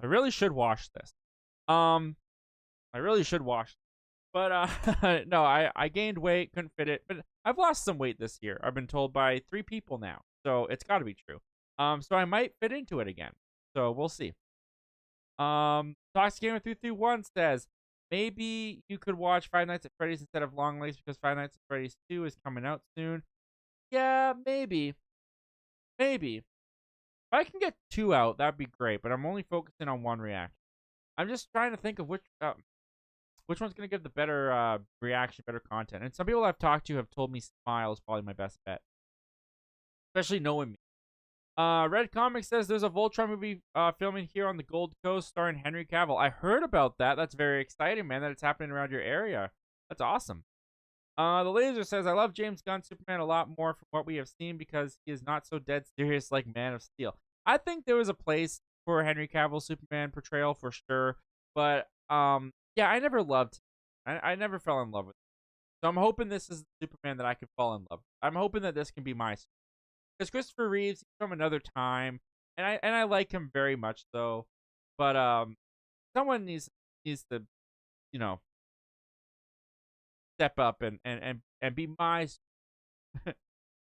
I really should wash this. I really should wash it. But no, I gained weight, couldn't fit it. But I've lost some weight this year. I've been told by 3 people now. So it's got to be true. So I might fit into it again. So we'll see. Toxic Gamer 331 says, maybe you could watch Five Nights at Freddy's instead of Long Legs because Five Nights at Freddy's 2 is coming out soon. Yeah, maybe. Maybe. If I can get 2 out, that'd be great, but I'm only focusing on 1 reaction. I'm just trying to think of which one's gonna give the better reaction, better content. And some people I've talked to have told me Smile is probably my best bet, especially knowing me. Red Comics says there's a Voltron movie filming here on the Gold Coast starring Henry Cavill. I heard about that. That's very exciting, man, that it's happening around your area. That's awesome. The Laser says, I love James Gunn Superman a lot more from what we have seen because he is not so dead serious like Man of Steel. I think there was a place for Henry Cavill Superman portrayal for sure, but yeah, I never loved him. I never fell in love with him. So I'm hoping this is the Superman that I can fall in love with. I'm hoping that this can be my Superman. Because Christopher Reeves, he's from another time, and I like him very much so. But someone needs to, you know, step up and be my.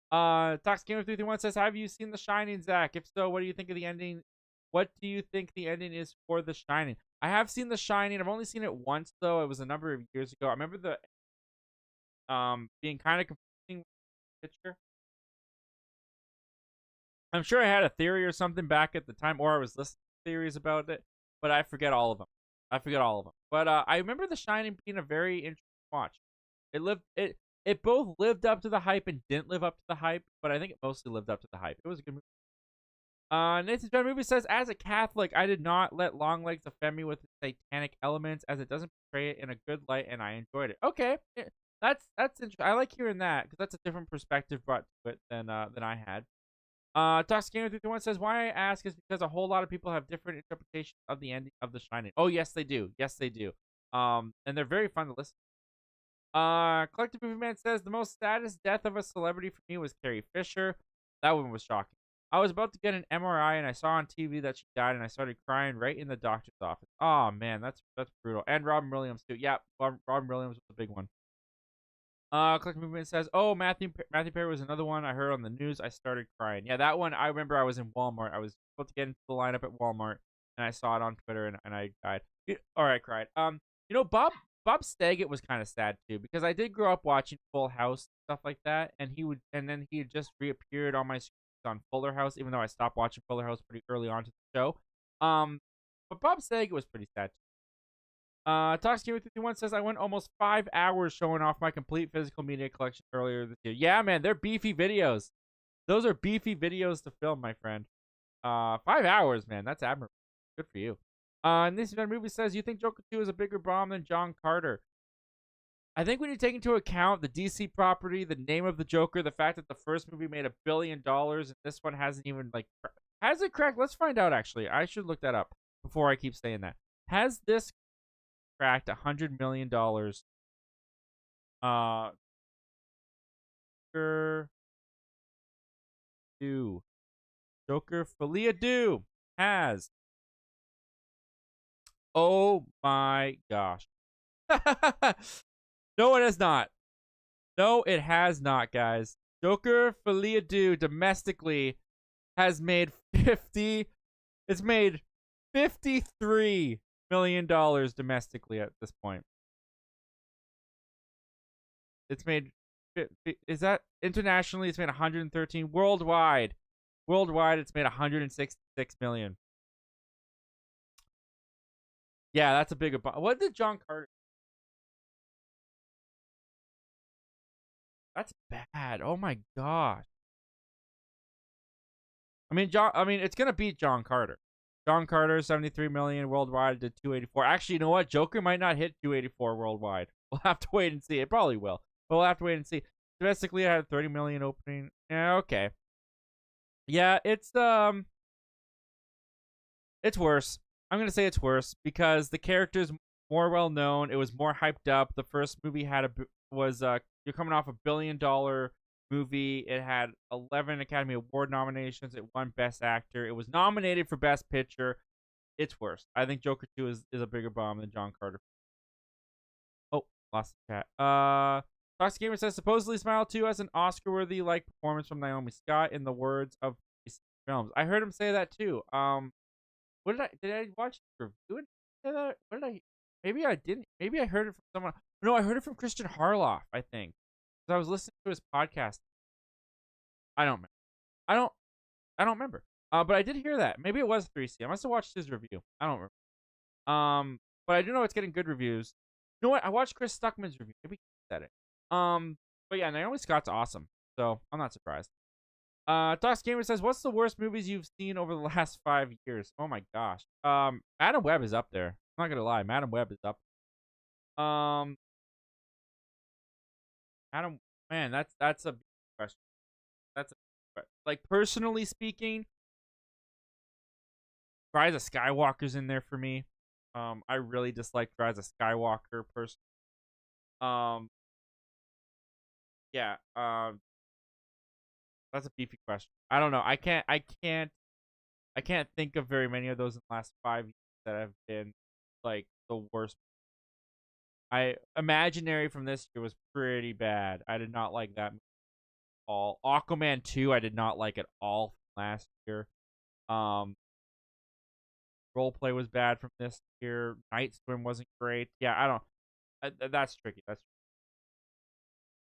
Tox Gamer 331 says, "Have you seen The Shining, Zach? If so, what do you think of the ending? What do you think the ending is for The Shining?" I have seen The Shining. I've only seen it once though. It was a number of years ago. I remember the being kind of confusing with the picture. I'm sure I had a theory or something back at the time, or I was listening to theories about it, but I forget all of them. But I remember The Shining being a very interesting watch. It both lived up to the hype and didn't live up to the hype, but I think it mostly lived up to the hype. It was a good movie. Nathan's Bad Movie says, as a Catholic, I did not let Longlegs offend me with satanic elements, as it doesn't portray it in a good light, and I enjoyed it. Okay, that's interesting. I like hearing that because that's a different perspective brought to it than I had. Toxic Gamer 331 says, why I ask is because a whole lot of people have different interpretations of the ending of The Shining. Oh, yes, they do. Yes, they do. And they're very fun to listen to. Collective Movie Man says, the most saddest death of a celebrity for me was Carrie Fisher. That one was shocking. I was about to get an MRI and I saw on TV that she died and I started crying right in the doctor's office. Oh, man, that's brutal. And Robin Williams, too. Yeah, Robin Williams was a big one. Collective Movement says, oh, Matthew Perry was another one I heard on the news. I started crying. Yeah, that one, I remember I was in Walmart. I was about to get into the lineup at Walmart, and I saw it on Twitter, and I died. Or I cried. You know, Bob Saget was kind of sad, too, because I did grow up watching Full House, stuff like that, and then he had just reappeared on my screen on Fuller House, even though I stopped watching Fuller House pretty early on to the show. But Bob Saget was pretty sad, too. Toxic Gamer 51 says, I went almost 5 hours showing off my complete physical media collection earlier this year. Yeah, man, they're beefy videos. Those are beefy videos to film, my friend. 5 hours, man. That's admirable. Good for you. And this movie says, you think Joker 2 is a bigger bomb than John Carter? I think when you take into account the DC property, the name of the Joker, the fact that the first movie made $1 billion and this one hasn't even, like, has it cracked? Let's find out, actually. I should look that up before I keep saying that. Has this cracked $100 million? Joker Folia Do has. Oh my gosh. No, it has not. No, it has not, guys. Joker Folia Do domestically has made it's made $53 million domestically at this point. It's made, is that internationally? It's made 113 worldwide. Worldwide, it's made 166 million. Yeah, that's a bigger. What did John Carter? That's bad. Oh my gosh. I mean, it's gonna beat John Carter. John Carter, 73 million worldwide, did 284. Actually, you know what? Joker might not hit 284 worldwide. We'll have to wait and see. It probably will, but we'll have to wait and see. Domestically, I had 30 million opening. Yeah, okay. Yeah, it's worse. I'm gonna say it's worse because the character's more well known. It was more hyped up. The first movie you're coming off $1 billion movie. It had 11 Academy Award nominations. It won Best Actor. It was nominated for Best Picture. It's worse. I think Joker 2 is a bigger bomb than John Carter. Oh, lost the chat. Toxic Gamer says, supposedly Smile 2 has an Oscar-worthy like performance from Naomi Scott in the words of films. I heard him say that too. What did I watch the review? What did I? Maybe I didn't. Maybe I heard it from someone. No, I heard it from Christian Harloff, I think. Because I was listening to his podcast. I don't remember. But I did hear that. Maybe it was 3C. I must have watched his review. I don't remember. But I do know it's getting good reviews. You know what? I watched Chris Stuckman's review. Maybe he said it. But yeah, Naomi Scott's awesome. So I'm not surprised. Tox Gamer says, "What's the worst movies you've seen over the last 5 years?" Oh my gosh. Madam Web is up there. I'm not gonna lie. Madam Web is up. Um, Adam, man, that's a big question. That's like personally speaking, Rise of Skywalker's in there for me. I really dislike Rise of Skywalker person. Um, yeah. That's a beefy question. I don't know. I can't think of very many of those in the last 5 years that have been like the worst. Imaginary from this year was pretty bad. I did not like that movie at all. Aquaman 2, I did not like at all from last year. Roleplay was bad from this year. Night Swim wasn't great. Yeah, I don't. That's tricky. That's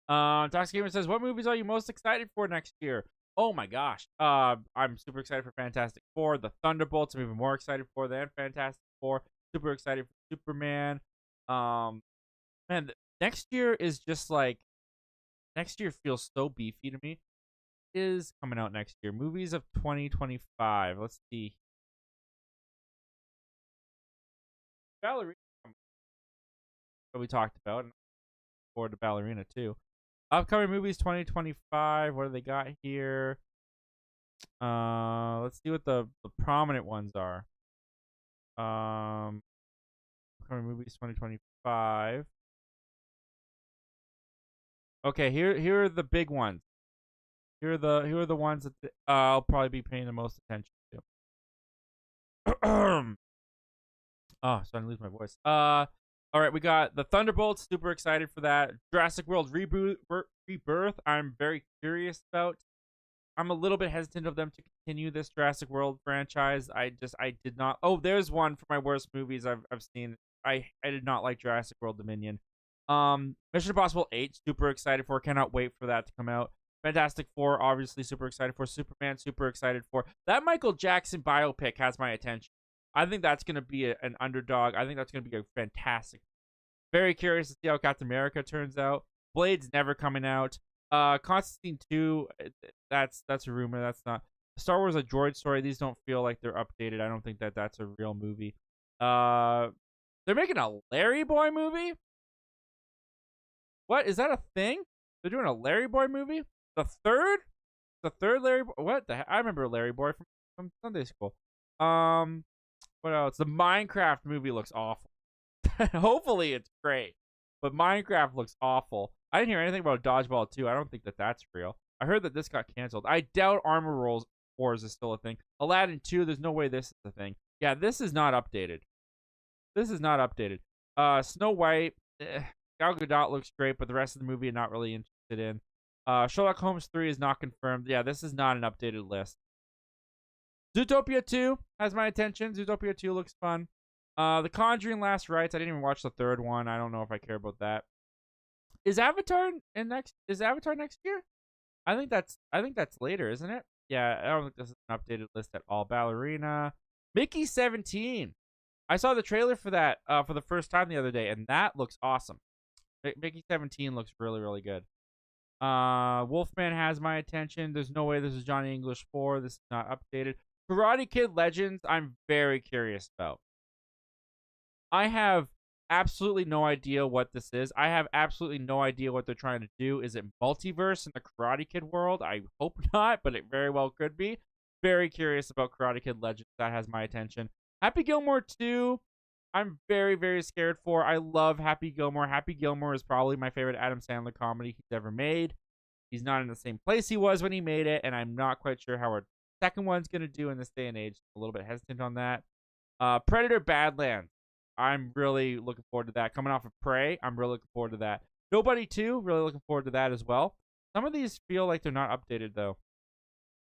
Toxic Gamer says, "What movies are you most excited for next year?" Oh my gosh. I'm super excited for Fantastic Four. The Thunderbolts I'm even more excited for than Fantastic Four. Super excited for Superman. Man, next year is just like next year feels so beefy to me. It is coming out next year. Movies of 2025. Let's see. Ballerina that we talked about, and forward to Ballerina too. Upcoming movies 2025. What do they got here? Let's see what the prominent ones are. Upcoming movies 2025. Okay, here are the big ones. Here are the ones that I'll probably be paying the most attention to. Oh, starting to lose my voice. All right, we got the Thunderbolts. Super excited for that. Jurassic World Rebirth. I'm very curious about. I'm a little bit hesitant of them to continue this Jurassic World franchise. I did not. Oh, there's one for my worst movies I've seen. I did not like Jurassic World Dominion. Mission Impossible 8. Super excited for. Cannot wait for that to come out. Fantastic Four. Obviously super excited for. Superman. Super excited for. That Michael Jackson biopic has my attention. I think that's going to be an underdog. I think that's going to be a fantastic. Very curious to see how Captain America turns out. Blade's never coming out. Constantine 2, that's a rumor. That's not. Star Wars A Droid Story. These don't feel like they're updated. I don't think that's a real movie. They're making a Larry Boy movie? What? Is that a thing? They're doing a Larry Boy movie? The third? The third Larry Boy? What the heck? I remember Larry Boy from Sunday school. What else? The Minecraft movie looks awful. Hopefully it's great. But Minecraft looks awful. I didn't hear anything about Dodgeball 2. I don't think that's real. I heard that this got canceled. I doubt Armor Wars is still a thing. Aladdin 2, there's no way this is a thing. Yeah, this is not updated. This is not updated. Snow White, Gal Gadot looks great, but the rest of the movie I'm not really interested in. Sherlock Holmes 3 is not confirmed. Yeah, this is not an updated list. Zootopia 2 has my attention. Zootopia 2 looks fun. The Conjuring Last Rites. I didn't even watch the third one. I don't know if I care about that. Is Avatar next year? I think that's later, isn't it? Yeah, I don't think this is an updated list at all. Ballerina. Mickey 17. I saw the trailer for that for the first time the other day, and that looks awesome. Mickey 17 looks really, really good. Wolfman has my attention. There's no way this is Johnny English 4. This is not updated. Karate Kid Legends, I'm very curious about. I have absolutely no idea what this is. I have absolutely no idea what they're trying to do. Is it multiverse in the Karate Kid world? I hope not, but it very well could be. Very curious about Karate Kid Legends. That has my attention. Happy Gilmore 2, I'm very, very scared for. I love Happy Gilmore. Happy Gilmore is probably my favorite Adam Sandler comedy he's ever made. He's not in the same place he was when he made it, and I'm not quite sure how our second one's going to do in this day and age. A little bit hesitant on that. Predator Badlands. I'm really looking forward to that. Coming off of Prey, I'm really looking forward to that. Nobody 2, really looking forward to that as well. Some of these feel like they're not updated, though.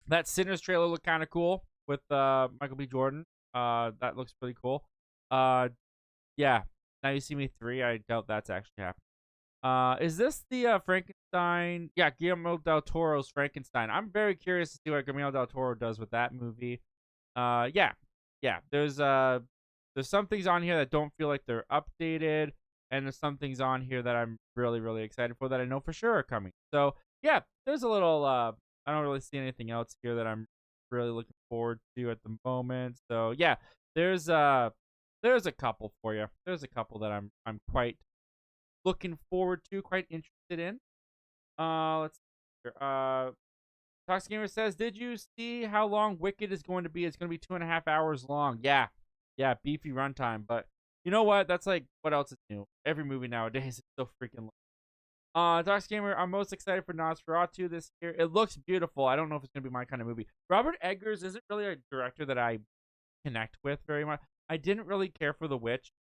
That Sinners trailer looked kind of cool with Michael B. Jordan. That looks pretty cool. Yeah. Now You See Me 3, I doubt that's actually happening. Is this the Frankenstein? Yeah, Guillermo del Toro's Frankenstein. I'm very curious to see what Guillermo del Toro does with that movie. Yeah, yeah. There's some things on here that don't feel like they're updated, and there's some things on here that I'm really really excited for that I know for sure are coming. So yeah, there's a little. I don't really see anything else here that I'm really looking forward to at the moment. So yeah, there's uh there's a couple for you. There's a couple that I'm quite looking forward to, quite interested in. Let's see here. Toxic Gamer says, "Did you see how long Wicked is going to be? It's going to be 2.5 hours long." Yeah, yeah, beefy runtime. But you know what? That's like what else is new? Every movie nowadays is so freaking long. Toxic Gamer, I'm most excited for Nosferatu this year. It looks beautiful. I don't know if it's going to be my kind of movie. Robert Eggers isn't really a director that I connect with very much. I didn't really care for The Witch.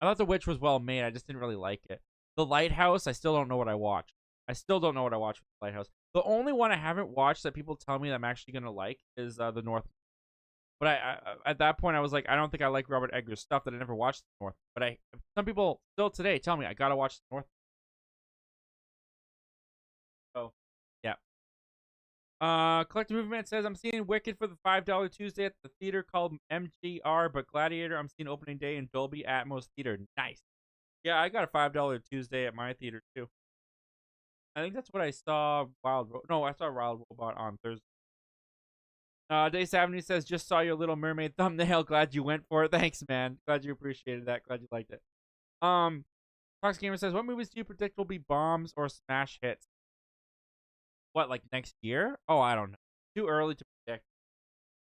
I thought The Witch was well made. I just didn't really like it. The Lighthouse, I still don't know what I watched. I still don't know what I watched with The Lighthouse. The only one I haven't watched that people tell me that I'm actually gonna like is The North. But I at that point I was like, I don't think I like Robert Eggers' stuff that I never watched The North. But some people still today tell me I gotta watch The North. So yeah. Collective Movement says I'm seeing Wicked for the $5 Tuesday at the theater called MGR, but Gladiator I'm seeing opening day in Dolby Atmos Theater. Nice. Yeah, I got a $5 Tuesday at my theater too. I think that's what I saw. No, I saw Wild Robot on Thursday. Day70 says, "Just saw your Little Mermaid thumbnail. Glad you went for it. Thanks, man. Glad you appreciated that. Glad you liked it." Fox Gamer says, "What movies do you predict will be bombs or smash hits? What, like next year? Oh, I don't know. Too early to predict.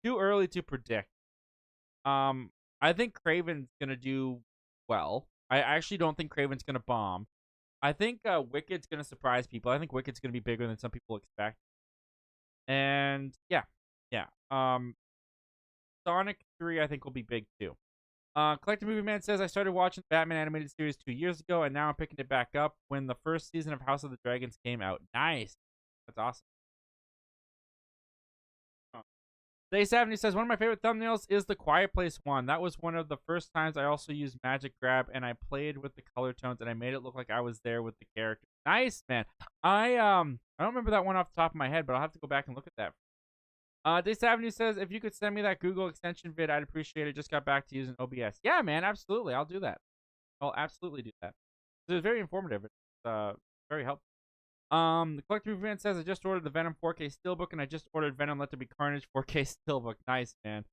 Too early to predict. I think Craven's gonna do well. I actually don't think Craven's gonna bomb. I think Wicked's gonna surprise people. I think Wicked's gonna be bigger than some people expect. And yeah, yeah. Sonic 3 I think will be big too. Collective Movie Man says I started watching the Batman animated series 2 years ago, and now I'm picking it back up when the first season of House of the Dragons came out. Nice, that's awesome. Day 70 says, "One of my favorite thumbnails is the Quiet Place one. That was one of the first times I also used Magic Grab, and I played with the color tones, and I made it look like I was there with the character." Nice, man. I don't remember that one off the top of my head, but I'll have to go back and look at that. Day 70 says, "If you could send me that Google extension vid, I'd appreciate it. Just got back to using OBS." Yeah, man, absolutely. I'll do that. I'll absolutely do that. It was very informative. It's very helpful. The Collector Movement says I just ordered the Venom 4K Steelbook, and I just ordered Venom Let There Be Carnage 4K Steelbook. Nice, man.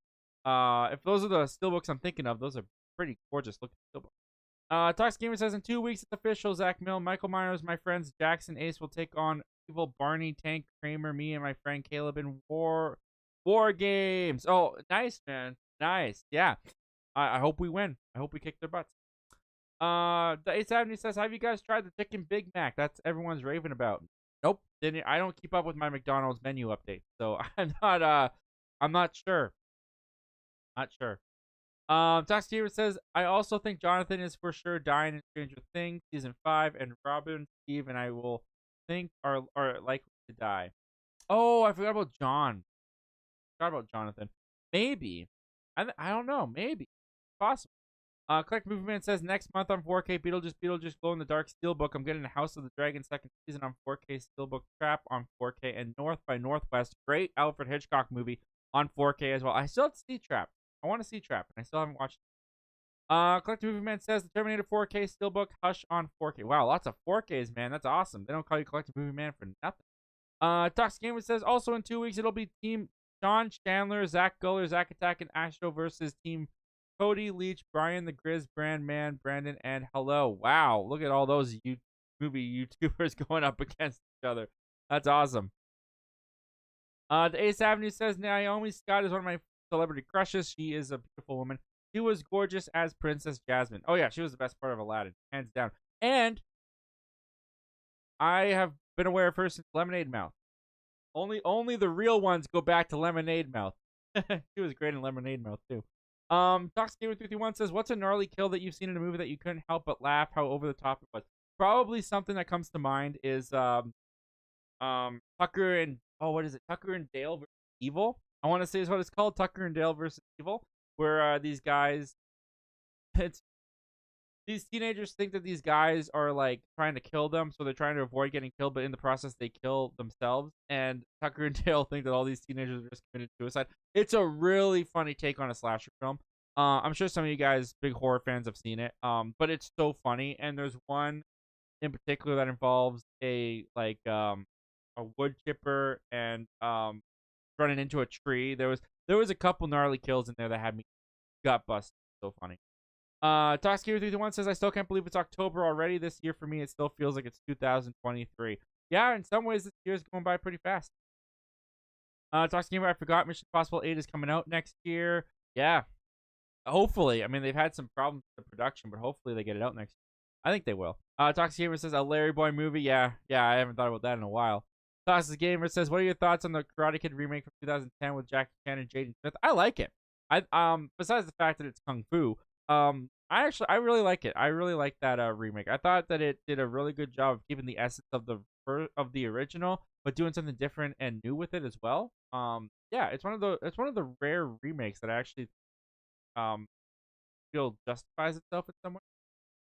If those are the Steelbooks I'm thinking of, those are pretty gorgeous looking Steelbooks. Tox Gamer says in 2 weeks it's official. Zach Milne, Michael Myers, my friends Jackson Ace will take on evil Barney, Tank, Kramer, me, and my friend Caleb in War Games. Oh, nice, man. Nice. Yeah. I hope we win. I hope we kick their butts. The 870 says, "Have you guys tried the chicken Big Mac? That's everyone's raving about." Nope. I don't keep up with my McDonald's menu updates, so I'm not sure. Not sure. Tox Gamer says, "I also think Jonathan is for sure dying in Stranger Things season 5, and Robin, Steve, and I will think are likely to die." Oh, I forgot about John. Forgot about Jonathan. Maybe. I don't know. Maybe. Possible. Collect Movement says next month on 4K Beetlejuice Glow in the Dark Steelbook. I'm getting House of the Dragon second season on 4K Steelbook, Trap on 4K, and North by Northwest. Great Alfred Hitchcock movie on 4K as well. I still have to see Trap. I want to see Trap, and I still haven't watched it. Collective Movement says the Terminator 4K Steelbook, Hush on 4K. Wow, lots of 4Ks, man. That's awesome. They don't call you Collective Movie Man for nothing. Toxic Gamer says also in 2 weeks it'll be Team Sean Chandler, Zach Guller, Zach Attack, and Astro versus Team Cody Leach, Brian the Grizz, Brandman, Brandon, and Hello. Wow, look at all those movie YouTubers going up against each other. That's awesome. The Ace Avenue says Naomi Scott is one of my celebrity crushes. She is a beautiful woman. She was gorgeous as Princess Jasmine. Oh yeah, she was the best part of Aladdin, hands down. And I have been aware of her since Lemonade Mouth. Only the real ones go back to Lemonade Mouth. She was great in Lemonade Mouth too. Toxic Gamer 331 says, "What's a gnarly kill that you've seen in a movie that you couldn't help but laugh how over the top it was?" Probably something that comes to mind is Tucker and what is it? Tucker and Dale versus Evil. I want to say is what it's called, Tucker and Dale versus Evil, where these guys it's these teenagers think that these guys are like trying to kill them, so they're trying to avoid getting killed, but in the process they kill themselves. And Tucker and Dale think that all these teenagers are just committed suicide. It's a really funny take on a slasher film. I'm sure some of you guys, big horror fans, have seen it. But it's so funny, and there's one in particular that involves a wood chipper and running into a tree. There was a couple gnarly kills in there that had me gut busted. So funny. Toxkeeper321 says, I still can't believe it's October already. This year for me, it still feels like it's 2023. Yeah, in some ways, this year is going by pretty fast. Toxkeeper, I forgot Mission Impossible 8 is coming out next year. Yeah, hopefully. I mean, they've had some problems with the production, but hopefully they get it out next year. I think they will. Toxic Gamer says, a Larry Boy movie. Yeah, I haven't thought about that in a while. Toxic Gamer says, what are your thoughts on the Karate Kid remake from 2010 with Jackie Chan and Jaden Smith? I like it. Besides the fact that it's kung fu, I really like it. I really like that remake. I thought that it did a really good job of keeping the essence of the original, but doing something different and new with it as well. Yeah, it's one of the rare remakes that I actually feel justifies itself in some way.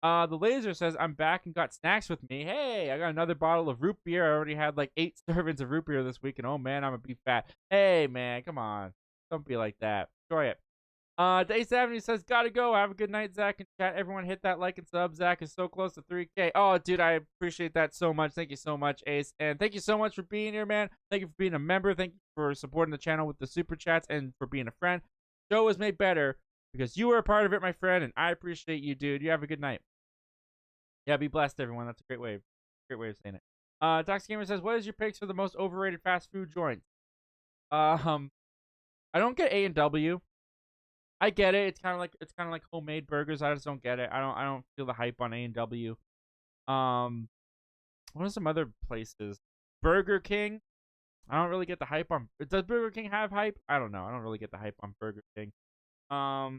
The Laser says, I'm back and got snacks with me. Hey, I got another bottle of root beer. I already had like 8 servings of root beer this week, and oh man, I'm gonna be fat. Hey man, come on, don't be like that. Enjoy it. Dace Avenue says, gotta go. Have a good night, Zach and chat. Everyone hit that like and sub. Zach is so close to 3K. Oh, dude, I appreciate that so much. Thank you so much, Ace. And thank you so much for being here, man. Thank you for being a member. Thank you for supporting the channel with the super chats and for being a friend. The show was made better because you were a part of it, my friend, and I appreciate you, dude. You have a good night. Yeah, be blessed, everyone. That's a great way of saying it. Dox Gamer says, what is your picks for the most overrated fast food joints? I don't get A&W. I get it. It's kind of like homemade burgers. I just don't get it. I don't feel the hype on A&W. What are some other places? Burger King. I don't really get the hype on. Does Burger King have hype? I don't know. I don't really get the hype on Burger King. I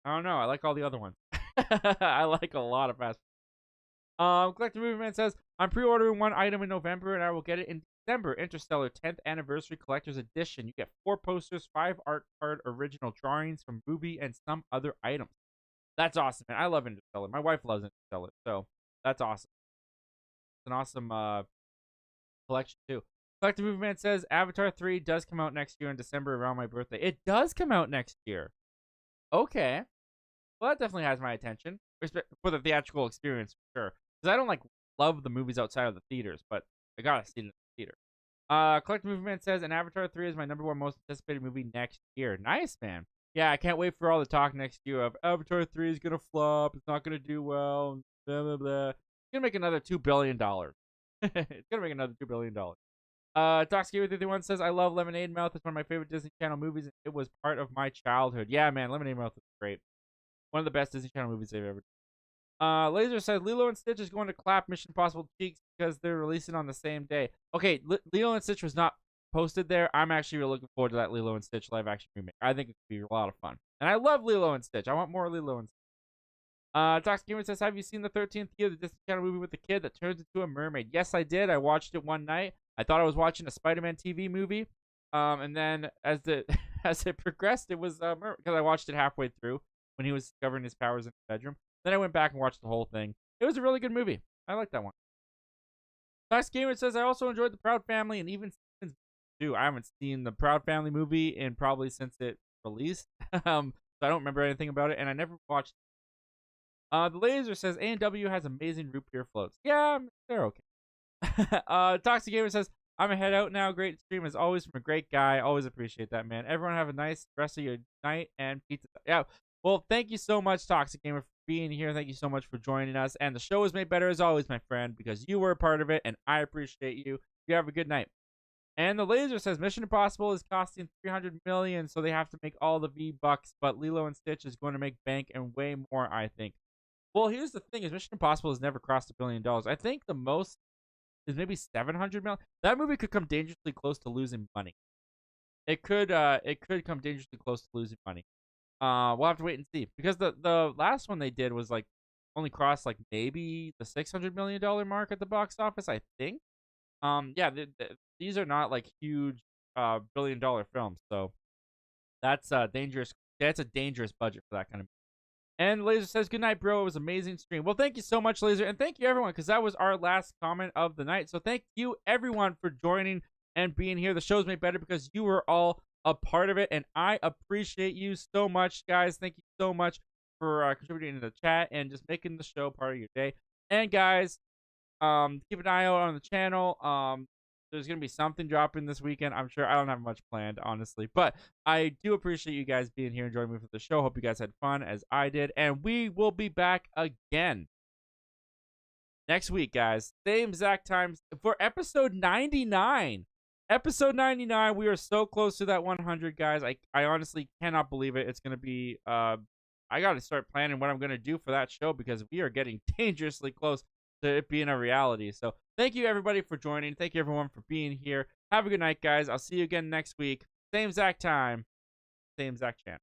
don't know. I like all the other ones. I like a lot of fast food. Collector Movie Man says, I'm pre-ordering one item in November and I will get it in December. Interstellar 10th Anniversary Collector's Edition. You get 4 posters, 5 art card original drawings from movie, and some other items. That's awesome, man. I love Interstellar. My wife loves Interstellar, so that's awesome. It's an awesome collection, too. Collector Movie Man says, Avatar 3 does come out next year in December around my birthday. It does come out next year. Okay. Well, that definitely has my attention. For the theatrical experience, for sure. Because I don't, love the movies outside of the theaters, but I gotta see it in the theater. Collector Movie Man says, and Avatar 3 is my #1 most anticipated movie next year. Nice, man. Yeah, I can't wait for all the talk next year of Avatar 3 is gonna flop, it's not gonna do well, blah, blah, blah. It's gonna make another $2 billion. It's gonna make another $2 billion. Doxky31 says, I love Lemonade Mouth. It's one of my favorite Disney Channel movies. And it was part of my childhood. Yeah, man, Lemonade Mouth is great. One of the best Disney Channel movies they've ever done. Laser says Lilo and Stitch is going to clap Mission Impossible cheeks because they're releasing on the same day. Okay, Lilo and Stitch was not posted there. I'm actually really looking forward to that Lilo and Stitch live action remake. I think it could be a lot of fun. And I love Lilo and Stitch. I want more Lilo and Stitch. Tox Gamer says, have you seen the 13th Year, the Disney Channel movie with the kid that turns into a mermaid? Yes, I did. I watched it one night. I thought I was watching a Spider-Man TV movie. And then as it progressed, it was because I watched it halfway through when he was discovering his powers in his bedroom. Then I went back and watched the whole thing. It was a really good movie. I like that one. Tox Gamer says, I also enjoyed The Proud Family and even Seasons 2. I haven't seen The Proud Family movie in probably since it released. So I don't remember anything about it, and I never watched it. The Laser says, A&W has amazing root beer floats. Yeah, they're okay. Toxic Gamer says, I'm gonna head out now. Great stream as always from a great guy. Always appreciate that, man. Everyone have a nice rest of your night and pizza. Yeah. Well, thank you so much, Toxic Gamer, for being here. Thank you so much for joining us. And the show was made better as always, my friend, because you were a part of it, and I appreciate you. You have a good night. And the Laser says Mission Impossible is costing $300 million, so they have to make all the V-Bucks, but Lilo and Stitch is going to make bank and way more, I think. Well, here's the thing: is Mission Impossible has never crossed $1 billion. I think the most is maybe $700 million. That movie could come dangerously close to losing money. It could come dangerously close to losing money. We'll have to wait and see, because the last one they did was only crossed maybe the $600 million mark at the box office, I think. Yeah, these are not huge $1 billion films, so that's dangerous That's a dangerous budget for that kind of. And Laser says, good night, bro. It was an amazing stream. Well, thank you so much, Laser. And thank you, everyone, because that was our last comment of the night. So thank you, everyone, for joining and being here. The show's made better because you were all a part of it. And I appreciate you so much, guys. Thank you so much for contributing to the chat and just making the show part of your day. And, guys, keep an eye out on the channel. There's going to be something dropping this weekend. I'm sure I don't have much planned, honestly. But I do appreciate you guys being here and joining me for the show. Hope you guys had fun as I did. And we will be back again next week, guys. Same exact time for episode 99. Episode 99. We are so close to that 100, guys. I honestly cannot believe it. It's going to be... I got to start planning what I'm going to do for that show because we are getting dangerously close to it being a reality. So thank you, everybody, for joining. Thank you, everyone, for being here. Have a good night, guys. I'll see you again next week. Same exact time, same exact channel.